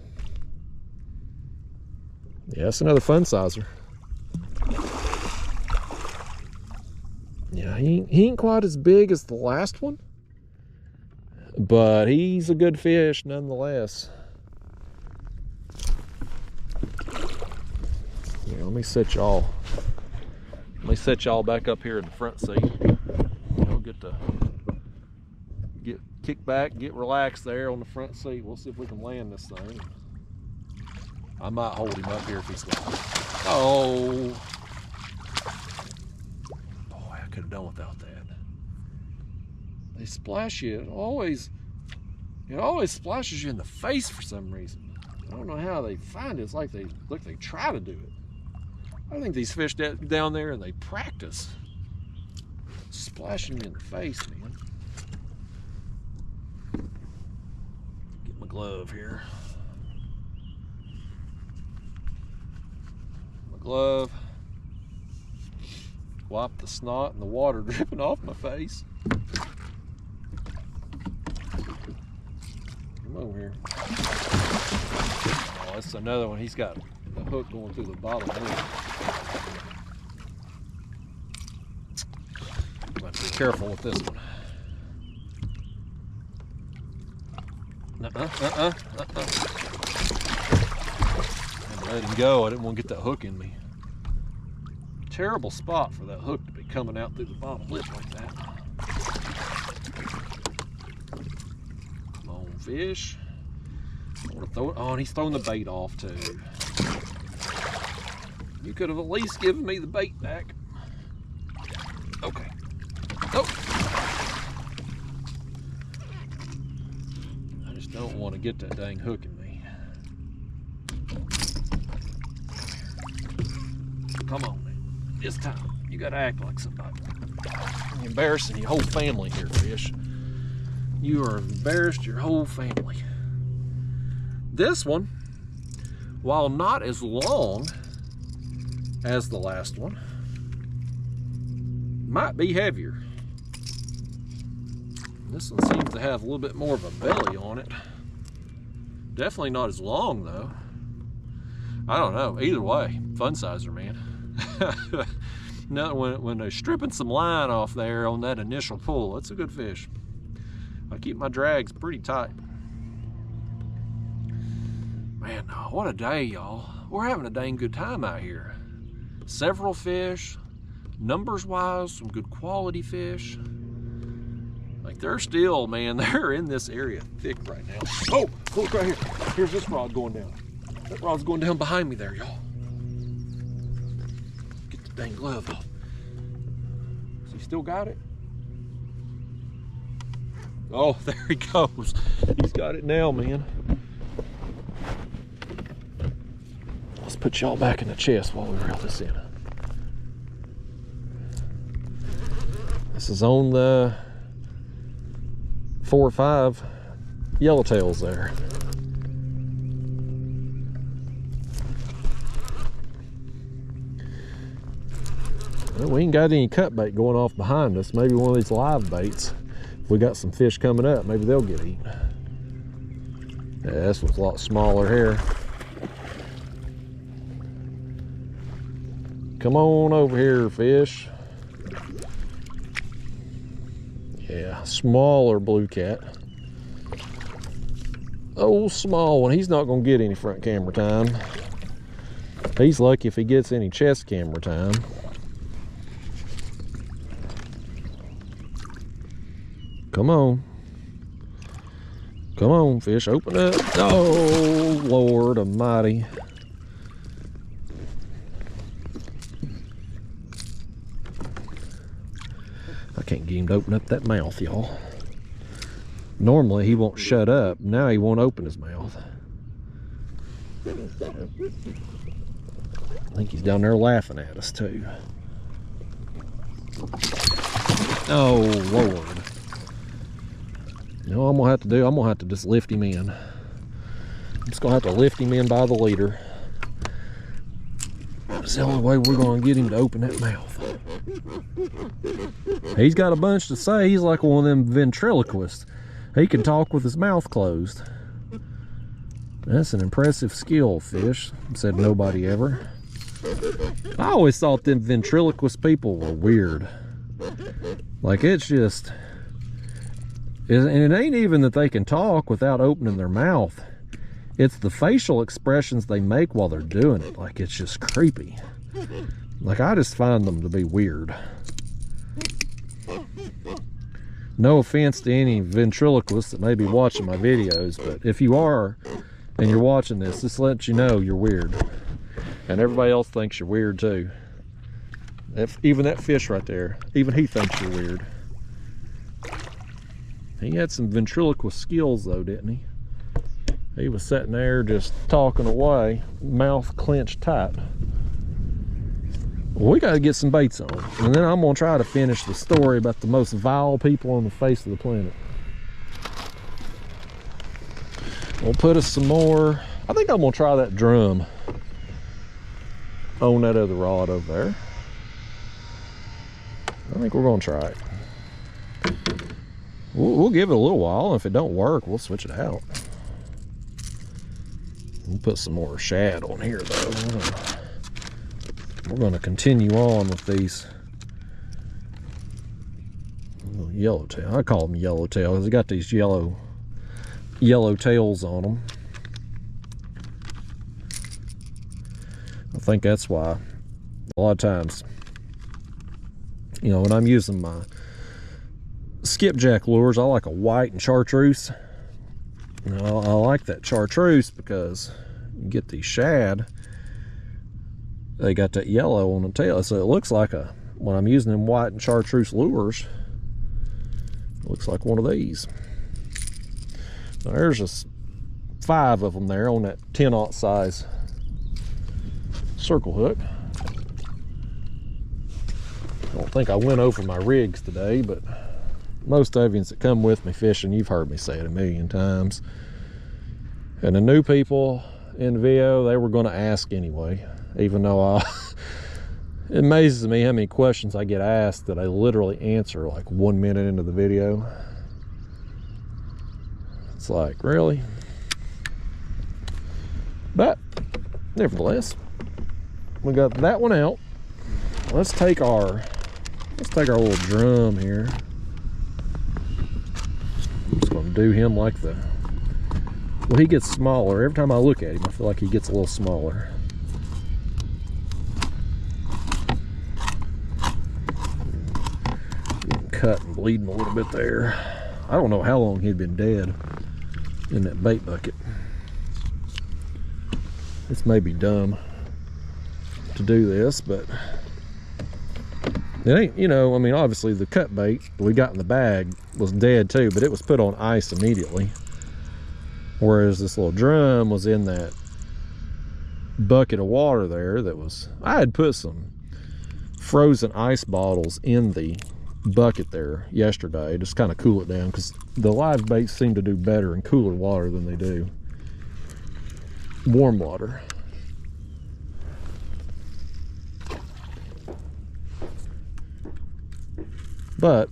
Yeah, that's another fun sizer. Yeah, he ain't quite as big as the last one, but he's a good fish nonetheless. Yeah, let me set y'all back up here in the front seat. We'll get kick back, get relaxed there on the front seat. We'll see if we can land this thing. I might hold him up here if he's got it. Oh boy, I could have done without that. They splash you. It always splashes you in the face for some reason. I don't know how they find it. It's like they try to do it. I think these fish down there, and they practice splashing you in the face, man. glove here. My glove. Wipe the snot and the water dripping off my face. Come over here. Oh, that's another one. He's got the hook going through the bottom there. I'm going to be careful with this one. I had to let him go. I didn't want to get that hook in me. Terrible spot for that hook to be coming out through the bottom lip like that. Come on, fish. I want to throw it. Oh, and he's throwing the bait off too. You could have at least given me the bait back. Okay. Oh. I just don't want to get that dang hook in me. Come on, man. This time, you gotta act like somebody. You're embarrassing your whole family here, fish. You are embarrassed your whole family. This one, while not as long as the last one, might be heavier. This one seems to have a little bit more of a belly on it. Definitely not as long though. I don't know, either way, fun sizer, man. Now, when they're stripping some line off there on that initial pull, that's a good fish. I keep my drags pretty tight. Man, what a day, y'all. We're having a dang good time out here. Several fish, numbers-wise, some good quality fish. Like, they're still, man, they're in this area thick right now. Oh, look right here. Here's this rod going down. That rod's going down behind me there, y'all. Get the dang glove off. Has he still got it? Oh, there he goes. He's got it now, man. Let's put y'all back in the chest while we reel this in. This is on the 4 or 5 yellowtails there. Well, we ain't got any cut bait going off behind us. Maybe one of these live baits. If we got some fish coming up, maybe they'll get eaten. Yeah, this one's a lot smaller here. Come on over here, fish. Yeah, smaller blue cat. Oh, small one. He's not gonna get any front camera time. He's lucky if he gets any chest camera time. Come on. Come on, fish, open up. Oh, Lord Almighty. I can't get him to open up that mouth, y'all. Normally he won't shut up. Now he won't open his mouth. I think he's down there laughing at us too. Oh, Lord. You know what I'm gonna have to do? I'm gonna have to just lift him in. I'm just gonna have to lift him in by the leader. That's the only way we're gonna get him to open that mouth. He's got a bunch to say. He's like one of them ventriloquists. He can talk with his mouth closed. That's an impressive skill, fish, said nobody ever. I always thought them ventriloquist people were weird. Like, it's just... And it ain't even that they can talk without opening their mouth. It's the facial expressions they make while they're doing it. Like, it's just creepy. Like, I just find them to be weird. No offense to any ventriloquists that may be watching my videos, but if you are and you're watching this, just let you know you're weird. And everybody else thinks you're weird too. Even that fish right there, even he thinks you're weird. He had some ventriloquist skills though, didn't he? He was sitting there just talking away, mouth clenched tight. Well, we got to get some baits on, and then I'm going to try to finish the story about the most vile people on the face of the planet. We'll put us some more. I think I'm gonna try that drum on that other rod over there. I think we're gonna try it. We'll give it a little while. If it don't work, we'll switch it out. We'll put some more shad on here though. We're gonna continue on with these little yellowtail. I call them yellowtail because they got these yellow tails on them. I think that's why a lot of times, you know, when I'm using my skipjack lures, I like a white and chartreuse. You know, I like that chartreuse because you get these shad, they got that yellow on the tail, so it looks like when I'm using them white and chartreuse lures, it looks like one of these. Now there's just 5 of them there on that 10-aught size circle hook. I don't think I went over my rigs today, but most of you that come with me fishing, you've heard me say it a million times. And the new people in the video, they were going to ask anyway, even though it amazes me how many questions I get asked that I literally answer like 1 minute into the video. It's like, really? But nevertheless, we got that one out. Let's take our little drum here. I'm just gonna do him like well, he gets smaller. Every time I look at him, I feel like he gets a little smaller. Getting cut and bleeding a little bit there. I don't know how long he'd been dead in that bait bucket. This may be dumb to do this, but it ain't, you know, I mean, obviously the cut bait we got in the bag was dead too, but it was put on ice immediately. Whereas this little drum was in that bucket of water there that was, I had put some frozen ice bottles in the bucket there yesterday, just kind of cool it down, because the live baits seem to do better in cooler water than they do warm water. But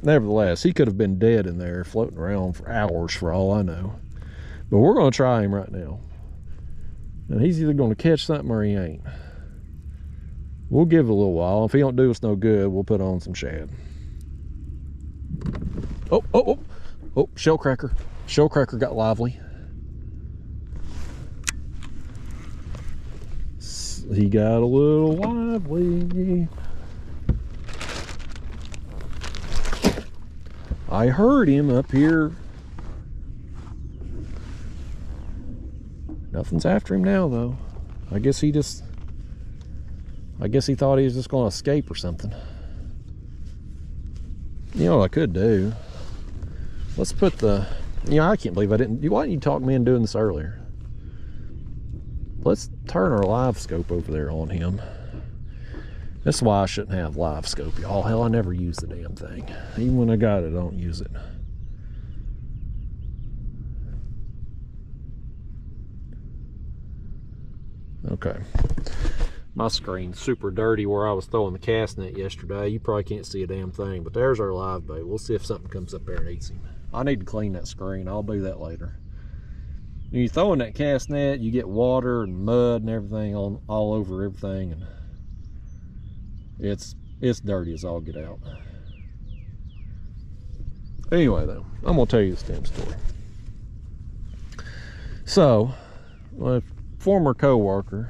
nevertheless, he could have been dead in there floating around for hours for all I know. But we're going to try him right now. And he's either going to catch something or he ain't. We'll give it a little while. If he don't do us no good, we'll put on some shad. Oh, shell cracker. Shell cracker got lively. He got a little lively. I heard him up here. Nothing's after him now though. I guess he thought he was just gonna escape or something. You know what I could do? Let's put I can't believe I didn't. Why didn't you talk me into doing this earlier? Let's turn our live scope over there on him. That's why I shouldn't have live scope, y'all. Hell, I never use the damn thing. Even when I got it, I don't use it. Okay. My screen's super dirty where I was throwing the cast net yesterday. You probably can't see a damn thing, but there's our live bait. We'll see if something comes up there and eats him. I need to clean that screen. I'll do that later. When you throw in that cast net, you get water and mud and everything all over everything, and it's dirty as all get out. Anyway though, I'm gonna tell you the damn story. So, my former co-worker,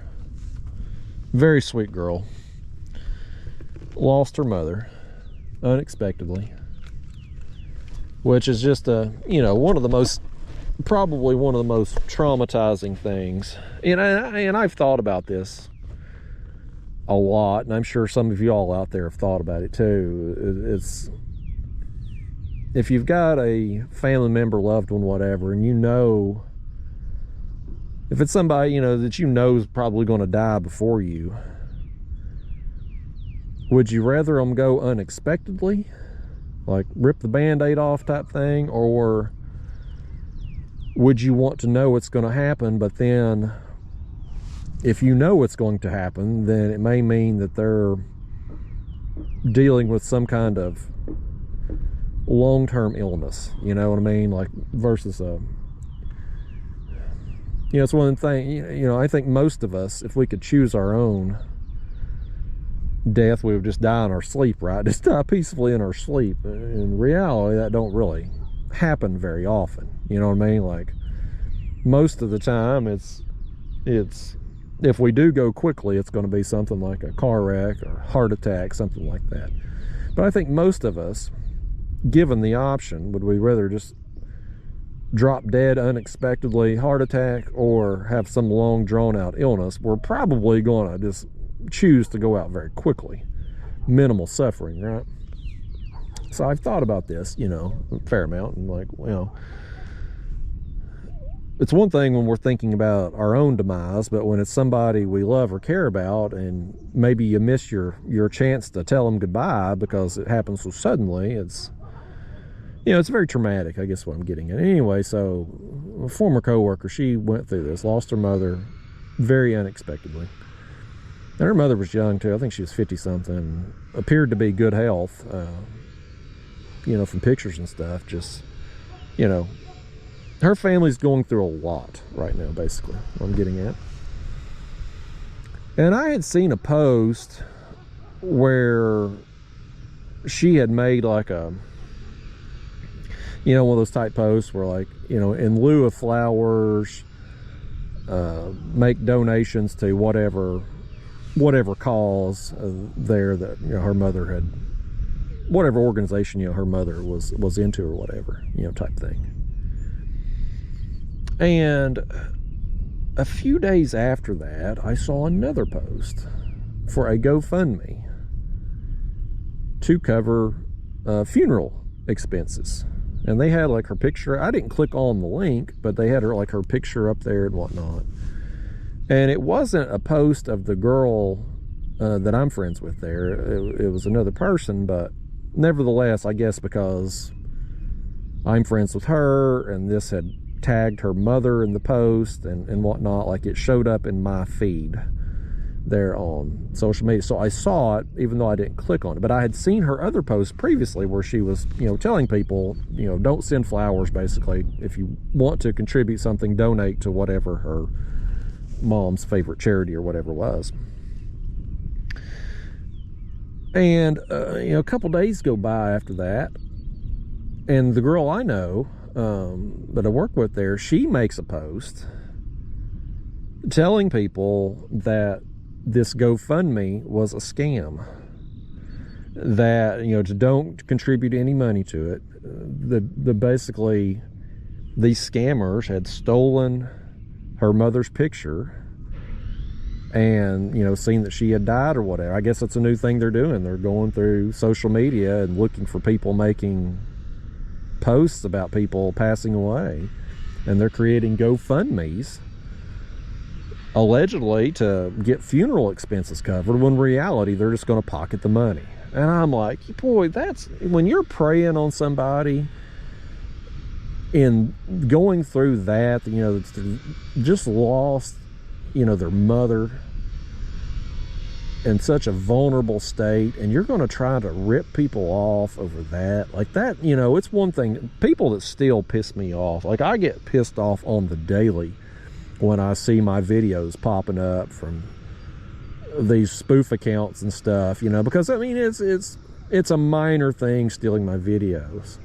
very sweet girl, lost her mother unexpectedly, which is just probably one of the most traumatizing things. And I've thought about this a lot, and I'm sure some of you all out there have thought about it too. It's, if you've got a family member, loved one, whatever, and if it's somebody that is probably going to die before you, would you rather them go unexpectedly, like rip the band-aid off type thing, or would you want to know what's going to happen? But then if you know what's going to happen, then it may mean that they're dealing with some kind of long-term illness, you know what I mean? Like versus it's one thing, I think most of us, if we could choose our own death, we would just die in our sleep, right? Just die peacefully in our sleep. In reality, that don't really happen very often, you know what I mean? Like most of the time it's if we do go quickly, it's going to be something like a car wreck or heart attack, something like that. But I think most of us, given the option, would we rather just drop dead unexpectedly, heart attack, or have some long drawn out illness? We're probably going to just choose to go out very quickly, minimal suffering, right? So I've thought about this, a fair amount, and like, it's one thing when we're thinking about our own demise, but when it's somebody we love or care about, and maybe you miss your chance to tell them goodbye because it happens so suddenly, it's very traumatic, I guess what I'm getting at. Anyway, so a former coworker, she went through this, lost her mother very unexpectedly. And her mother was young too. I think she was 50-something. Appeared to be good health, from pictures and stuff. Just, her family's going through a lot right now, basically, what I'm getting at. And I had seen a post where she had made like a, one of those type posts where, like, in lieu of flowers, make donations to whatever cause there that her mother had, whatever organization her mother was into or whatever, type thing. And a few days after that, I saw another post for a GoFundMe to cover funeral expenses. And they had like her picture. I didn't click on the link, but they had her picture up there and whatnot. And it wasn't a post of the girl that I'm friends with there. It was another person, but nevertheless, I guess because I'm friends with her and this had tagged her mother in the post and whatnot, like it showed up in my feed there on social media. So I saw it, even though I didn't click on it. But I had seen her other posts previously where she was, telling people, don't send flowers, basically. If you want to contribute something, donate to whatever her mom's favorite charity or whatever was. And a couple days go by after that, and the girl I know that I work with there, she makes a post telling people that this GoFundMe was a scam, that to don't contribute any money to it. The basically these scammers had stolen her mother's picture and seen that she had died or whatever. I guess that's a new thing they're doing. They're going through social media and looking for people making posts about people passing away, and they're creating GoFundMes allegedly to get funeral expenses covered, when in reality they're just going to pocket the money. And I'm like, boy, that's when you're preying on somebody and going through that, just lost their mother in such a vulnerable state, and you're going to try to rip people off over that. Like that, it's one thing. People that still piss me off, like I get pissed off on the daily when I see my videos popping up from these spoof accounts and stuff, because I mean it's a minor thing, stealing my videos,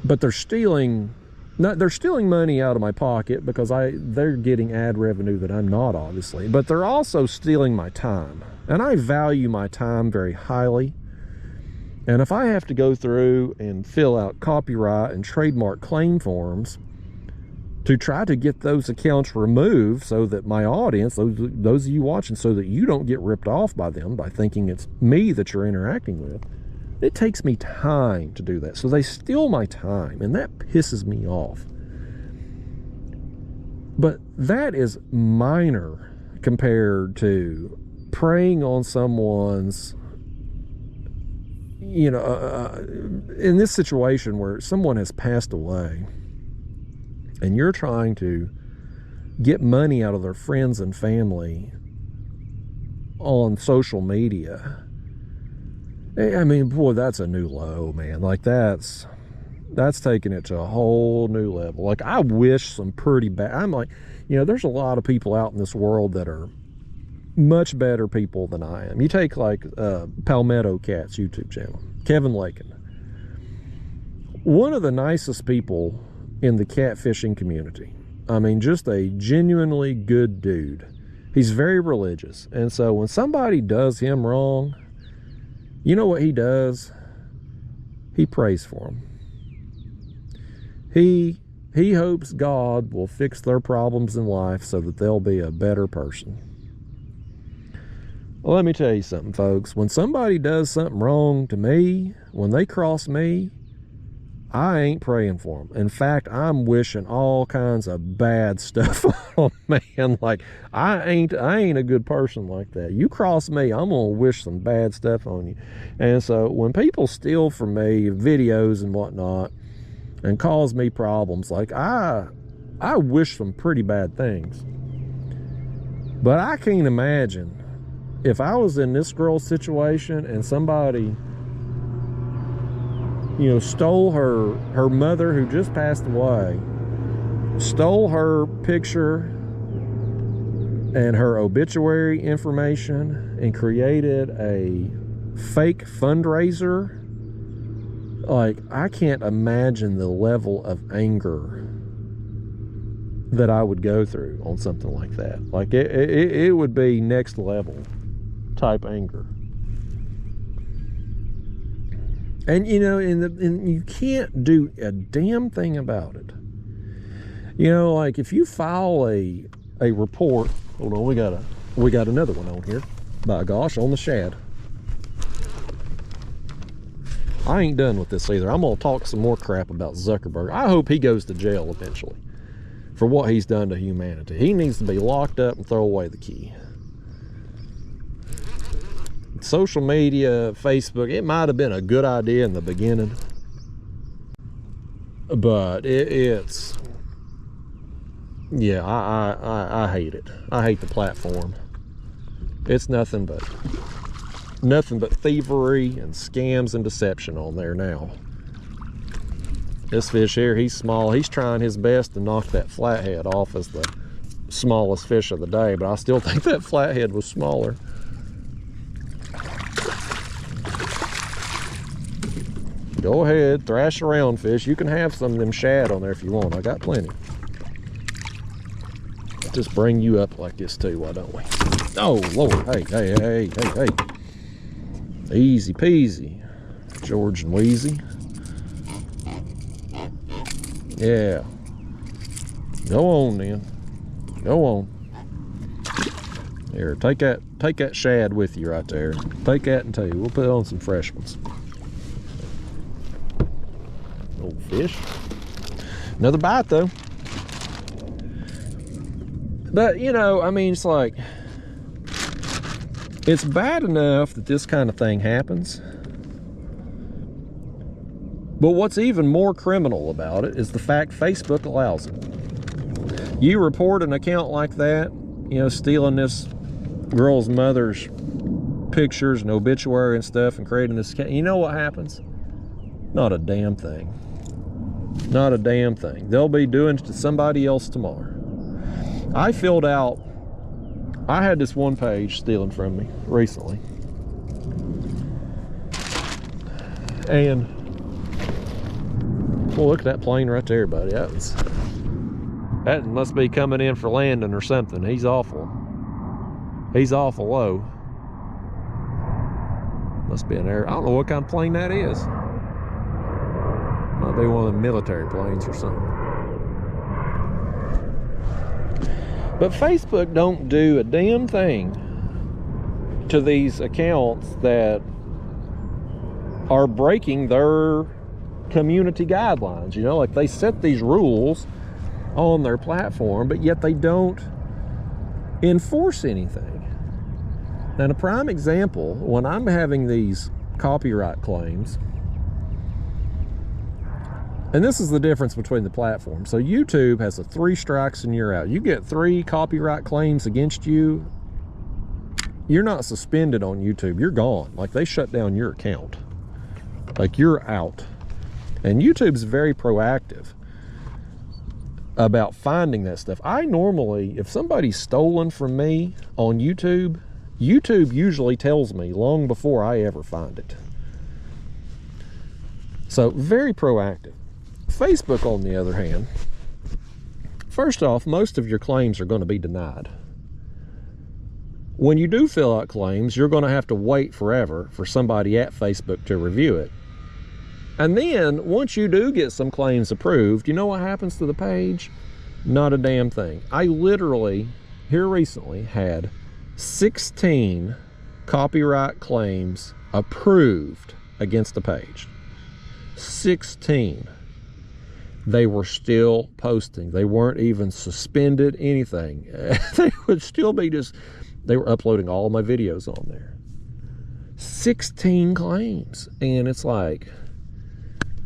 but they're stealing money out of my pocket because they're getting ad revenue that I'm not, obviously, but they're also stealing my time, and I value my time very highly. And if I have to go through and fill out copyright and trademark claim forms to try to get those accounts removed so that my audience, those of you watching, so that you don't get ripped off by them by thinking it's me that you're interacting with, it takes me time to do that. So they steal my time, and that pisses me off. But that is minor compared to preying on someone's, in this situation where someone has passed away, and you're trying to get money out of their friends and family on social media, I mean, boy, that's a new low, man. Like, that's taking it to a whole new level. Like, I wish some pretty bad, I'm like, you know, there's a lot of people out in this world that are much better people than I am. You take, like, Palmetto Cat's YouTube channel, Kevin Lakin. One of the nicest people in the catfishing community. I mean, just a genuinely good dude. He's very religious. And so when somebody does him wrong, you know what he does? He prays for them. He hopes God will fix their problems in life so that they'll be a better person. Well, let me tell you something, folks. When somebody does something wrong to me, when they cross me, I ain't praying for them. In fact, I'm wishing all kinds of bad stuff on them, man. Like, I ain't a good person like that. You cross me, I'm gonna wish some bad stuff on you. And so when people steal from me videos and whatnot and cause me problems, like, I wish some pretty bad things. But I can't imagine if I was in this girl's situation and somebody, you know, stole her mother, who just passed away, stole her picture and her obituary information and created a fake fundraiser. Like, I can't imagine the level of anger that I would go through on something like that. Like, it would be next level type anger. And, you know, and you can't do a damn thing about it. You know, like, if you file a report, hold on, we got another one on here. By gosh, on the shad. I ain't done with this either. I'm gonna talk some more crap about Zuckerberg. I hope he goes to jail eventually for what he's done to humanity. He needs to be locked up and throw away the key. Social media, Facebook, it might have been a good idea in the beginning, but it's, yeah, I hate it. I hate the platform. It's nothing but thievery and scams and deception on there now. This fish here, he's small. He's trying his best to knock that flathead off as the smallest fish of the day, but I still think that flathead was smaller. Go ahead, thrash around, fish. You can have some of them shad on there if you want. I got plenty. Just bring you up like this too, why don't we? Oh, Lord. Hey. Easy peasy. George and Wheezy. Yeah. Go on then. Go on. Here, take that shad with you right there. Take that and two. We'll put on some fresh ones. Old fish. Another bite though. But, you know, I mean, it's like, it's bad enough that this kind of thing happens, but what's even more criminal about it is the fact Facebook allows it. You report an account like that, you know, stealing this girl's mother's pictures and obituary and stuff and creating this account, you know what happens? Not a damn thing. Not a damn thing. They'll be doing it to somebody else tomorrow. I had this one page stealing from me recently. And, well, look at that plane right there, buddy. That must be coming in for landing or something. He's awful low. Must be an air. I don't know what kind of plane that is. Might be one of the military planes or something. But Facebook don't do a damn thing to these accounts that are breaking their community guidelines. You know, like, they set these rules on their platform, but yet they don't enforce anything. And a prime example, when I'm having these copyright claims, And this is the difference between the platforms. So YouTube has a 3 strikes and you're out. You get 3 copyright claims against you, you're not suspended on YouTube. You're gone. Like, they shut down your account. Like, you're out. And YouTube's very proactive about finding that stuff. I normally, if somebody's stolen from me on YouTube, YouTube usually tells me long before I ever find it. So, very proactive. Facebook, on the other hand, first off, most of your claims are going to be denied. When you do fill out claims, you're going to have to wait forever for somebody at Facebook to review it. And then, once you do get some claims approved, you know what happens to the page? Not a damn thing. I literally, here recently, had 16 copyright claims approved against the page. 16. They were still posting. They weren't even suspended, anything. They would still be just, they were uploading all my videos on there. 16 claims. And it's like,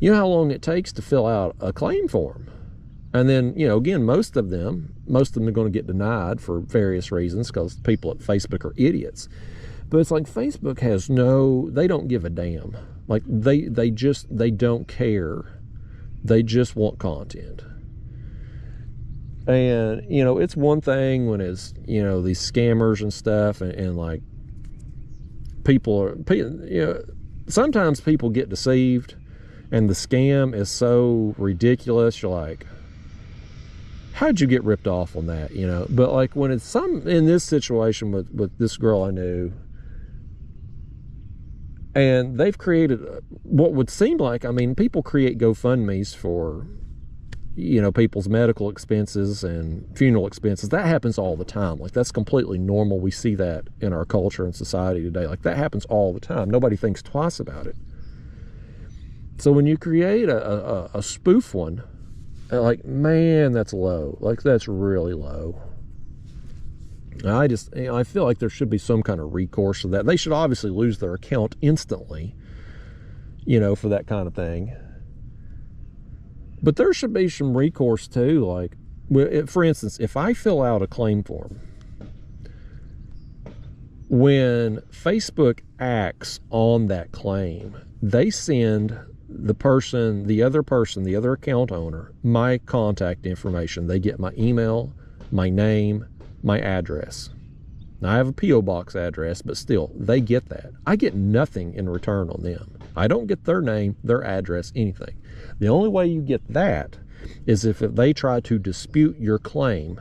you know how long it takes to fill out a claim form? And then, you know, again, most of them are going to get denied for various reasons because people at Facebook are idiots. But it's like Facebook has they don't give a damn. Like, they don't care. They just want content. And, you know, it's one thing when it's, you know, these scammers and stuff, and like, you know, sometimes people get deceived and the scam is so ridiculous, you're like, how'd you get ripped off on that, you know? But like, when it's in this situation with this girl I knew, and they've created what would seem like, I mean, people create GoFundMes for, you know, people's medical expenses and funeral expenses. That happens all the time. Like, that's completely normal. We see that in our culture and society today. Like, that happens all the time. Nobody thinks twice about it. So when you create a spoof one, like, man, that's low. Like, that's really low. I feel like there should be some kind of recourse to that. They should obviously lose their account instantly, you know, for that kind of thing. But there should be some recourse too. Like, for instance, if I fill out a claim form, when Facebook acts on that claim, they send the other account owner, my contact information. They get my email, my name, my address. Now, I have a P.O. box address, but still, they get that. I get nothing in return on them. I don't get their name, their address, anything. The only way you get that is if they try to dispute your claim.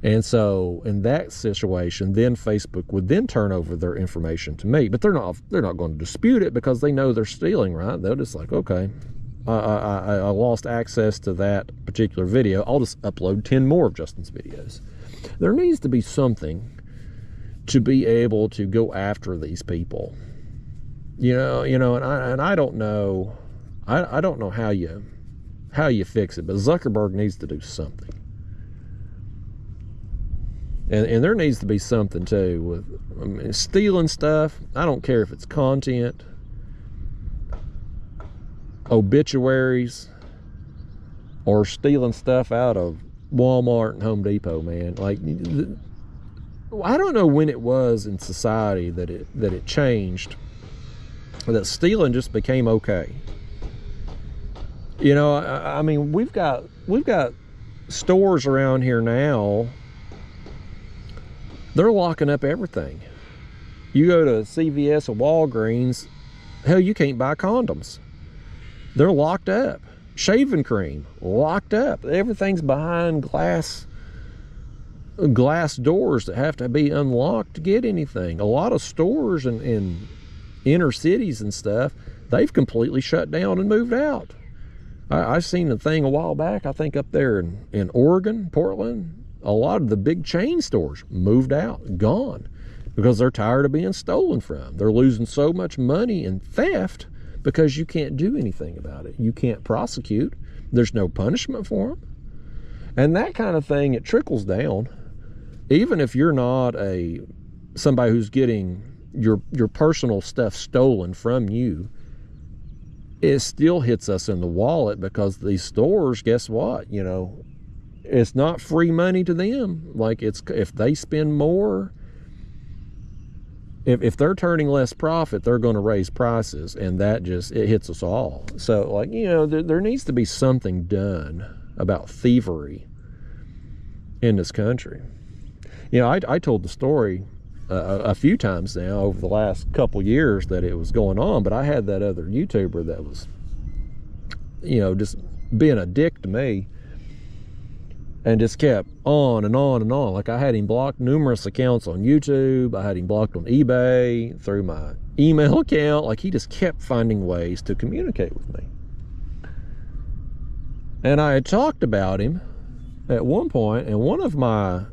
And so, in that situation, then Facebook would then turn over their information to me. But they're not going to dispute it because they know they're stealing, right? They're just like, okay, I lost access to that particular video. I'll just upload 10 more of Justin's videos. There needs to be something to be able to go after these people, you know, and I don't know, I don't know how you fix it, but Zuckerberg needs to do something, and there needs to be something too with, I mean, stealing stuff. I don't care if it's content, obituaries, or stealing stuff out of Walmart and Home Depot, man. Like, I don't know when it was in society that it changed, that stealing just became okay. You know, I mean, we've got stores around here now. They're locking up everything. You go to CVS or Walgreens, hell, you can't buy condoms. They're locked up. Shaving cream, locked up. Everything's behind glass doors that have to be unlocked to get anything. A lot of stores in inner cities and stuff, they've completely shut down and moved out. I seen a thing a while back, I think up there in Oregon, Portland, a lot of the big chain stores moved out, gone, because they're tired of being stolen from. They're losing so much money in theft because you can't do anything about it. You can't prosecute. There's no punishment for them. And that kind of thing, it trickles down. Even if you're not somebody who's getting your personal stuff stolen from you, it still hits us in the wallet, because these stores, guess what? You know, it's not free money to them. Like, it's, if they spend more, if they're turning less profit, they're going to raise prices, and that just, it hits us all. So, like, you know, there needs to be something done about thievery in this country. You know, I told the story a few times now over the last couple years that it was going on, but I had that other YouTuber that was, you know, just being a dick to me, and just kept on and on and on. Like, I had him blocked numerous accounts on YouTube. I had him blocked on eBay, through my email account. Like, he just kept finding ways to communicate with me. And I had talked about him at one point, and one of my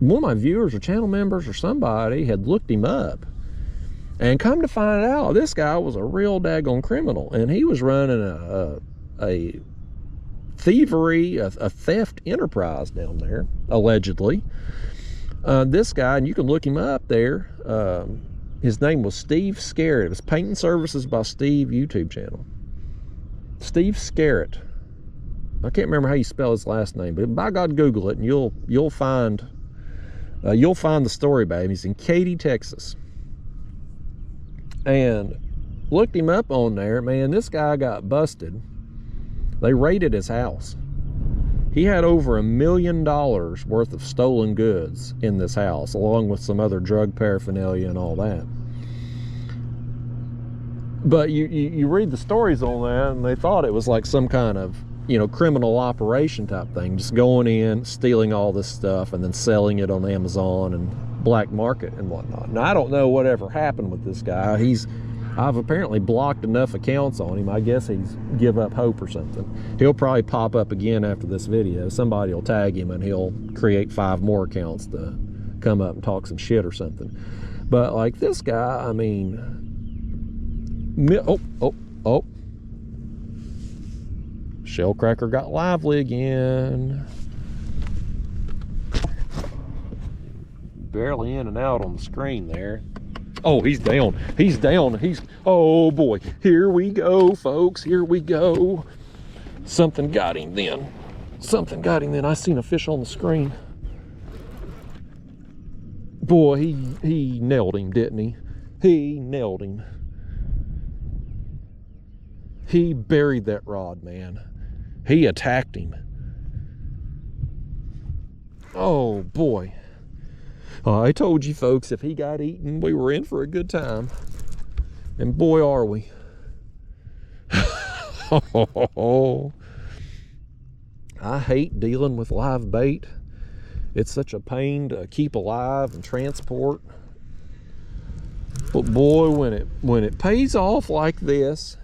viewers or channel members or somebody had looked him up, and come to find out, this guy was a real daggone criminal, and he was running a thievery, a theft enterprise down there, allegedly. This guy, and you can look him up there, his name was Steve Scarrett. It was Painting Services by Steve YouTube channel. Steve Scarrett. I can't remember how you spell his last name, but by God, Google it, and you'll find the story about him. He's in Katy, Texas. And looked him up on there. Man, this guy got busted. They raided his house. He had over $1 million worth of stolen goods in this house, along with some other drug paraphernalia and all that. But you read the stories on that, and they thought it was like some kind of, you know, criminal operation type thing, just going in, stealing all this stuff, and then selling it on Amazon and black market and whatnot. Now, I don't know whatever happened with this guy. I've apparently blocked enough accounts on him. I guess he's give up hope or something. He'll probably pop up again after this video. Somebody will tag him, and he'll create 5 more accounts to come up and talk some shit or something. But like this guy, I mean, oh. Shellcracker got lively again. Barely in and out on the screen there. Oh, he's down. He's down. Oh boy. Here we go, folks. Here we go. Something got him then. I seen a fish on the screen. Boy, he nailed him, didn't he? He nailed him. He buried that rod, man. He attacked him. Oh boy. I told you folks, if he got eaten, we were in for a good time. And boy, are we. I hate dealing with live bait. It's such a pain to keep alive and transport. But boy, when it pays off like this,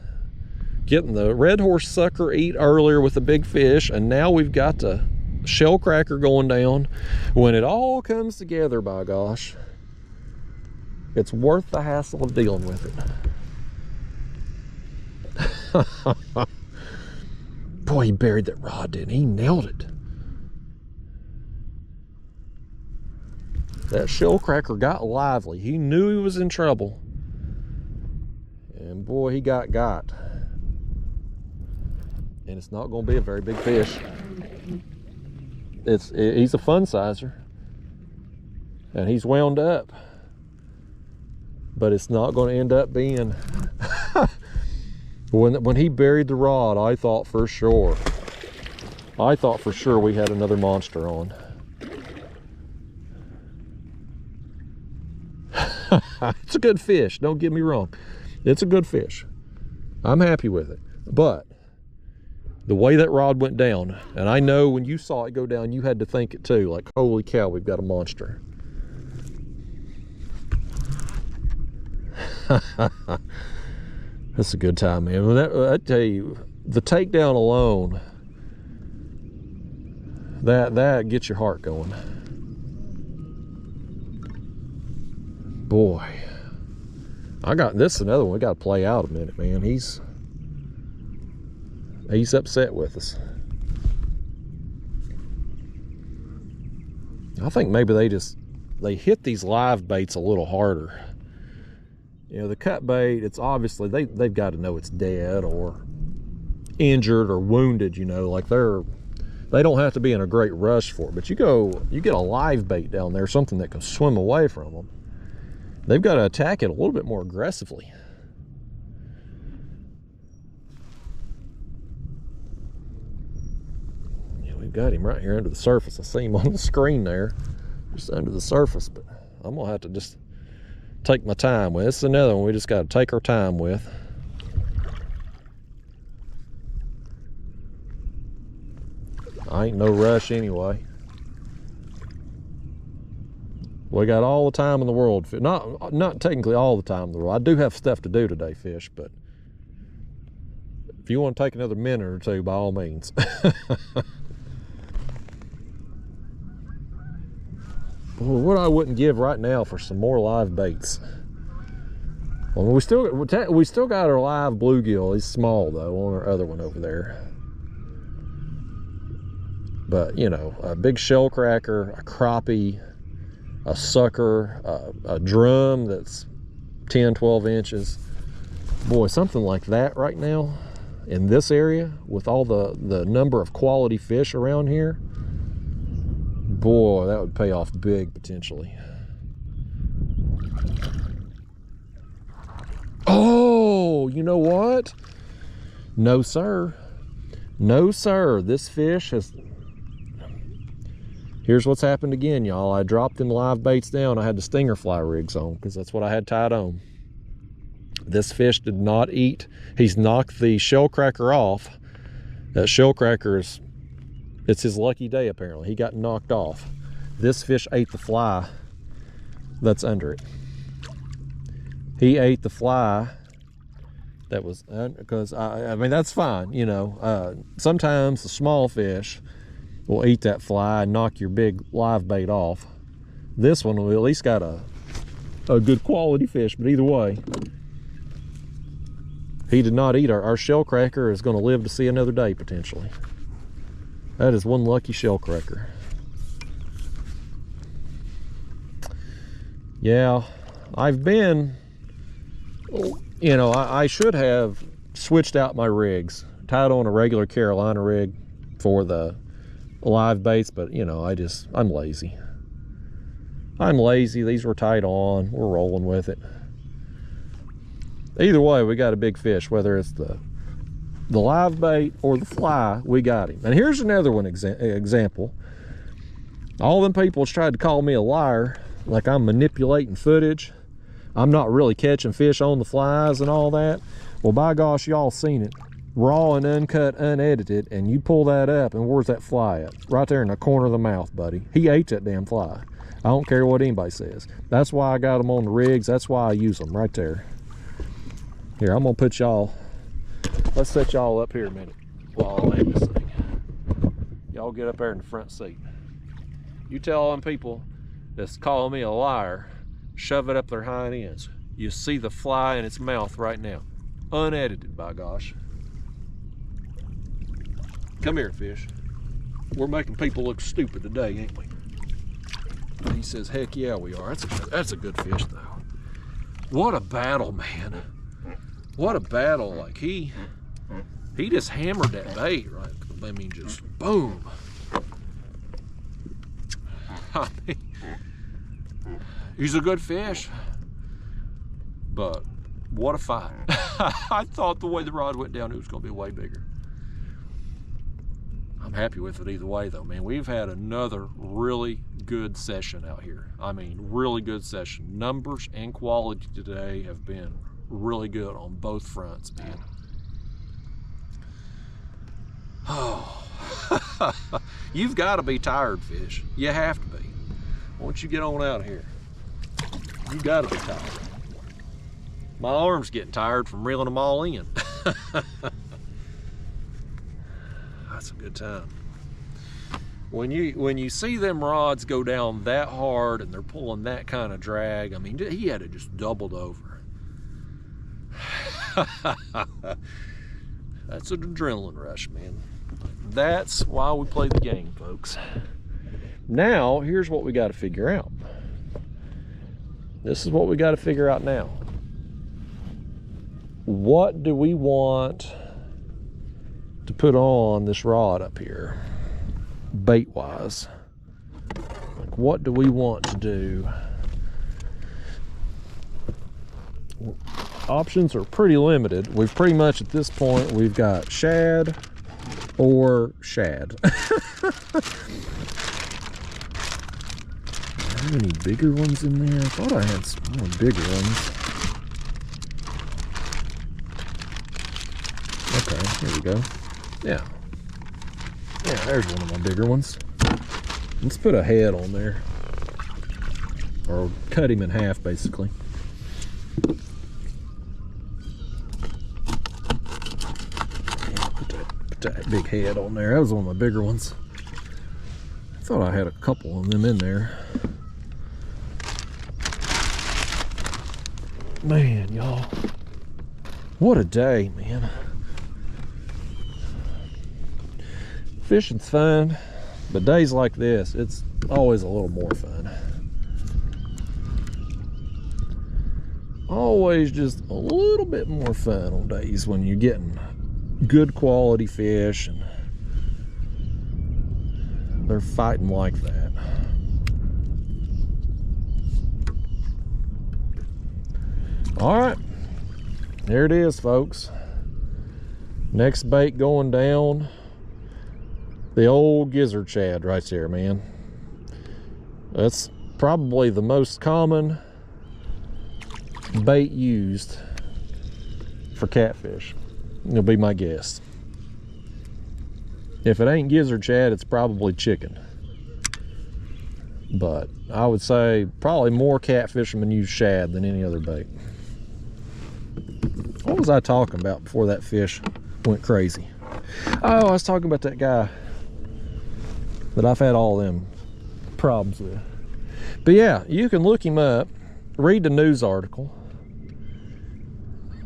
getting the red horse sucker eat earlier with the big fish, and now we've got the shellcracker going down. When it all comes together, by gosh, it's worth the hassle of dealing with it. Boy, he buried that rod, didn't he? He nailed it. That shellcracker got lively. He knew he was in trouble, and boy, he got. And it's not going to be a very big fish. He's a fun sizer, and he's wound up, but it's not going to end up being. When he buried the rod, I thought for sure we had another monster on. It's a good fish, don't get me wrong. It's a good fish. I'm happy with it, but the way that rod went down, and I know when you saw it go down, you had to think it too, like, holy cow, we've got a monster. That's a good time, man. I tell you, the takedown alone, that gets your heart going. Boy, I got this, another one we got to play out a minute, man. He's upset with us. I think maybe they hit these live baits a little harder. You know, the cut bait, it's obviously, they've got to know it's dead or injured or wounded, you know, like they don't have to be in a great rush for it. But you get a live bait down there, something that can swim away from them. They've got to attack it a little bit more aggressively. Yeah, we've got him right here under the surface. I see him on the screen there, just under the surface, but I'm gonna have to just take my time with. This is another one we just got to take our time with. I ain't no rush anyway. We got all the time in the world. Not technically all the time in the world. I do have stuff to do today, fish, but if you want to take another minute or two, by all means. What I wouldn't give right now for some more live baits. Well, we still got our live bluegill. He's small though on our other one over there. But you know, a big shell cracker, a crappie, a sucker, a drum that's 10, 12 inches. Boy, something like that right now in this area with all the number of quality fish around here. Boy, that would pay off big potentially. Oh, you know what? No, sir. No, sir. This fish has... Here's what's happened again, y'all. I dropped them live baits down. I had the stinger fly rigs on because that's what I had tied on. This fish did not eat. He's knocked the shell cracker off. That shell cracker is... It's his lucky day, apparently. He got knocked off. This fish ate the fly that's under it. He ate the fly that was, because I mean, that's fine, you know. Sometimes the small fish will eat that fly and knock your big live bait off. This one will at least got a good quality fish, but either way, he did not eat our shell cracker. Is going to live to see another day potentially. That is one lucky shell cracker. Yeah, I've been, you know, I should have switched out my rigs, tied on a regular Carolina rig for the live baits, but you know, I'm lazy. I'm lazy. These were tied on. We're rolling with it. Either way, we got a big fish, whether it's the live bait or the fly, we got him. And here's another one example. All them people tried to call me a liar, like I'm manipulating footage. I'm not really catching fish on the flies and all that. Well, by gosh, y'all seen it. Raw and uncut, unedited, and you pull that up, and where's that fly at? Right there in the corner of the mouth, buddy. He ate that damn fly. I don't care what anybody says. That's why I got them on the rigs. That's why I use them right there. Here, I'm gonna put y'all, let's set y'all up here a minute while I land this thing. Y'all get up there in the front seat. You tell them people that's calling me a liar, shove it up their hind ends. You see the fly in its mouth right now. Unedited, by gosh. Come here, fish. We're making people look stupid today, ain't we? He says, heck yeah, we are. That's a good fish, though. What a battle, man. What a battle. Like, he just hammered that bait, right? I mean, just boom. I mean, he's a good fish, but what a fight. I thought the way the rod went down, it was going to be way bigger. I'm happy with it either way, though, man. We've had another really good session out here. I mean, really good session. Numbers and quality today have been really good on both fronts, man. Oh, you've got to be tired, fish. You have to be. Once you get on out of here, you got to be tired. My arm's getting tired from reeling them all in. That's a good time. When you see them rods go down that hard and they're pulling that kind of drag, I mean, he had it just doubled over. That's an adrenaline rush, man. That's why we play the game, folks. Now, here's what we got to figure out. This is what we got to figure out now. what do we want to put on this rod up here, bait wise? Like, what do we want to do? Options are pretty limited. We've pretty much, at this point, we've got shad or shad. Are there any bigger ones in there? I thought I had some more bigger ones. Okay, here we go. Yeah. Yeah, there's one of my bigger ones. Let's put a head on there. Or cut him in half, basically. Put that big head on there. That was one of my bigger ones. I thought I had a couple of them in there. Man, y'all. What a day, man. Fishing's fun, but days like this, it's always a little more fun. Always just a little bit more fun on days when you're getting good quality fish and they're fighting like that. All right, there it is, folks. Next bait going down. The old gizzard shad right there, man. That's probably the most common bait used for catfish. It'll be my guess. If it ain't gizzard shad, it's probably chicken. But I would say probably more catfishermen use shad than any other bait. What was I talking about before that fish went crazy? Oh, I was talking about that guy that I've had all them problems with. But yeah, you can look him up, read the news article.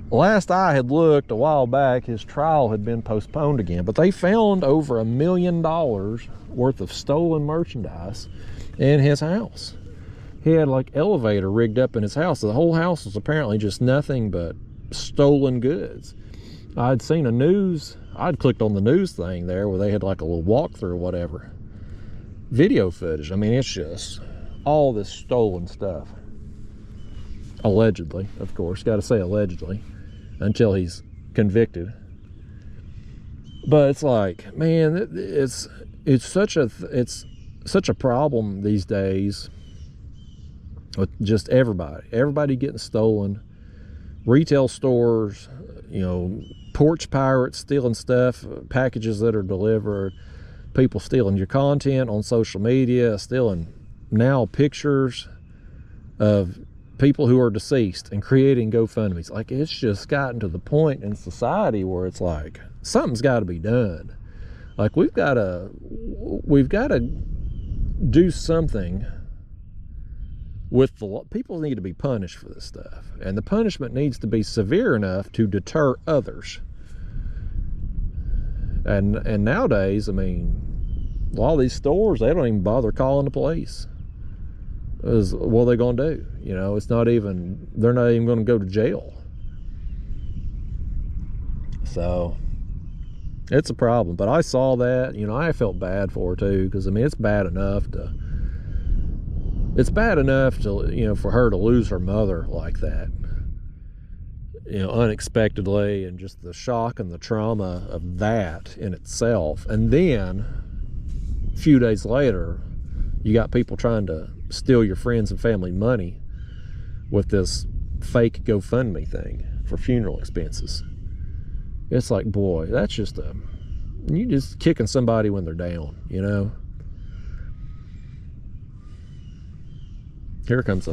Last I had looked a while back, his trial had been postponed again, but they found over $1 million worth of stolen merchandise in his house. He had like elevator rigged up in his house. So the whole house was apparently just nothing but stolen goods. I'd seen I'd clicked on the news thing there where they had like a little walkthrough or whatever. Video footage. I mean, it's just all this stolen stuff. Allegedly, of course. Got to say allegedly until he's convicted. But it's like, man, it's such a problem these days with just everybody getting stolen. Retail stores, you know, porch pirates stealing stuff, packages that are delivered, people stealing your content on social media, stealing now pictures of people who are deceased and creating GoFundMes. Like, it's just gotten to the point in society where it's like something's got to be done. Like, we've got to do something with the people. Need to be punished for this stuff, and the punishment needs to be severe enough to deter others. And nowadays, I mean, a lot of these stores, they don't even bother calling the police. What are they going to do? You know, they're not even going to go to jail. So it's a problem. But I saw that, you know, I felt bad for her too, because I mean, it's bad enough to, you know, for her to lose her mother like that, you know, unexpectedly, and just the shock and the trauma of that in itself. And then a few days later, you got people trying to steal your friends and family money with this fake GoFundMe thing for funeral expenses. It's like, boy, that's just you just kicking somebody when they're down, you know. Here comes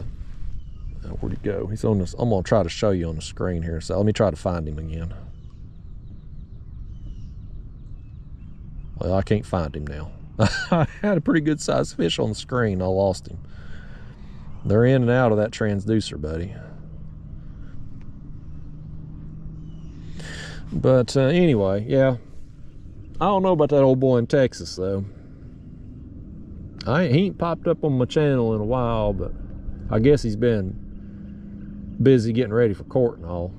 where'd he go? He's on this. I'm gonna try to show you on the screen here. So let me try to find him again. Well, I can't find him now. I had a pretty good sized fish on the screen. I lost him. They're in and out of that transducer, buddy. But anyway, yeah. I don't know about that old boy in Texas, though. He ain't popped up on my channel in a while, but I guess he's been busy getting ready for court and all.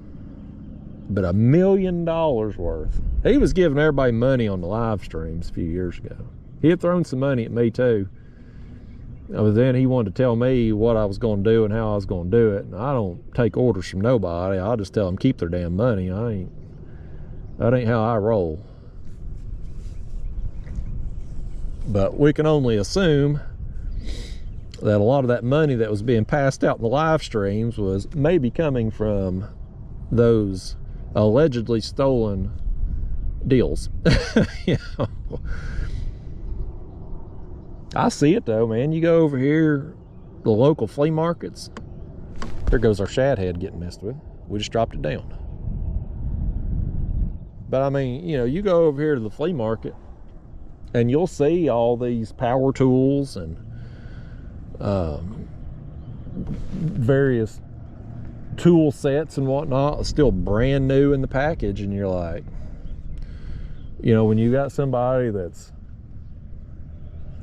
but $1 million worth. He was giving everybody money on the live streams a few years ago. He had thrown some money at me too. But then he wanted to tell me what I was going to do and how I was going to do it. And I don't take orders from nobody. I'll just tell them keep their damn money. That ain't how I roll. But we can only assume that a lot of that money that was being passed out in the live streams was maybe coming from those allegedly stolen deals. You know? I see it though, man. You go over here, the local flea markets. There goes our shad head getting messed with. We just dropped it down. But I mean, you know, you go over here to the flea market and you'll see all these power tools and various tool sets and whatnot still brand new in the package. And you're like, you know, when you got somebody that's,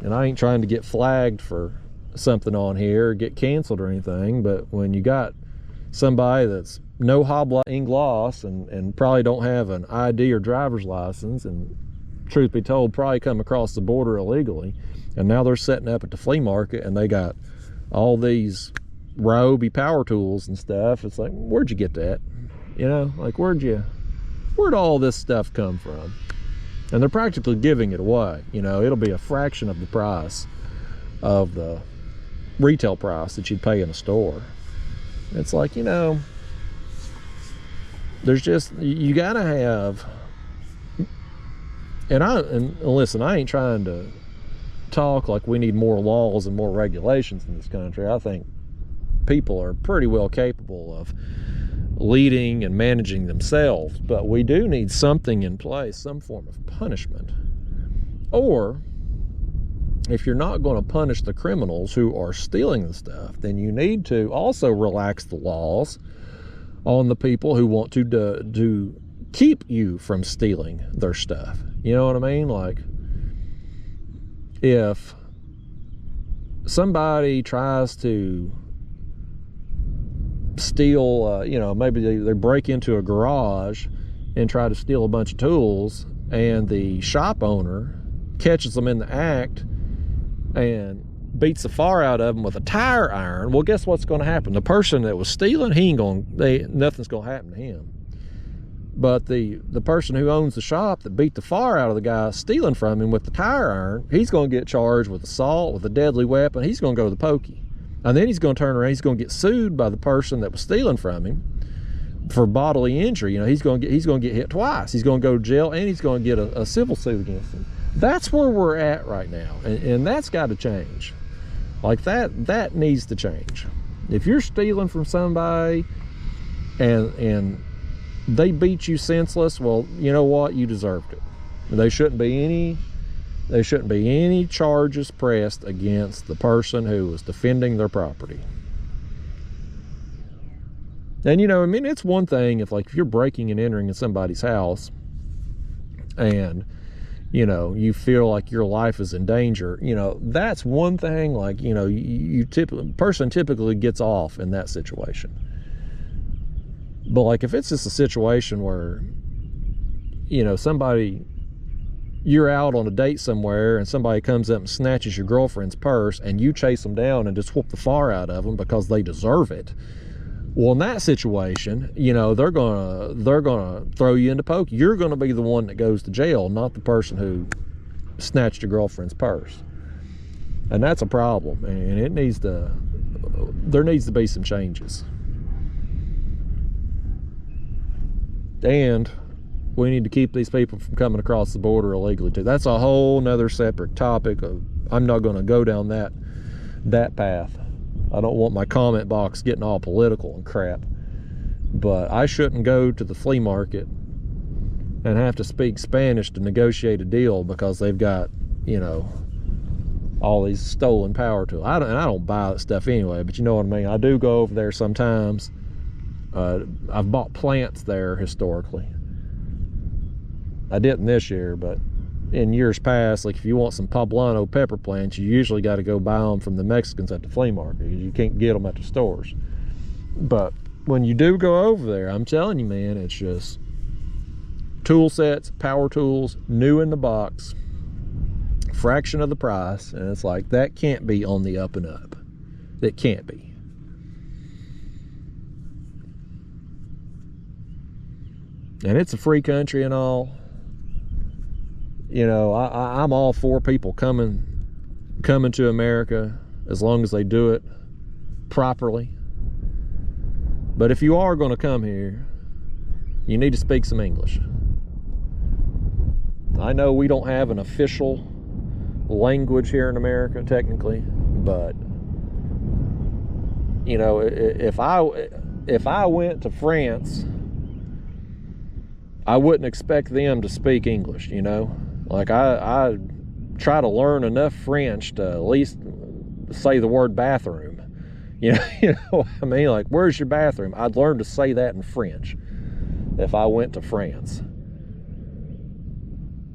and I ain't trying to get flagged for something on here or get canceled or anything, but when you got somebody that's no hobla in gloss and probably don't have an ID or driver's license, and truth be told probably come across the border illegally, and now they're setting up at the flea market and they got all these Ryobi power tools and stuff, it's like, where'd you get that? You know, like where'd all this stuff come from? And they're practically giving it away. You know, it'll be a fraction of the price of the retail price that you'd pay in a store. It's like, you know, there's just, you gotta have, and listen, I ain't trying to talk like we need more laws and more regulations in this country. I think people are pretty well capable of leading and managing themselves, but we do need something in place, some form of punishment. Or if you're not going to punish the criminals who are stealing the stuff, then you need to also relax the laws on the people who want to keep you from stealing their stuff. You know what I mean? Like, if somebody tries to steal, you know, maybe they break into a garage and try to steal a bunch of tools, and the shop owner catches them in the act and beats the far out of them with a tire iron, well, guess what's going to happen? The person that was stealing, nothing's going to happen to him. But the person who owns the shop that beat the far out of the guy stealing from him with the tire iron, he's going to get charged with assault, with a deadly weapon. He's going to go to the pokey. And then he's going to turn around, he's going to get sued by the person that was stealing from him for bodily injury. You know, he's going to get hit twice. He's going to go to jail, and he's going to get a civil suit against him. That's where we're at right now, and that's got to change. Like that needs to change. If you're stealing from somebody and they beat you senseless, well, you know what? You deserved it. There shouldn't be any charges pressed against the person who was defending their property. And, you know, I mean, it's one thing if you're breaking and entering in somebody's house and, you know, you feel like your life is in danger, you know, that's one thing. Like, you know, person typically gets off in that situation. But like, if it's just a situation where, you know, you're out on a date somewhere and somebody comes up and snatches your girlfriend's purse and you chase them down and just whoop the far out of them because they deserve it. Well, in that situation, you know, they're gonna throw you into poke. You're gonna be the one that goes to jail, not the person who snatched your girlfriend's purse. And that's a problem, and there needs to be some changes. And we need to keep these people from coming across the border illegally too. That's a whole nother separate topic. I'm not going to go down that path. I don't want my comment box getting all political and crap. But I shouldn't go to the flea market and have to speak Spanish to negotiate a deal because they've got, you know, all these stolen power tools. I don't buy that stuff anyway, but you know what I mean. I do go over there sometimes. I've bought plants there historically. I didn't this year, but in years past, like if you want some poblano pepper plants, you usually got to go buy them from the Mexicans at the flea market because you can't get them at the stores. But when you do go over there, I'm telling you, man, it's just tool sets, power tools, new in the box, fraction of the price, and it's like, that can't be on the up and up. It can't be. And it's a free country and all. You know, I'm all for people coming to America as long as they do it properly. But if you are going to come here, you need to speak some English. I know we don't have an official language here in America, technically, but you know, if I went to France, I wouldn't expect them to speak English, you know? Like, I try to learn enough French to at least say the word bathroom. You know what I mean? Like, where's your bathroom? I'd learn to say that in French if I went to France.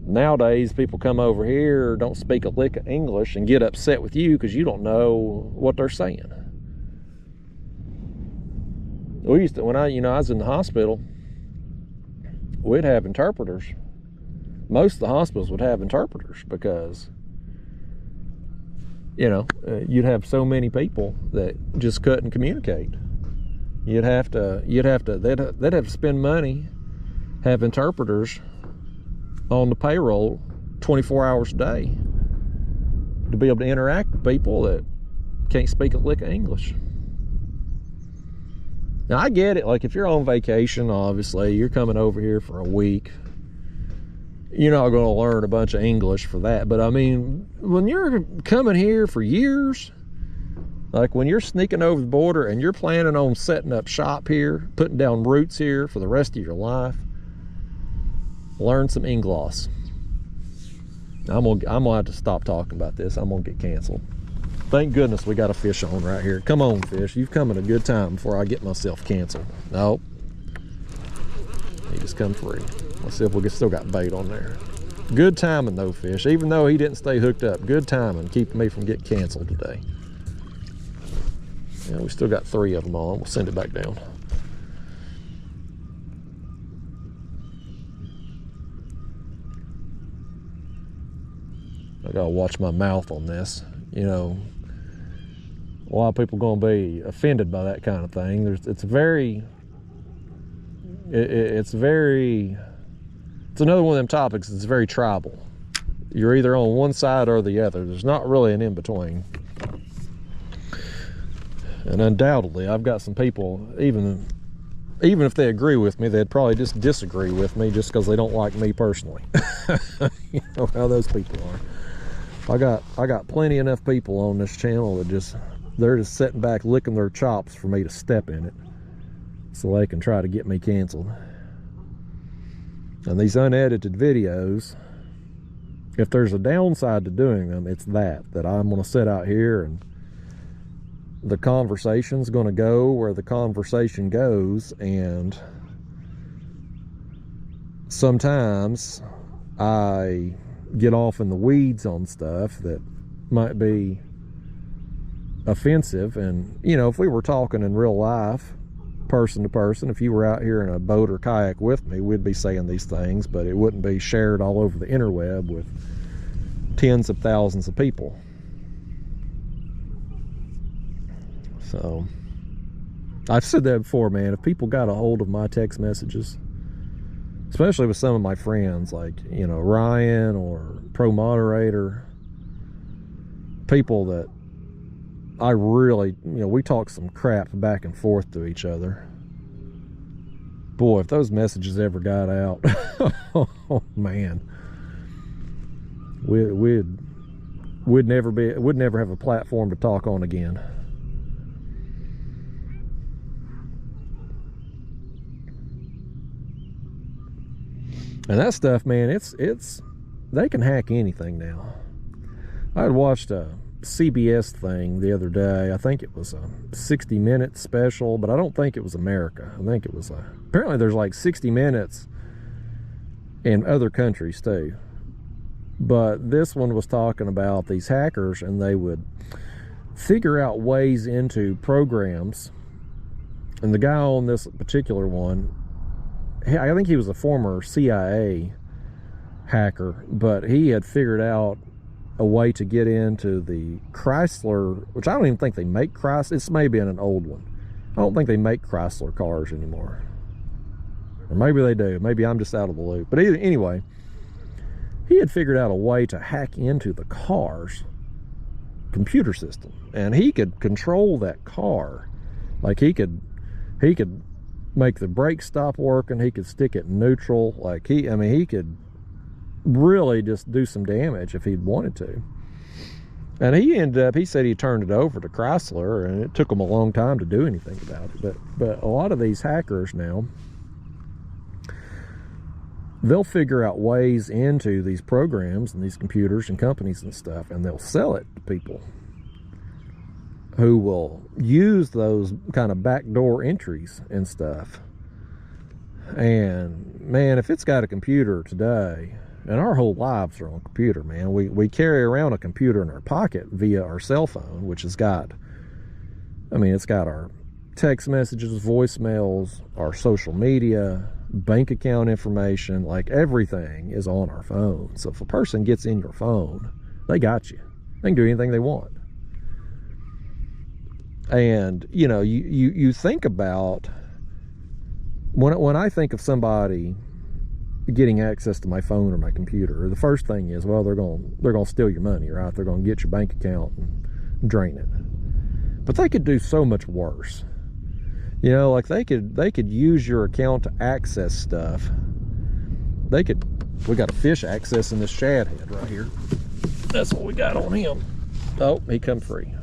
Nowadays, people come over here, don't speak a lick of English, and get upset with you because you don't know what they're saying. We used to, when I was in the hospital, we'd have interpreters. Most of the hospitals would have interpreters because, you know, you'd have so many people that just couldn't communicate. They'd have to spend money, have interpreters on the payroll 24 hours a day to be able to interact with people that can't speak a lick of English. Now, I get it. Like, if you're on vacation, obviously, you're coming over here for a week. You're not going to learn a bunch of English for that. But, I mean, when you're coming here for years, like when you're sneaking over the border and you're planning on setting up shop here, putting down roots here for the rest of your life, learn some Ingloss. I'm gonna have to stop talking about this. I'm gonna get canceled. Thank goodness we got a fish on right here. Come on, fish. You've come at a good time before I get myself canceled. Nope. He just come free. Let's see if we still got bait on there. Good timing though, fish. Even though he didn't stay hooked up. Good timing, keeping me from getting canceled today. Yeah, we still got 3 of them on. We'll send it back down. I gotta watch my mouth on this. You know, a lot of people gonna be offended by that kind of thing. It's another one of them topics that's very tribal. You're either on one side or the other. There's not really an in-between. And undoubtedly, I've got some people, even if they agree with me, they'd probably just disagree with me just because they don't like me personally. You know how those people are. I got plenty enough people on this channel that they're just sitting back licking their chops for me to step in it so they can try to get me canceled. And these unedited videos, if there's a downside to doing them, it's that I'm going to sit out here and the conversation's going to go where the conversation goes, and sometimes I get off in the weeds on stuff that might be offensive. And you know, if we were talking in real life, person to person, if you were out here in a boat or kayak with me, we'd be saying these things, but it wouldn't be shared all over the interweb with tens of thousands of people. So I've said that before, man. If people got a hold of my text messages, especially with some of my friends, like, you know, Ryan or Pro Moderator, people that I really, you know, we talk some crap back and forth to each other. Boy, if those messages ever got out, oh man, we'd never have a platform to talk on again. And that stuff, man, it's they can hack anything now. I had watched a CBS thing the other day. I think it was a 60-minute special, but I don't think it was America. I think it was apparently there's like 60 minutes in other countries too. But this one was talking about these hackers, and they would figure out ways into programs And the guy on this particular one, I think he was a former CIA hacker, but he had figured out a way to get into the Chrysler, which I don't even think they make Chrysler. It's maybe in an old one. I don't think they make Chrysler cars anymore. Or maybe they do. Maybe I'm just out of the loop. But anyway, he had figured out a way to hack into the car's computer system. And he could control that car. Like he could make the brake stop working. He could stick it in neutral. Like he could really just do some damage if he'd wanted to. And he said he turned it over to Chrysler, and it took them a long time to do anything about it. But a lot of these hackers now, they'll figure out ways into these programs and these computers and companies and stuff, and they'll sell it to people who will use those kind of backdoor entries and stuff. And man, if it's got a computer today, and our whole lives are on a computer, man. We carry around a computer in our pocket via our cell phone, which has got, it's got our text messages, voicemails, our social media, bank account information, like everything is on our phone. So if a person gets in your phone, they got you. They can do anything they want. And, you think about, when I think of somebody getting access to my phone or my computer, the first thing is, well, they're gonna steal your money, right? They're gonna get your bank account and drain it. But they could do so much worse. Like they could use your account to access stuff. We got a fish accessing this shad head right here. That's what we got on him. Oh, he come free.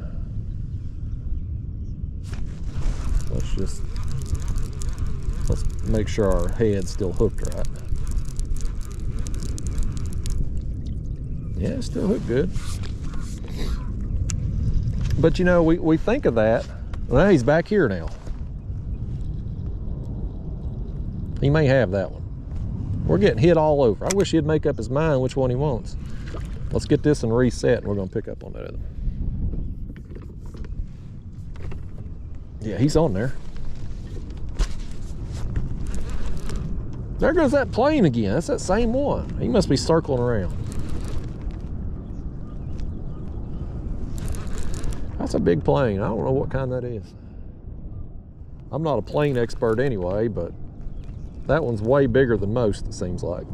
Let's make sure our head's still hooked right. Yeah, it's still hooked good. But we think of that. Well, he's back here now. He may have that one. We're getting hit all over. I wish he'd make up his mind which one he wants. Let's get this and reset, and we're going to pick up on that other. Yeah, he's on there. There goes that plane again. That's that same one. He must be circling around. That's a big plane. I don't know what kind that is. I'm not a plane expert anyway, but that one's way bigger than most, it seems like.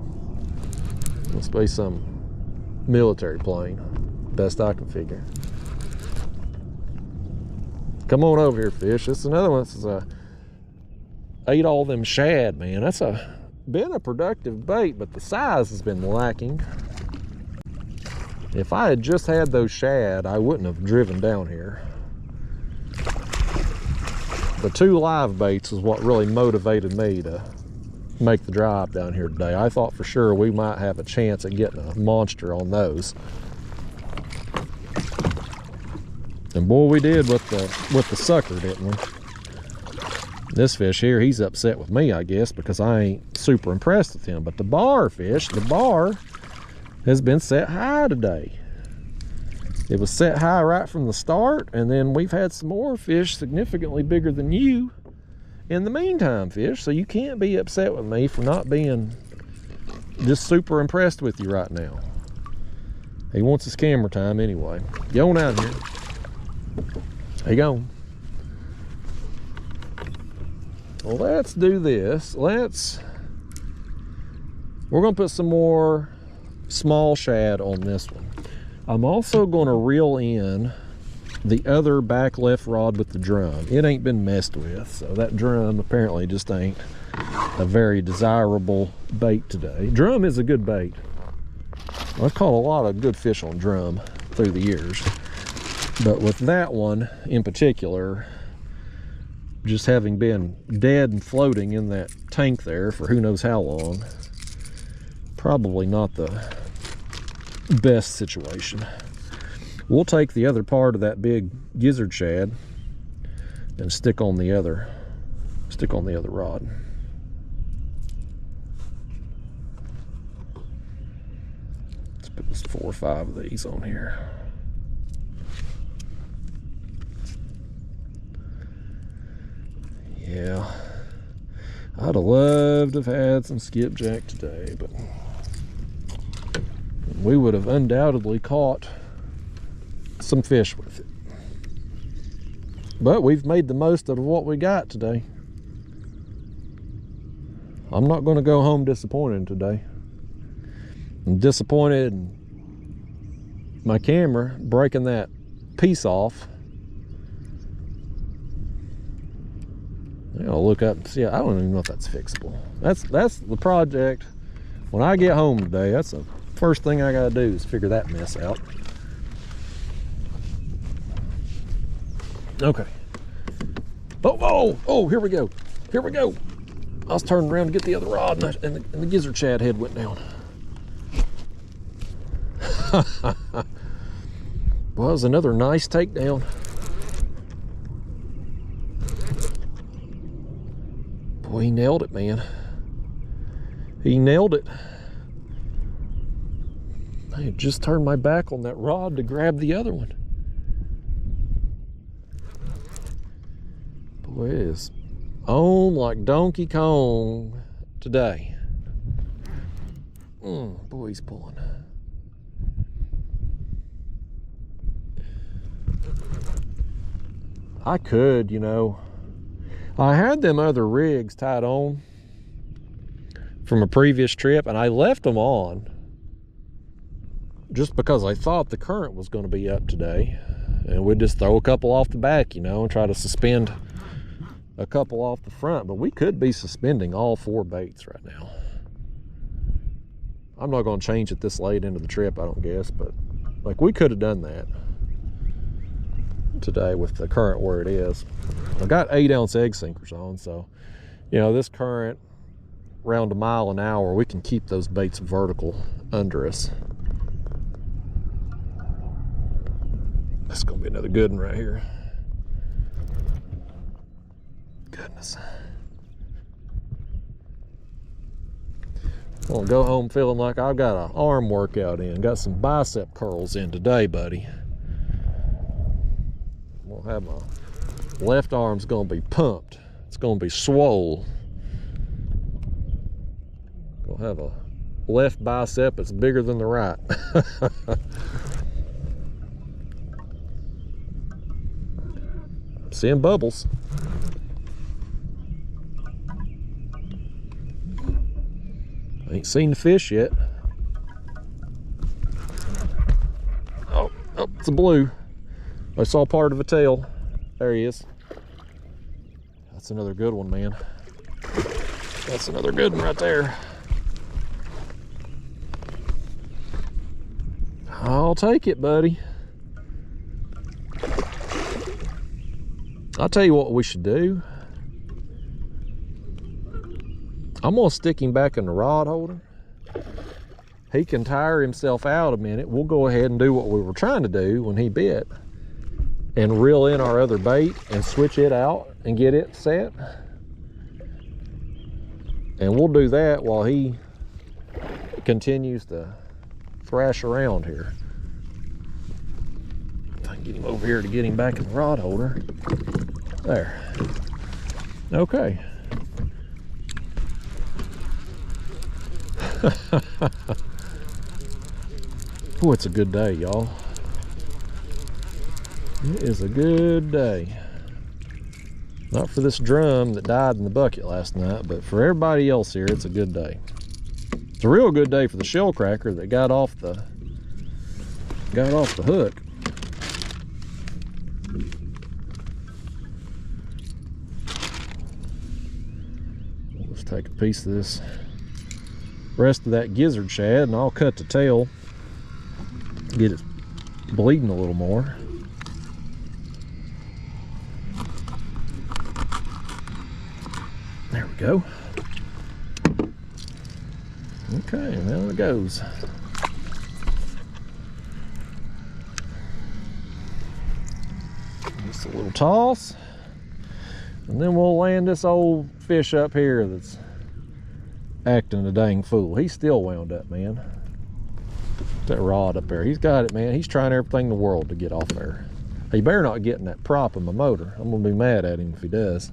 Must be some military plane, best I can figure. Come on over here, fish. This is another one. This is ate all them shad, man. That's been a productive bait, but the size has been lacking. If I had just had those shad, I wouldn't have driven down here. The 2 live baits is what really motivated me to make the drive down here today. I thought for sure we might have a chance at getting a monster on those. And boy, we did with the sucker, didn't we? This fish here, he's upset with me, I guess, because I ain't super impressed with him. But the bar fish, the bar has been set high today. It was set high right from the start, and then we've had some more fish significantly bigger than you in the meantime, fish. So you can't be upset with me for not being just super impressed with you right now. He wants his camera time anyway. Get on out here. There you go. Well, let's do this. We're gonna put some more small shad on this one. I'm also gonna reel in the other back left rod with the drum. It ain't been messed with, so that drum apparently just ain't a very desirable bait today. Drum is a good bait. I've caught a lot of good fish on drum through the years, but with that one in particular, just having been dead and floating in that tank there for who knows how long, probably not the best situation. We'll take the other part of that big gizzard shad and stick on the other rod. Let's put this 4 or 5 of these on here. Yeah, I'd have loved to have had some skipjack today, but we would have undoubtedly caught some fish with it. But we've made the most of what we got today. I'm not going to go home disappointed today. I'm disappointed in my camera breaking that piece off. I'll look up and see. I don't even know if that's fixable. That's the project. When I get home today, that's the first thing I gotta do is figure that mess out. Okay. Oh, here we go. Here we go. I was turning around to get the other rod, and the gizzard shad head went down. Well, it was another nice takedown. Boy, he nailed it, man. He nailed it. I had just turned my back on that rod to grab the other one. Boy, it is on like Donkey Kong today. Boy, he's pulling. I could, you know. I had them other rigs tied on from a previous trip, and I left them on just because I thought the current was going to be up today, and we'd just throw a couple off the back, you know, and try to suspend a couple off the front. But we could be suspending all 4 baits right now. I'm not going to change it this late into the trip, I don't guess, but like we could have done that today with the current where it is. I've got 8-ounce egg sinkers on, so you know, this current around 1 mile an hour, we can keep those baits vertical under us. That's gonna be another good one right here. Goodness. I'm gonna go home feeling like I've got an arm workout in, got some bicep curls in today, buddy. I'm gonna have my left arm's gonna be pumped. It's gonna be swole. Gonna have a left bicep that's bigger than the right. Seeing bubbles. I ain't seen the fish yet. Oh, it's a blue. I saw part of a tail. There he is. That's another good one, man. That's another good one right there. I'll take it, buddy. I'll tell you what we should do. I'm gonna stick him back in the rod holder. He can tire himself out a minute. We'll go ahead and do what we were trying to do when he bit and reel in our other bait and switch it out and get it set. And we'll do that while he continues to thrash around here. If I can get him over here to get him back in the rod holder. There. Okay. Boy, it's a good day, y'all. It is a good day. Not for this drum that died in the bucket last night, but for everybody else here, it's a good day. It's a real good day for the shell cracker that got off the hook. Let's take a piece of this rest of that gizzard shad and I'll cut the tail, get it bleeding a little more. There we go. Okay, now it goes. Just a little toss, and then we'll land this old fish up here that's acting a dang fool. He's still wound up, man. That rod up there, he's got it, man. He's trying everything in the world to get off there. He better not get in that prop of my motor. I'm gonna be mad at him if he does.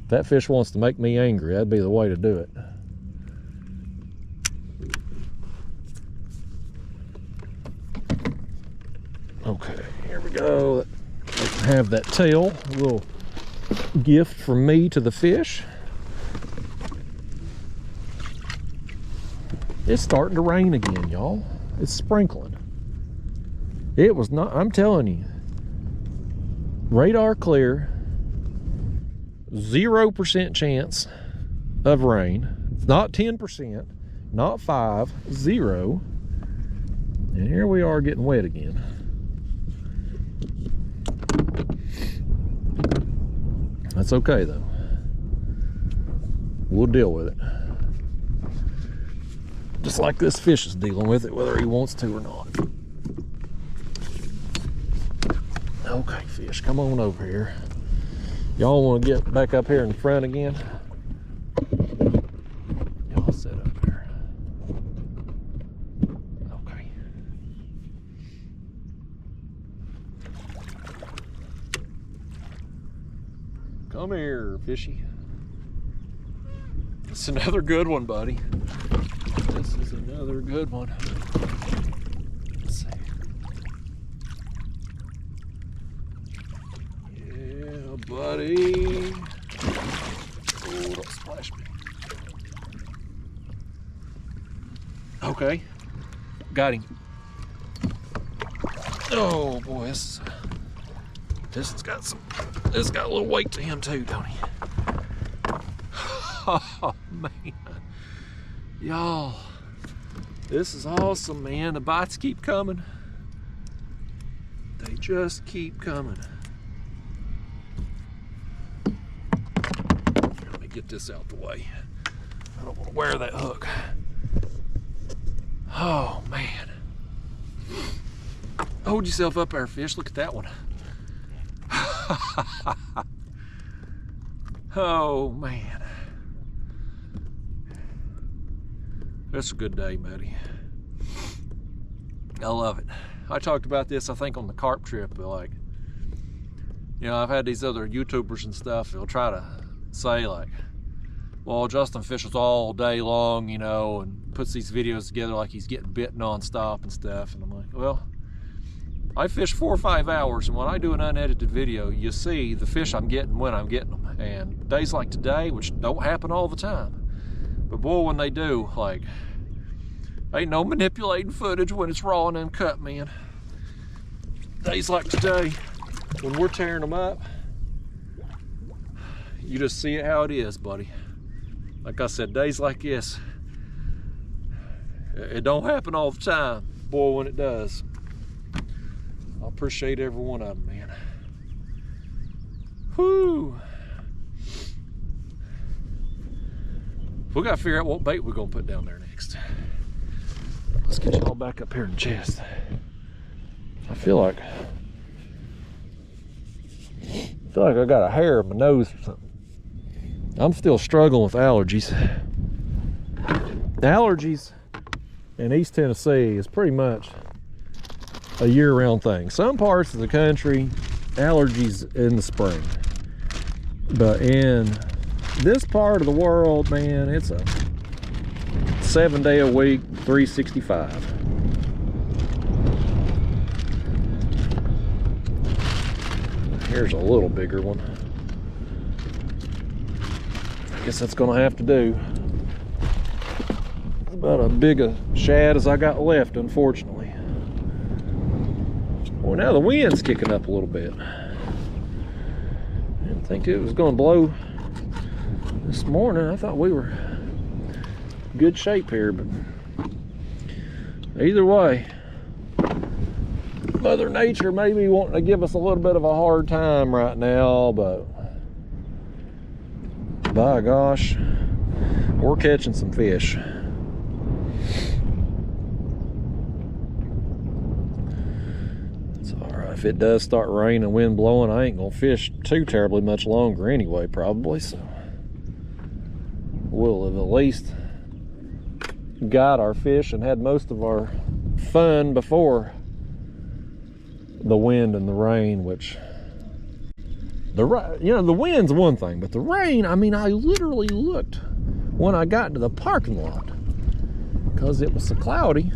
If that fish wants to make me angry, that'd be the way to do it. Okay, here we go. Have that tail, a little gift from me to the fish. It's starting to rain again, y'all. It's sprinkling. It was not, I'm telling you, radar clear, 0% chance of rain. It's not 10%, not 5, 0. And here we are getting wet again. That's okay though. We'll deal with it. Just like this fish is dealing with it, whether he wants to or not. Okay, fish, come on over here. Y'all want to get back up here in front again? Y'all sit up there. Okay. Come here, fishy. It's another good one, buddy. This is another good one. Let's see. Yeah, buddy. Oh, don't splash me. Okay. Got him. Oh boy, this has got a little weight to him too, don't he? Oh man. Y'all, this is awesome, man. The bites keep coming. They just keep coming. Let me get this out the way. I don't want to wear that hook. Oh man. Hold yourself up there, fish. Look at that one. Oh man. It's a good day, buddy. I love it. I talked about this, I think, on the carp trip, but like, you know, I've had these other YouTubers and stuff, they'll try to say like, well, Justin fishes all day long, you know, and puts these videos together like he's getting bit non-stop and stuff. And I'm like, well, I fish 4 or 5 hours, and when I do an unedited video, you see the fish I'm getting when I'm getting them. And days like today, which don't happen all the time, but boy, when they do, like, ain't no manipulating footage when it's raw and uncut, man. Days like today, when we're tearing them up, you just see it how it is, buddy. Like I said, days like this, it don't happen all the time. Boy, when it does, I appreciate every one of them, man. Whoo! We gotta figure out what bait we're gonna put down there next. Let's get you all back up here in the chest. I feel like I got a hair in my nose or something. I'm still struggling with allergies. Allergies in East Tennessee is pretty much a year-round thing. Some parts of the country, allergies in the spring. But in this part of the world, man, it's a 7-day a week, 365. Here's a little bigger one. I guess that's gonna have to do. It's about as big a shad as I got left, unfortunately. Well, now the wind's kicking up a little bit. I didn't think it was gonna blow this morning. I thought we were in good shape here, but either way, Mother Nature may be wanting to give us a little bit of a hard time right now, but by gosh, we're catching some fish. It's all right. If it does start raining and wind blowing, I ain't gonna fish too terribly much longer anyway, probably, so we'll have at least got our fish and had most of our fun before the wind and the rain, which The wind's one thing, but the rain, I mean, I literally looked when I got to the parking lot because it was so cloudy.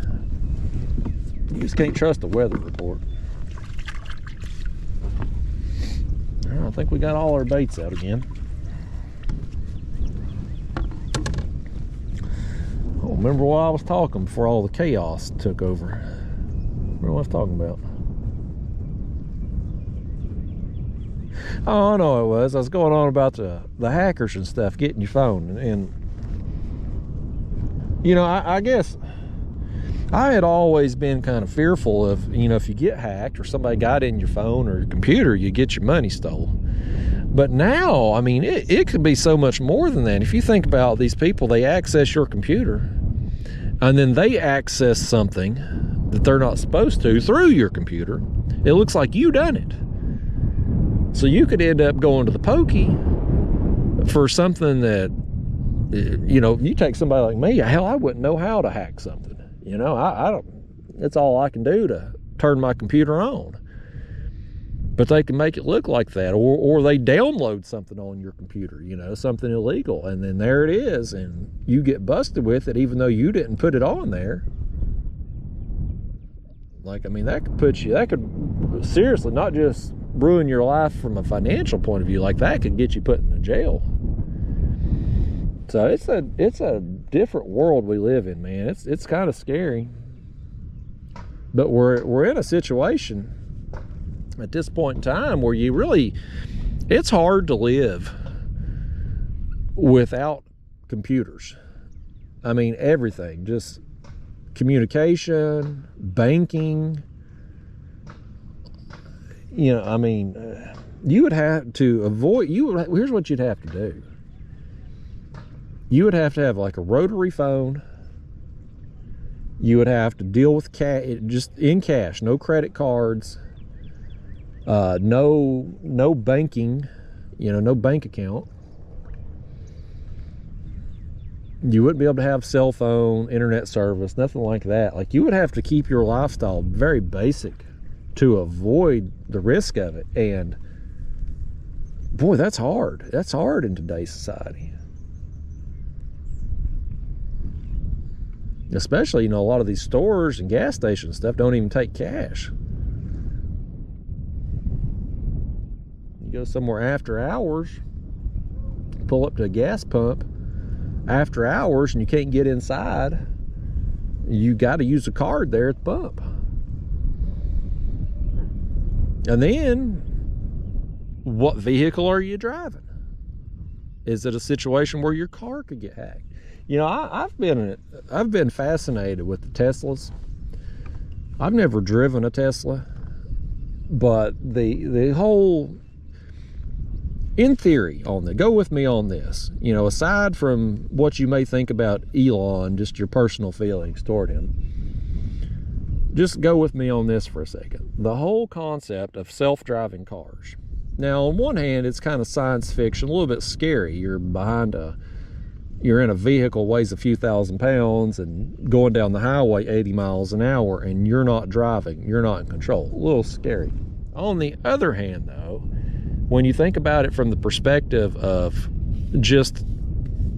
You just can't trust the weather report. I think we got all our baits out again. I don't remember what I was talking before all the chaos took over. What was I talking about? Oh, I know it was. I was going on about the hackers and stuff, getting your phone. And you know, I guess I had always been kind of fearful of, you know, if you get hacked or somebody got in your phone or your computer, you get your money stolen. But now, I mean, it could be so much more than that. If you think about these people, they access your computer and then they access something that they're not supposed to through your computer. It looks like you done it. So you could end up going to the pokey for something that, you know, you take somebody like me, hell, I wouldn't know how to hack something. You know, I don't, it's all I can do to turn my computer on. But they can make it look like that, or they download something on your computer, you know, something illegal, and then there it is, and you get busted with it even though you didn't put it on there. Like, I mean, that could put you, that could seriously not just ruin your life from a financial point of view, like that could get you put in jail. So it's a different world we live in, man. It's kind of scary. But we're in a situation at this point in time where you really, it's hard to live without computers. I mean, everything, just communication, banking, you know, I mean, you would have to avoid, here's what you'd have to do. You would have to have like a rotary phone. You would have to deal with cash, just in cash, no credit cards, no banking, you know, no bank account. You wouldn't be able to have cell phone, internet service, nothing like that. Like, you would have to keep your lifestyle very basic to avoid the risk of it. And boy, that's hard. That's hard in today's society. Especially, you know, a lot of these stores and gas stations and stuff don't even take cash. You go somewhere after hours, pull up to a gas pump after hours and you can't get inside, you got to use a card there at the pump. And then, what vehicle are you driving? Is it a situation where your car could get hacked? You know, I've been fascinated with the Teslas. I've never driven a Tesla, but the whole, in theory, go with me on this. You know, aside from what you may think about Elon, just your personal feelings toward him, just go with me on this for a second. The whole concept of self-driving cars. Now, on one hand, it's kind of science fiction, a little bit scary. You're in a vehicle, weighs a few thousand pounds, and going down the highway 80 miles an hour, and you're not driving, you're not in control. A little scary. On the other hand, though, when you think about it from the perspective of just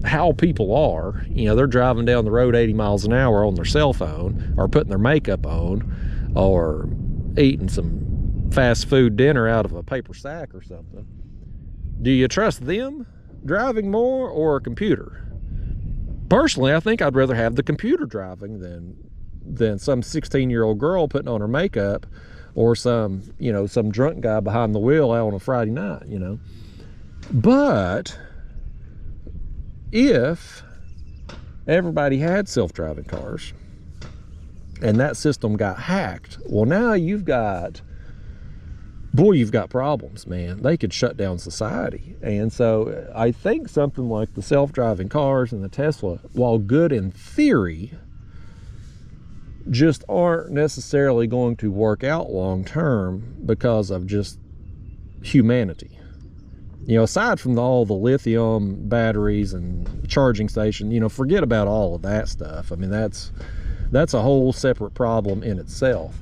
how people are, you know, they're driving down the road 80 miles an hour on their cell phone, or putting their makeup on, or eating some fast food dinner out of a paper sack or something. Do you trust them driving more, or a computer? Personally, I think I'd rather have the computer driving than some 16-year-old girl putting on her makeup, or some drunk guy behind the wheel out on a Friday night, you know. But if everybody had self-driving cars and that system got hacked, well, now you've got problems, man. They could shut down society. And so I think something like the self-driving cars and the Tesla, while good in theory, just aren't necessarily going to work out long term because of just humanity. You know, aside from all the lithium batteries and charging station, you know, forget about all of that stuff. I mean, that's a whole separate problem in itself.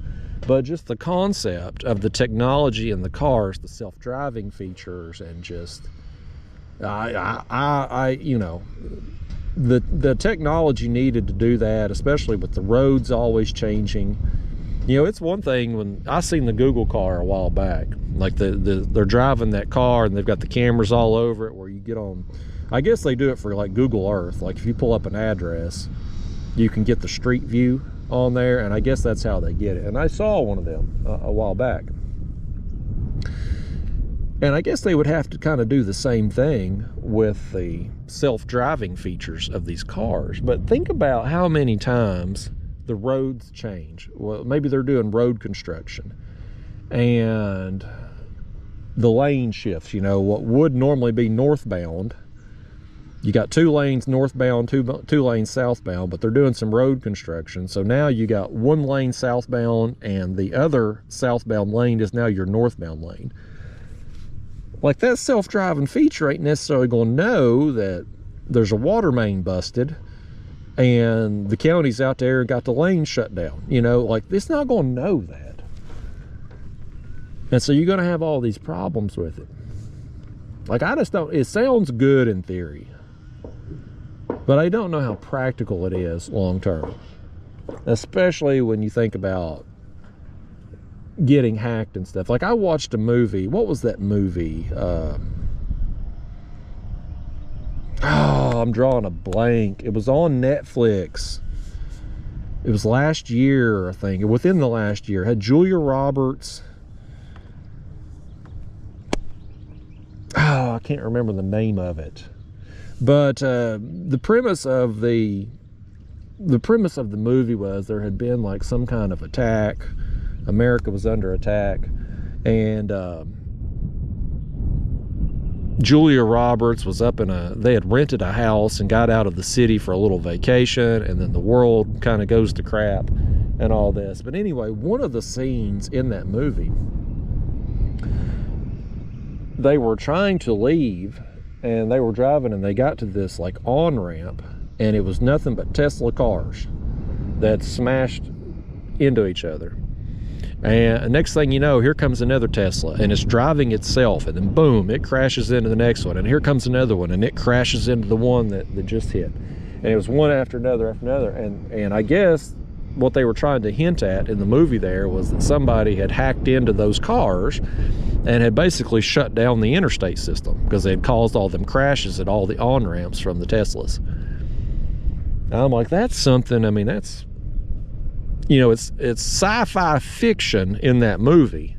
but just the concept of the technology in the cars, the self-driving features, and just you know, the technology needed to do that, especially with the roads always changing. You know, it's one thing when I seen the Google car a while back, like they're driving that car and they've got the cameras all over it where you get on, I guess they do it for like Google Earth. Like if you pull up an address, you can get the street view on there, and I guess that's how they get it. And I saw one of them a while back. And I guess they would have to kind of do the same thing with the self-driving features of these cars. But think about how many times the roads change. Well, maybe they're doing road construction and the lane shifts. You know, what would normally be northbound, you got 2 lanes northbound, two lanes southbound, but they're doing some road construction. So now you got 1 lane southbound, and the other southbound lane is now your northbound lane. Like, that self-driving feature ain't necessarily going to know that there's a water main busted and the county's out there and got the lane shut down. You know, like, it's not going to know that. And so you're going to have all these problems with it. Like, I just don't, it sounds good in theory, but I don't know how practical it is long term, especially when you think about getting hacked and stuff. Like, I watched a movie. What was that movie? I'm drawing a blank. It was on Netflix. It was last year, I think, within the last year. It had Julia Roberts. I can't remember the name of it. But the premise of the movie was there had been like some kind of attack. America was under attack, and Julia Roberts was up in they had rented a house and got out of the city for a little vacation, and then the world kind of goes to crap and all this. But anyway, one of the scenes in that movie, they were trying to leave, and they were driving, and they got to this like on-ramp, and it was nothing but Tesla cars that smashed into each other. And next thing you know, here comes another Tesla, and it's driving itself, and then boom, it crashes into the next one, and here comes another one, and it crashes into the one that just hit. And it was one after another after another. And I guess what they were trying to hint at in the movie there was that somebody had hacked into those cars and had basically shut down the interstate system because they had caused all them crashes at all the on-ramps from the Teslas. And I'm like, that's something, I mean, that's, you know, it's sci-fi fiction in that movie,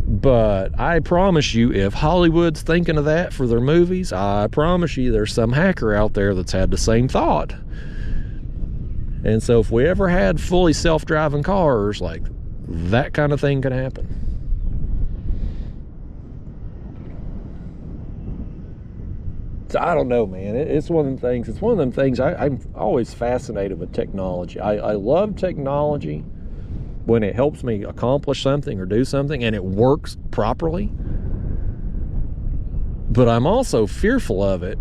but I promise you, if Hollywood's thinking of that for their movies, I promise you there's some hacker out there that's had the same thought. And so if we ever had fully self-driving cars, like, that kind of thing could happen. So I don't know, man. It's one of them things. It's one of them things. I'm always fascinated with technology. I love technology when it helps me accomplish something or do something and it works properly. But I'm also fearful of it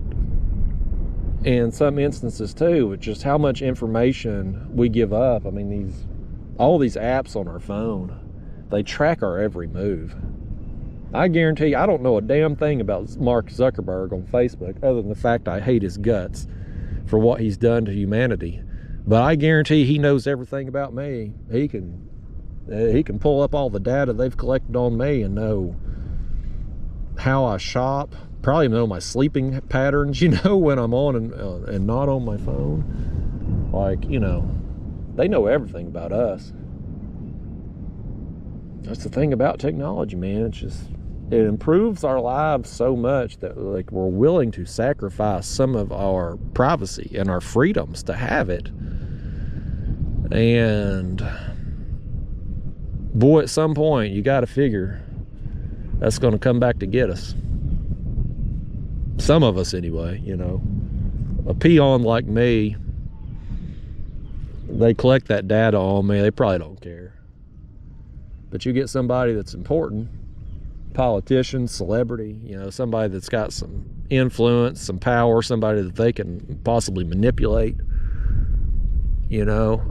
in some instances too, with just how much information we give up. I mean, all these apps on our phone, they track our every move. I guarantee you, I don't know a damn thing about Mark Zuckerberg on Facebook other than the fact I hate his guts for what he's done to humanity. But I guarantee he knows everything about me. He can pull up all the data they've collected on me and know how I shop, probably know my sleeping patterns, you know, when I'm on and not on my phone. Like, you know, they know everything about us. That's the thing about technology, man. It's just, it improves our lives so much that, like, we're willing to sacrifice some of our privacy and our freedoms to have it. And boy, at some point you got to figure that's going to come back to get us. Some of us anyway, you know. A peon like me, they collect that data on me, they probably don't care. But you get somebody that's important, politician, celebrity, you know, somebody that's got some influence, some power, somebody that they can possibly manipulate, you know,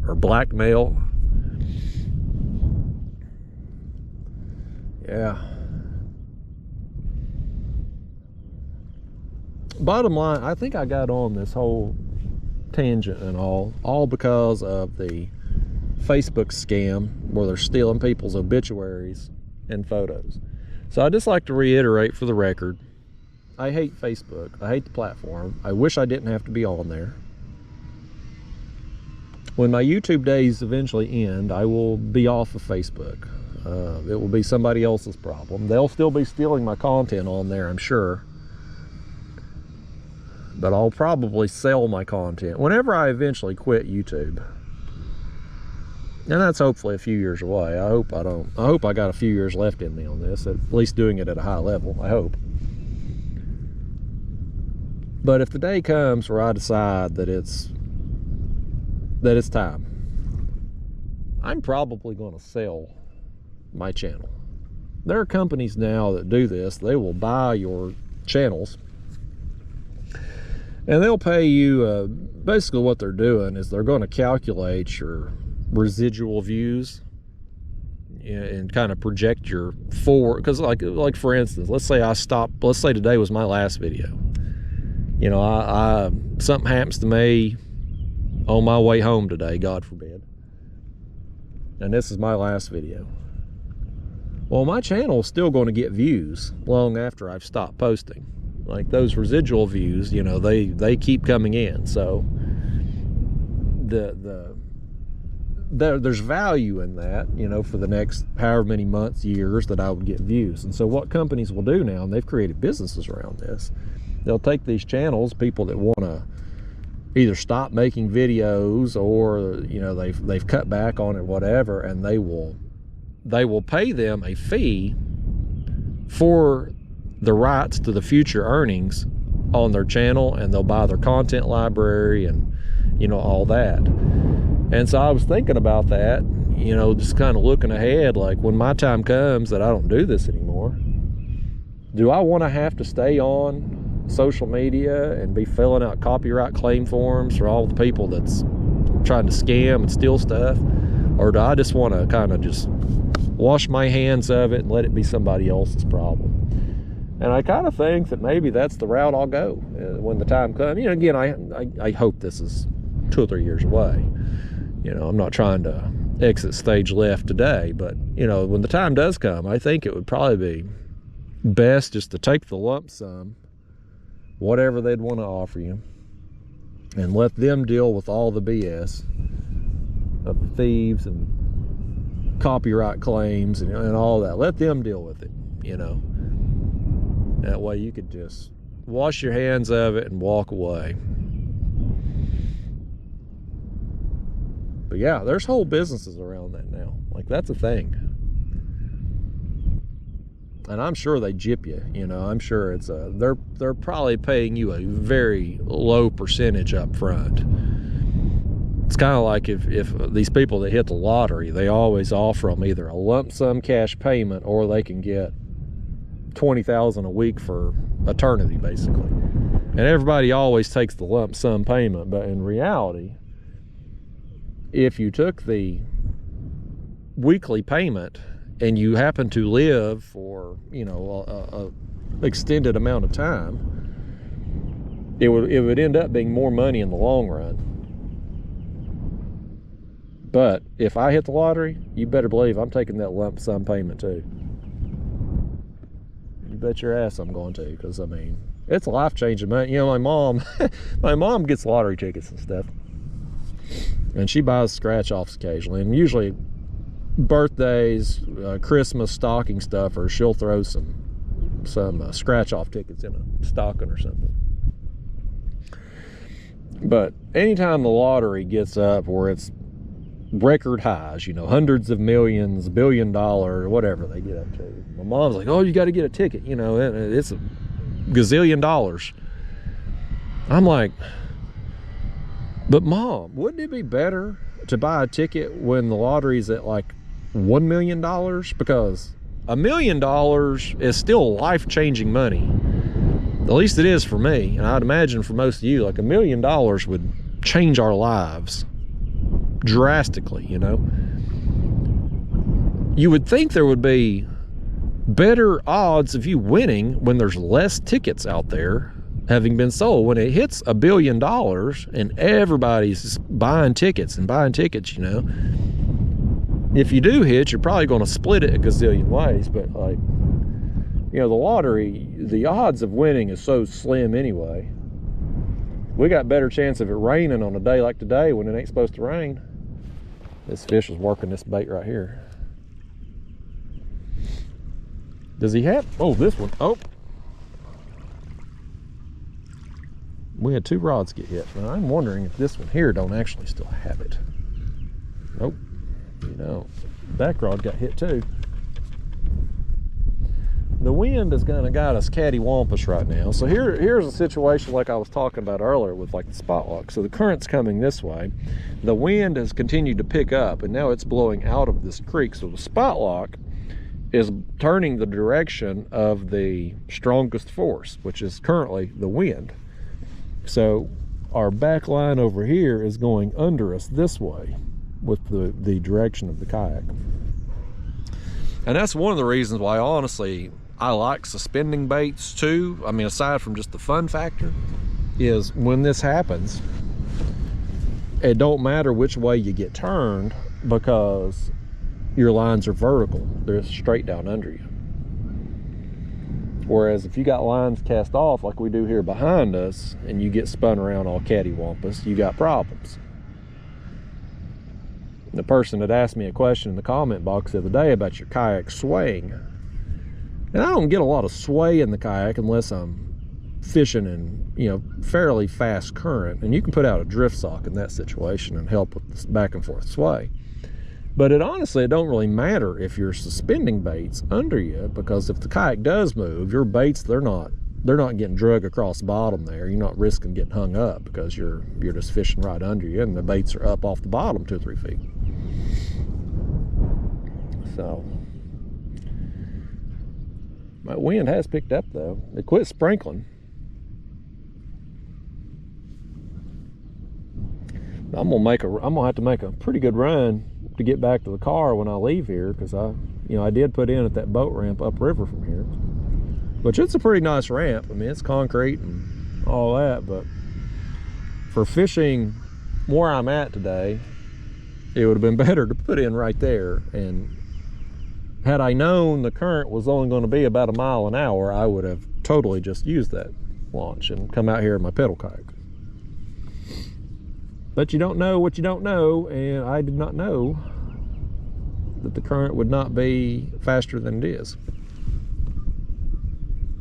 or blackmail. Yeah. Bottom line, I think I got on this whole tangent and all because of the Facebook scam where they're stealing people's obituaries and photos. So I just like to reiterate for the record, I hate Facebook. I hate the platform. I wish I didn't have to be on there. When my YouTube days eventually end, I will be off of Facebook. It will be somebody else's problem. They'll still be stealing my content on there, I'm sure. But I'll probably sell my content whenever I eventually quit YouTube. And that's hopefully a few years away. I hope I got a few years left in me on this, at least doing it at a high level, I hope. But if the day comes where I decide that it's time, I'm probably going to sell my channel. There are companies now that do this. They will buy your channels and they'll pay you, basically what they're doing is they're going to calculate your residual views and kind of project your forward, because like for instance, let's say today was my last video. You know, I something happens to me on my way home today, God forbid, and this is my last video. Well, my channel is still going to get views long after I've stopped posting. Like those residual views, you know, they keep coming in. So there's value in that, you know, for the next however many months, years that I would get views. And so what companies will do now, and they've created businesses around this, they'll take these channels, people that want to either stop making videos or, you know, they've cut back on it, whatever, and they will pay them a fee for the rights to the future earnings on their channel, and they'll buy their content library and, you know, all that. And so I was thinking about that, you know, just kind of looking ahead, like when my time comes that I don't do this anymore, do I want to have to stay on social media and be filling out copyright claim forms for all the people that's trying to scam and steal stuff? Or do I just want to kind of just wash my hands of it and let it be somebody else's problem? And I kind of think that maybe that's the route I'll go when the time comes. You know, again, I hope this is 2 or 3 years away. You know, I'm not trying to exit stage left today, but, you know, when the time does come, I think it would probably be best just to take the lump sum, whatever they'd want to offer you, and let them deal with all the BS of the thieves and copyright claims and all that. Let them deal with it, you know. That way you could just wash your hands of it and walk away. But yeah, there's whole businesses around that now. Like, that's a thing. And I'm sure they jip you, you know. I'm sure it's they're probably paying you a very low percentage up front. It's kind of like if these people that hit the lottery, they always offer them either a lump sum cash payment or they can get $20,000 a week for eternity, basically. And everybody always takes the lump sum payment, but in reality, if you took the weekly payment and you happen to live for, you know, a extended amount of time, it would end up being more money in the long run. But if I hit the lottery, you better believe I'm taking that lump sum payment too. You bet your ass I'm going to, because I mean, it's life-changing money. You know, my mom gets lottery tickets and stuff, and she buys scratch-offs occasionally, and usually birthdays, Christmas, stocking stuffers, she'll throw some scratch-off tickets in a stocking or something. But anytime the lottery gets up where it's record highs, you know, hundreds of millions, $1 billion, whatever they get up to, my mom's like, oh, you got to get a ticket, you know, it's a gazillion dollars. I'm like, but Mom, wouldn't it be better to buy a ticket when the lottery's at like $1 million? Because $1 million is still life-changing money. At least it is for me, and I'd imagine for most of you, like $1 million would change our lives. drastically, you know. You would think there would be better odds of you winning when there's less tickets out there having been sold. When it hits $1 billion and everybody's buying tickets, you know, if you do hit, you're probably going to split it a gazillion ways. But, like, you know, the lottery, the odds of winning is so slim anyway. We got better chance of it raining on a day like today when it ain't supposed to rain. This fish is working this bait right here. Does he have? Oh, this one. Oh. We had 2 rods get hit. Now, I'm wondering if this one here don't actually still have it. Nope. You know, back rod got hit too. The wind has kind of got us cattywampus right now. So here's a situation like I was talking about earlier with like the spot lock. So the current's coming this way. The wind has continued to pick up, and now it's blowing out of this creek. So the spot lock is turning the direction of the strongest force, which is currently the wind. So our back line over here is going under us this way with the direction of the kayak. And that's one of the reasons why, honestly, I like suspending baits too. I mean, aside from just the fun factor, is when this happens, it don't matter which way you get turned because your lines are vertical. They're straight down under you. Whereas if you got lines cast off like we do here behind us and you get spun around all cattywampus, you got problems. The person that asked me a question in the comment box the other day about your kayak swaying. And I don't get a lot of sway in the kayak unless I'm fishing in, you know, fairly fast current. And you can put out a drift sock in that situation and help with this back and forth sway. But it don't really matter if you're suspending baits under you, because if the kayak does move, your baits, they're not getting drug across the bottom there. You're not risking getting hung up because you're just fishing right under you, and the baits are up off the bottom 2 or 3 feet. So my wind has picked up though. It quit sprinkling. I'm gonna have to make a pretty good run to get back to the car when I leave here, because I did put in at that boat ramp upriver from here, which it's a pretty nice ramp. I mean, it's concrete and all that, but for fishing where I'm at today, it would have been better to put in right there. And had I known the current was only going to be about 1 mile an hour, I would have totally just used that launch and come out here in my pedal kayak. But you don't know what you don't know, and I did not know that the current would not be faster than it is.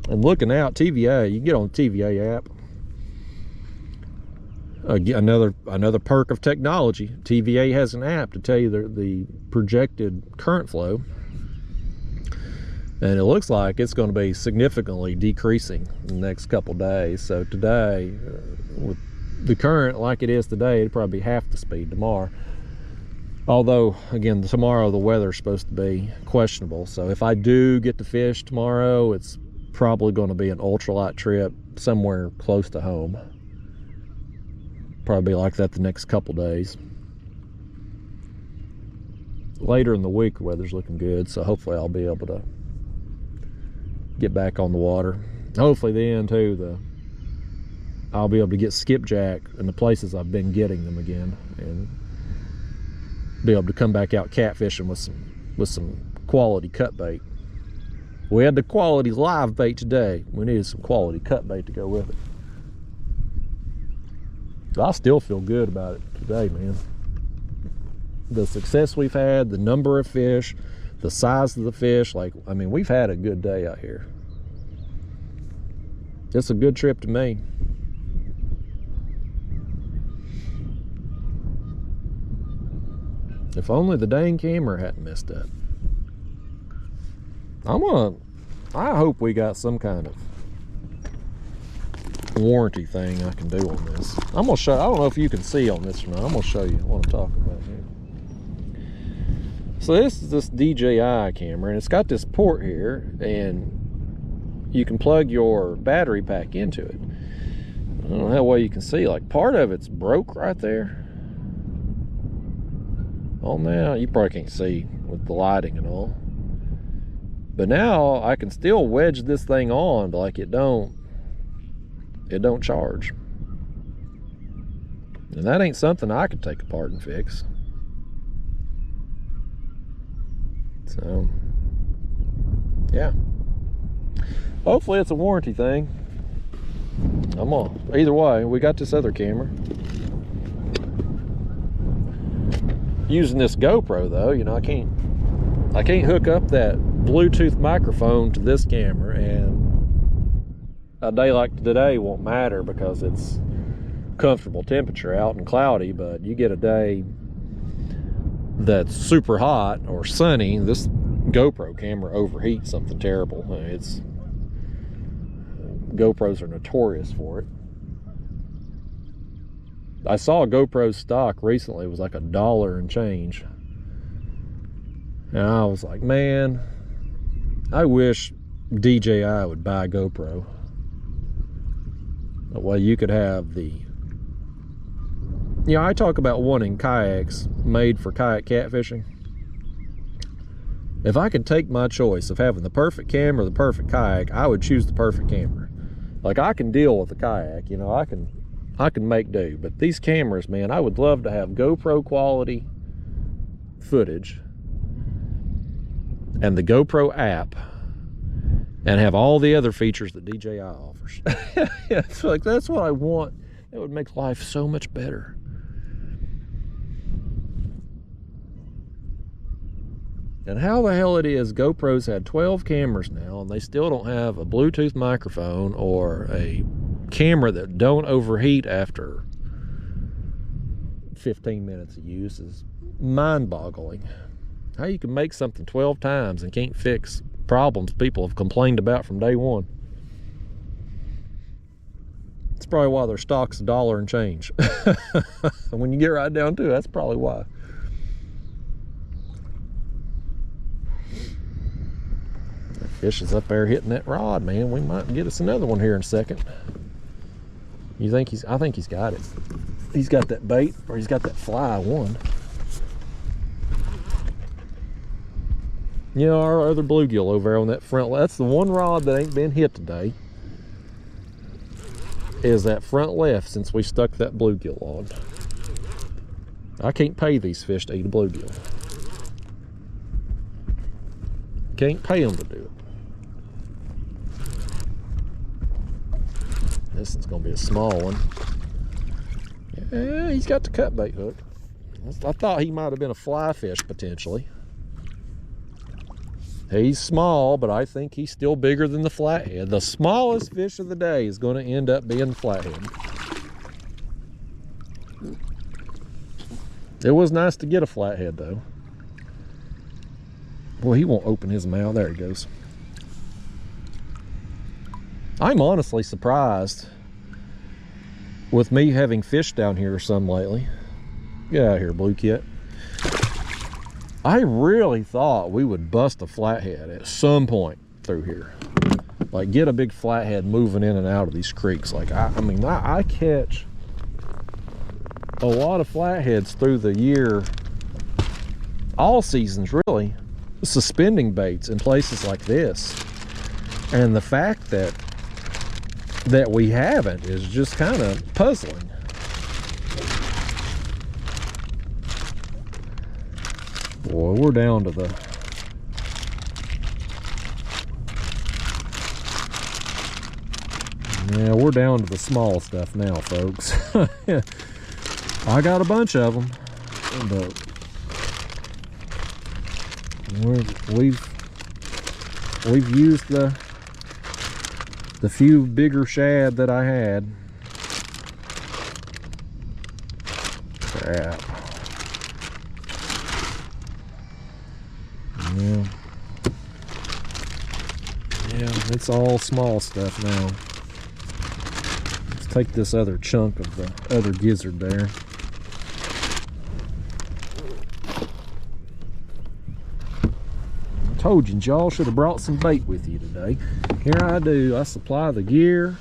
And looking out, TVA, you can get on the TVA app. Another perk of technology. TVA has an app to tell you the projected current flow. And it looks like it's going to be significantly decreasing in the next couple days. So today, with the current like it is today, it'd probably be half the speed tomorrow. Although, again, tomorrow the weather's supposed to be questionable. So if I do get to fish tomorrow, it's probably going to be an ultralight trip somewhere close to home. Probably like that the next couple days. Later in the week, the weather's looking good, so hopefully I'll be able to get back on the water. Hopefully then too, I'll be able to get skipjack in the places I've been getting them again, and be able to come back out catfishing with some quality cut bait. We had the quality live bait today. We needed some quality cut bait to go with it. I still feel good about it today, man. The success we've had, the number of fish, the size of the fish, I mean, we've had a good day out here. It's a good trip to me. If only the dang camera hadn't messed up. I hope we got some kind of warranty thing I can do on this. I'm gonna show, I don't know if you can see on this or not. I'm gonna show you what I'm talking about here. So this is this DJI camera, and it's got this port here, and you can plug your battery pack into it. I don't know how well you can see, like part of it's broke right there. Oh, now you probably can't see with the lighting and all. But now I can still wedge this thing on, but like it don't charge. And that ain't something I could take apart and fix. So, yeah. Hopefully it's a warranty thing. I'm on. Either way, we got this other camera. Using this GoPro though, you know, I can't hook up that Bluetooth microphone to this camera, and a day like today won't matter because it's comfortable temperature out and cloudy. But you get a day that's super hot or sunny, this GoPro camera overheats something terrible. GoPros are notorious for it. I saw a GoPro stock recently. It was like $1 and change. And I was like, man, I wish DJI would buy a GoPro. That way you could have the... You know, I talk about wanting kayaks made for kayak catfishing. If I could take my choice of having the perfect camera or the perfect kayak, I would choose the perfect camera. Like, I can deal with the kayak, you know, I can make do. But these cameras, man, I would love to have GoPro quality footage and the GoPro app and have all the other features that DJI offers. Yeah, it's like, that's what I want. It would make life so much better. And how the hell it is GoPro's had 12 cameras now and they still don't have a Bluetooth microphone or a camera that don't overheat after 15 minutes of use is mind-boggling. How you can make something 12 times and can't fix problems people have complained about from day one. It's probably why their stock's $1 and change. When you get right down to it, that's probably why. That fish is up there hitting that rod, man. We might get us another one here in a second. You think I think he's got it. He's got that bait, or he's got that fly one. You know, our other bluegill over there on that front, that's the one rod that ain't been hit today, is that front left since we stuck that bluegill on. I can't pay these fish to eat a bluegill. Can't pay them to do it. This is going to be a small one. Yeah, he's got the cut bait hook. I thought he might have been a fly fish potentially. He's small, but I think he's still bigger than the flathead. The smallest fish of the day is going to end up being the flathead. It was nice to get a flathead though. Boy, he won't open his mouth. There he goes. I'm honestly surprised with me having fished down here some lately. Get out of here, blue kit. I really thought we would bust a flathead at some point through here. Like, get a big flathead moving in and out of these creeks. Like, I catch a lot of flatheads through the year, all seasons really, suspending baits in places like this. And the fact that we haven't is just kind of puzzling. Boy, we're down to the... Yeah, we're down to the small stuff now, folks. I got a bunch of them, but we've used the few bigger shad that I had. Crap. Yeah, it's all small stuff now. Let's take this other chunk of the other gizzard there. I told you, y'all should have brought some bait with you today. Here I do. I supply the gear,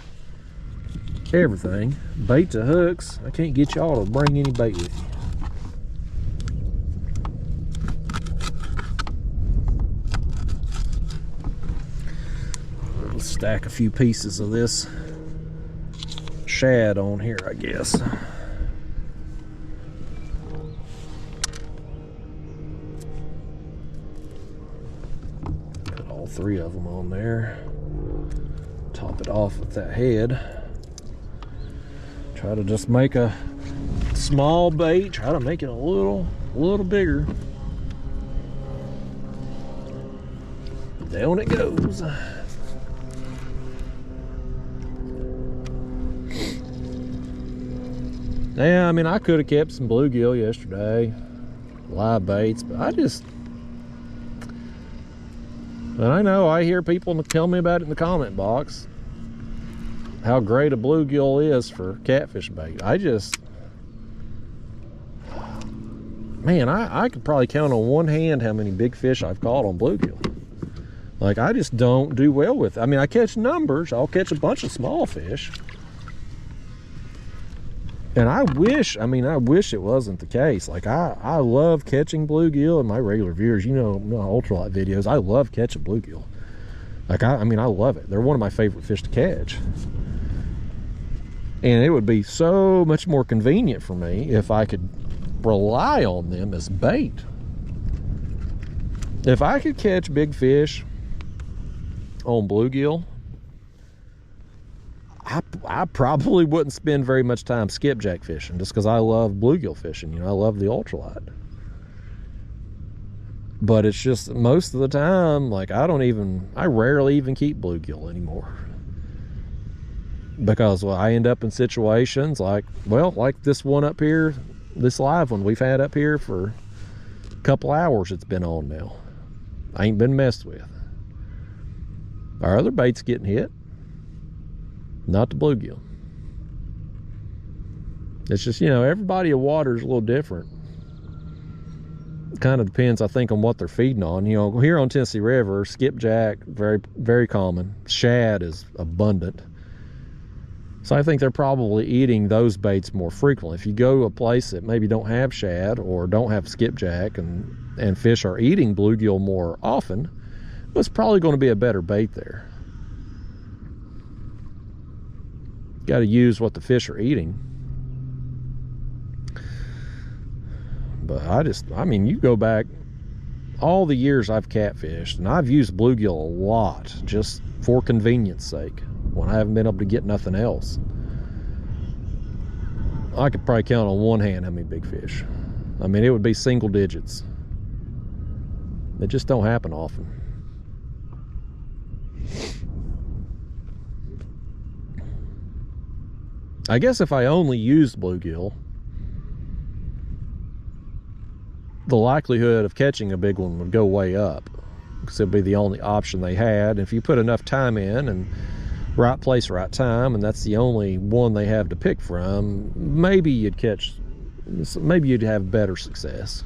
everything, baits and hooks. I can't get y'all to bring any bait with you. stack a few pieces of this shad on here, I guess. Put all 3 of them on there. Top it off with that head. Try to just make a small bait. Try to make it a little bigger. Down it goes. Yeah, I mean, I could have kept some bluegill yesterday, live baits, but and I know I hear people tell me about it in the comment box, how great a bluegill is for catfish bait. Man, I could probably count on one hand how many big fish I've caught on bluegill. Like, I just don't do well with it. I mean, I catch numbers. I'll catch a bunch of small fish. And I wish it wasn't the case. Like, I love catching bluegill, and my regular viewers, you know, my ultralight videos, I love catching bluegill. Like, I mean, I love it. They're one of my favorite fish to catch. And it would be so much more convenient for me if I could rely on them as bait. If I could catch big fish on bluegill, I probably wouldn't spend very much time skipjack fishing, just because I love bluegill fishing. You know, I love the ultralight. But it's just, most of the time, like, I rarely even keep bluegill anymore. Because, well, I end up in situations like this one up here, this live one we've had up here for a couple hours it's been on now. I ain't been messed with. Our other bait's getting hit. Not the bluegill. It's just, you know, every body of water is a little different. It kind of depends, I think, on what they're feeding on. You know, here on Tennessee River, skipjack, very, very common. Shad is abundant. So I think they're probably eating those baits more frequently. If you go to a place that maybe don't have shad or don't have skipjack and fish are eating bluegill more often, well, it's probably going to be a better bait there. Got to use what the fish are eating. But I mean, you go back all the years I've catfished, and I've used bluegill a lot just for convenience sake when I haven't been able to get nothing else. I could probably count on one hand how many big fish. I mean, it would be single digits. They just don't happen often. I guess if I only used bluegill, the likelihood of catching a big one would go way up, because it'd be the only option they had. If you put enough time in and right place, right time, and that's the only one they have to pick from, maybe you'd have better success.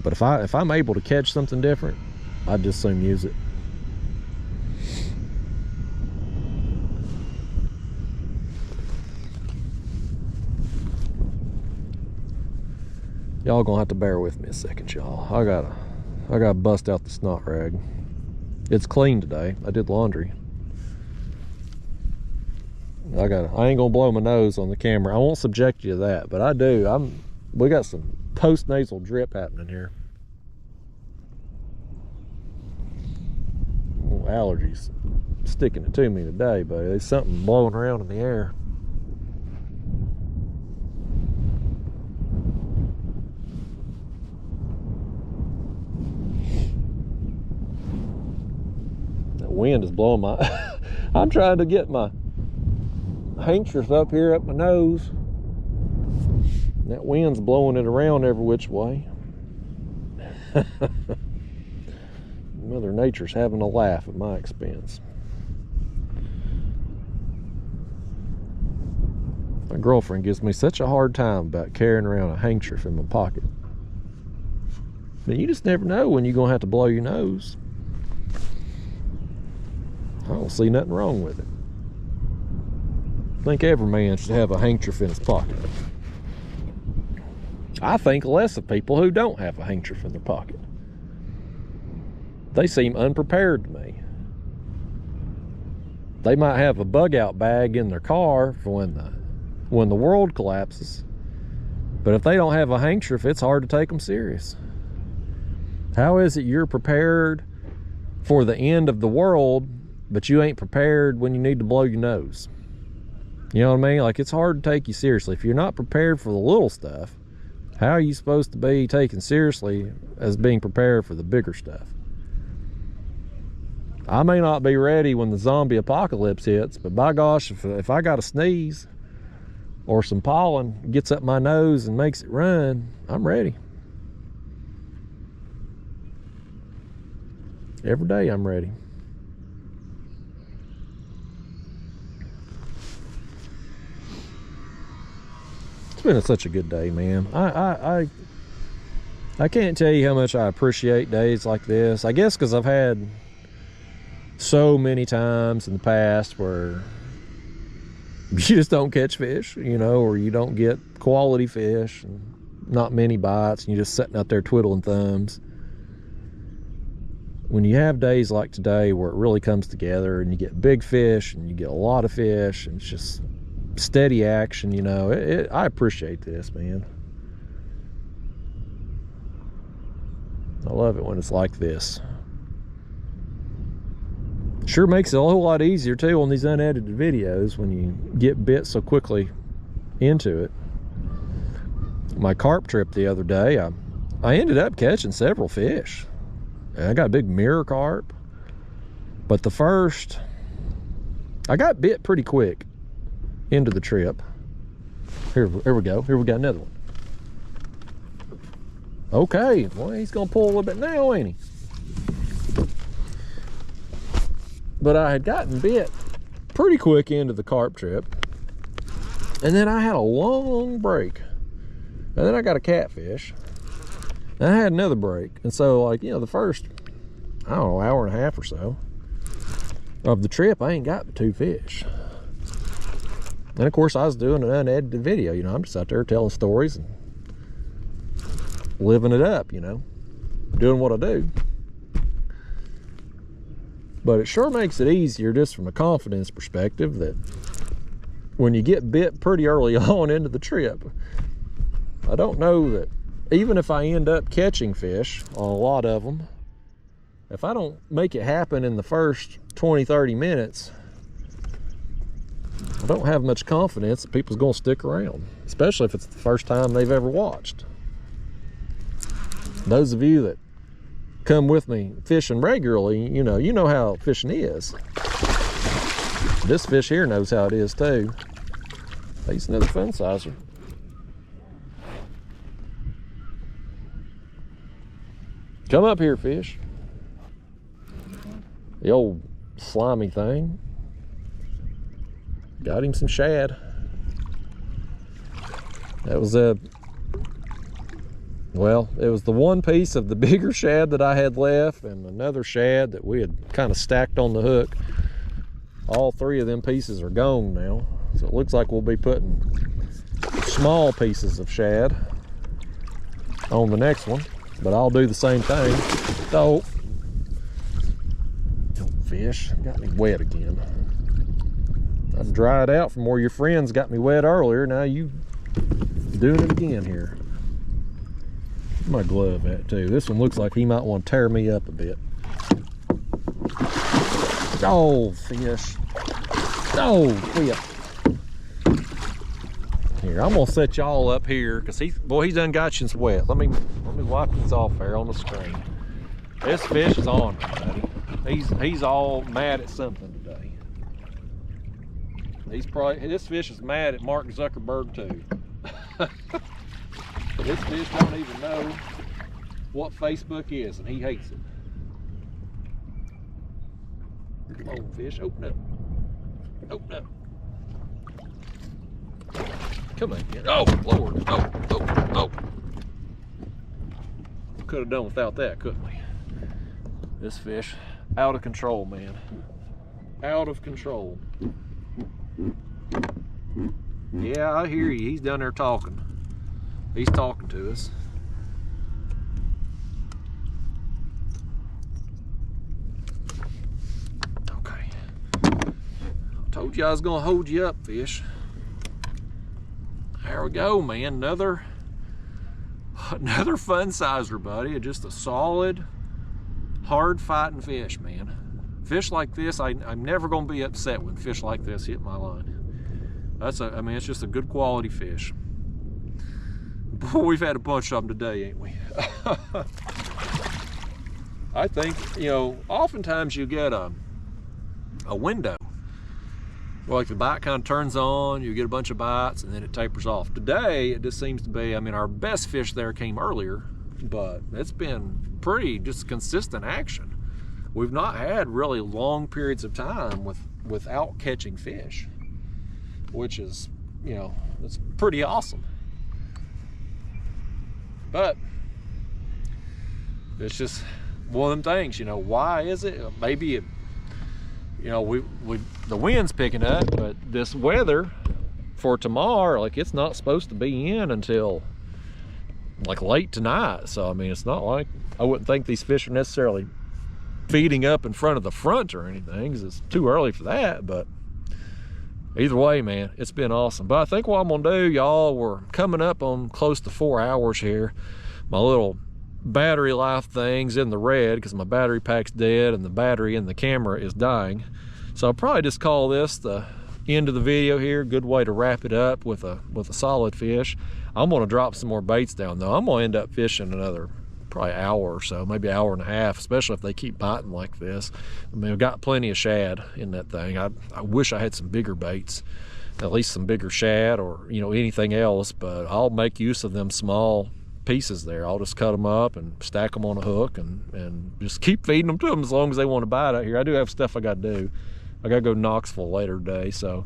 But if I'm able to catch something different, I'd just soon use it. Y'all gonna have to bear with me a second, y'all. I gotta bust out the snot rag. It's clean today. I did laundry. I ain't gonna blow my nose on the camera. I won't subject you to that, but I do. We got some post-nasal drip happening here. Allergies sticking it to me today, but there's something blowing around in the air. That wind is blowing my I'm trying to get my handkerchief up here up my nose. That wind's blowing it around every which way. Mother Nature's having a laugh at my expense. My girlfriend gives me such a hard time about carrying around a handkerchief in my pocket. But you just never know when you're going to have to blow your nose. I don't see nothing wrong with it. I think every man should have a handkerchief in his pocket. I think less of people who don't have a handkerchief in their pocket. they seem unprepared to me. They might have a bug out bag in their car for when the world collapses, but if they don't have a handkerchief, it's hard to take them serious. How is it you're prepared for the end of the world, but you ain't prepared when you need to blow your nose? You know what I mean? Like, it's hard to take you seriously. If you're not prepared for the little stuff, how are you supposed to be taken seriously as being prepared for the bigger stuff? I may not be ready when the zombie apocalypse hits, but by gosh, if I got a sneeze or some pollen gets up my nose and makes it run, I'm ready. Every day I'm ready. It's been such a good day, man. I can't tell you how much I appreciate days like this. I guess because I've had so many times in the past where you just don't catch fish, you know, or you don't get quality fish and not many bites, and you're just sitting out there twiddling thumbs. When you have days like today where it really comes together and you get big fish and you get a lot of fish and it's just steady action, you know, I appreciate this, man. I love it when it's like this. Sure makes it a whole lot easier too on these unedited videos when you get bit so quickly into it. My carp trip the other day, I ended up catching several fish. I got a big mirror carp, but the first, I got bit pretty quick into the trip. Here we go. Here we got another one. Okay, well, he's gonna pull a little bit now, ain't he? But I had gotten bit pretty quick into the carp trip, and then I had a long break, and then I got a catfish, and I had another break. And so, like, you know, the first, I don't know, hour and a half or so of the trip, I ain't got but 2 fish. And of course, I was doing an unedited video, you know, I'm just out there telling stories and living it up, you know, doing what I do. But it sure makes it easier just from a confidence perspective that when you get bit pretty early on into the trip, I don't know that even if I end up catching fish on a lot of them, if I don't make it happen in the first 20-30 minutes, I don't have much confidence that people's gonna stick around, especially if it's the first time they've ever watched. Those of you that come with me fishing regularly, you know how fishing is. This fish here knows how it is too. He's another fun sizer. Come up here, fish. The old slimy thing. Got him some shad. That was well, it was the one piece of the bigger shad that I had left and another shad that we had kind of stacked on the hook. All 3 of them pieces are gone now. So it looks like we'll be putting small pieces of shad on the next one, but I'll do the same thing. Oh, fish got me wet again. I've dried out from where your friends got me wet earlier. Now you doing it again here. My glove at too. This one looks like he might want to tear me up a bit. Oh, fish. Oh, fish. Here, I'm gonna set y'all up here because he's done got you some wet. Let me wipe this off there on the screen. This fish is on me, buddy. He's all mad at something today. This fish is mad at Mark Zuckerberg too. This fish don't even know what Facebook is, and he hates it. Come on, fish, open up. Open up. Come on, kid. Oh, Lord. Oh. Could have done without that, couldn't we? This fish, out of control, man. Out of control. Yeah, I hear you. He's down there talking. He's talking to us. Told you I was gonna hold you up, fish. There we go, man. Another fun sizer, buddy. Just a solid, hard fighting fish, man. Fish like this, I'm never gonna be upset when fish like this hit my line. I mean, it's just a good quality fish. Boy, we've had a bunch of them today, ain't we? I think, you know, oftentimes you get a window. Like the bite kind of turns on, you get a bunch of bites, and then it tapers off. Today, it just seems to be, I mean, our best fish there came earlier, but it's been pretty just consistent action. We've not had really long periods of time without catching fish, which is, you know, it's pretty awesome. But it's just one of them things, you know. Why is it? Maybe it, you know, the wind's picking up, but this weather for tomorrow, like, it's not supposed to be in until like late tonight. So I mean, it's not like, I wouldn't think these fish are necessarily feeding up in front of the front or anything, 'cause it's too early for that. But either way, man, it's been awesome. But I think what I'm gonna do, y'all, we're coming up on close to 4 hours here. My little battery life thing's in the red because my battery pack's dead and the battery in the camera is dying. So I'll probably just call this the end of the video here. Good way to wrap it up with a solid fish. I'm gonna drop some more baits down though. I'm gonna end up fishing another probably hour or so, maybe an hour and a half, especially if they keep biting like this. I mean, I've got plenty of shad in that thing. I wish I had some bigger baits, at least some bigger shad or, you know, anything else, but I'll make use of them small pieces there. I'll just cut them up and stack them on a hook and just keep feeding them to them as long as they want to bite out here. I do have stuff I got to do. I got to go to Knoxville later today, so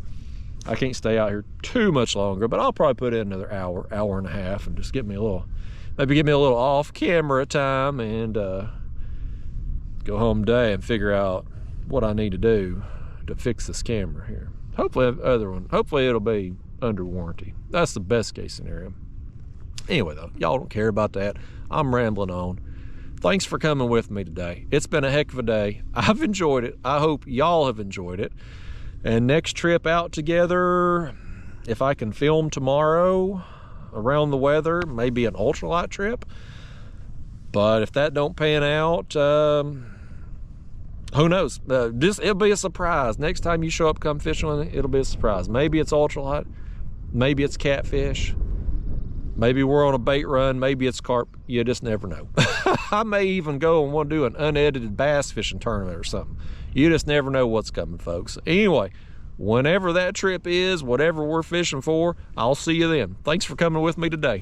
I can't stay out here too much longer, but I'll probably put in another hour and a half and just get me a little, maybe give me a little off camera time and go home today and figure out what I need to do to fix this camera here. Hopefully it'll be under warranty. That's the best case scenario. Anyway though, y'all don't care about that. I'm rambling on. Thanks for coming with me today. It's been a heck of a day. I've enjoyed it. I hope y'all have enjoyed it. And next trip out together, if I can film tomorrow around the weather, maybe an ultralight trip. But if that don't pan out, who knows? It'll be a surprise. Next time you show up come fishing, it'll be a surprise. Maybe it's ultralight, maybe it's catfish, maybe we're on a bait run, maybe it's carp. You just never know. I may even go and want to do an unedited bass fishing tournament or something. You just never know what's coming, folks. Anyway, whenever that trip is, whatever we're fishing for, I'll see you then. Thanks for coming with me today.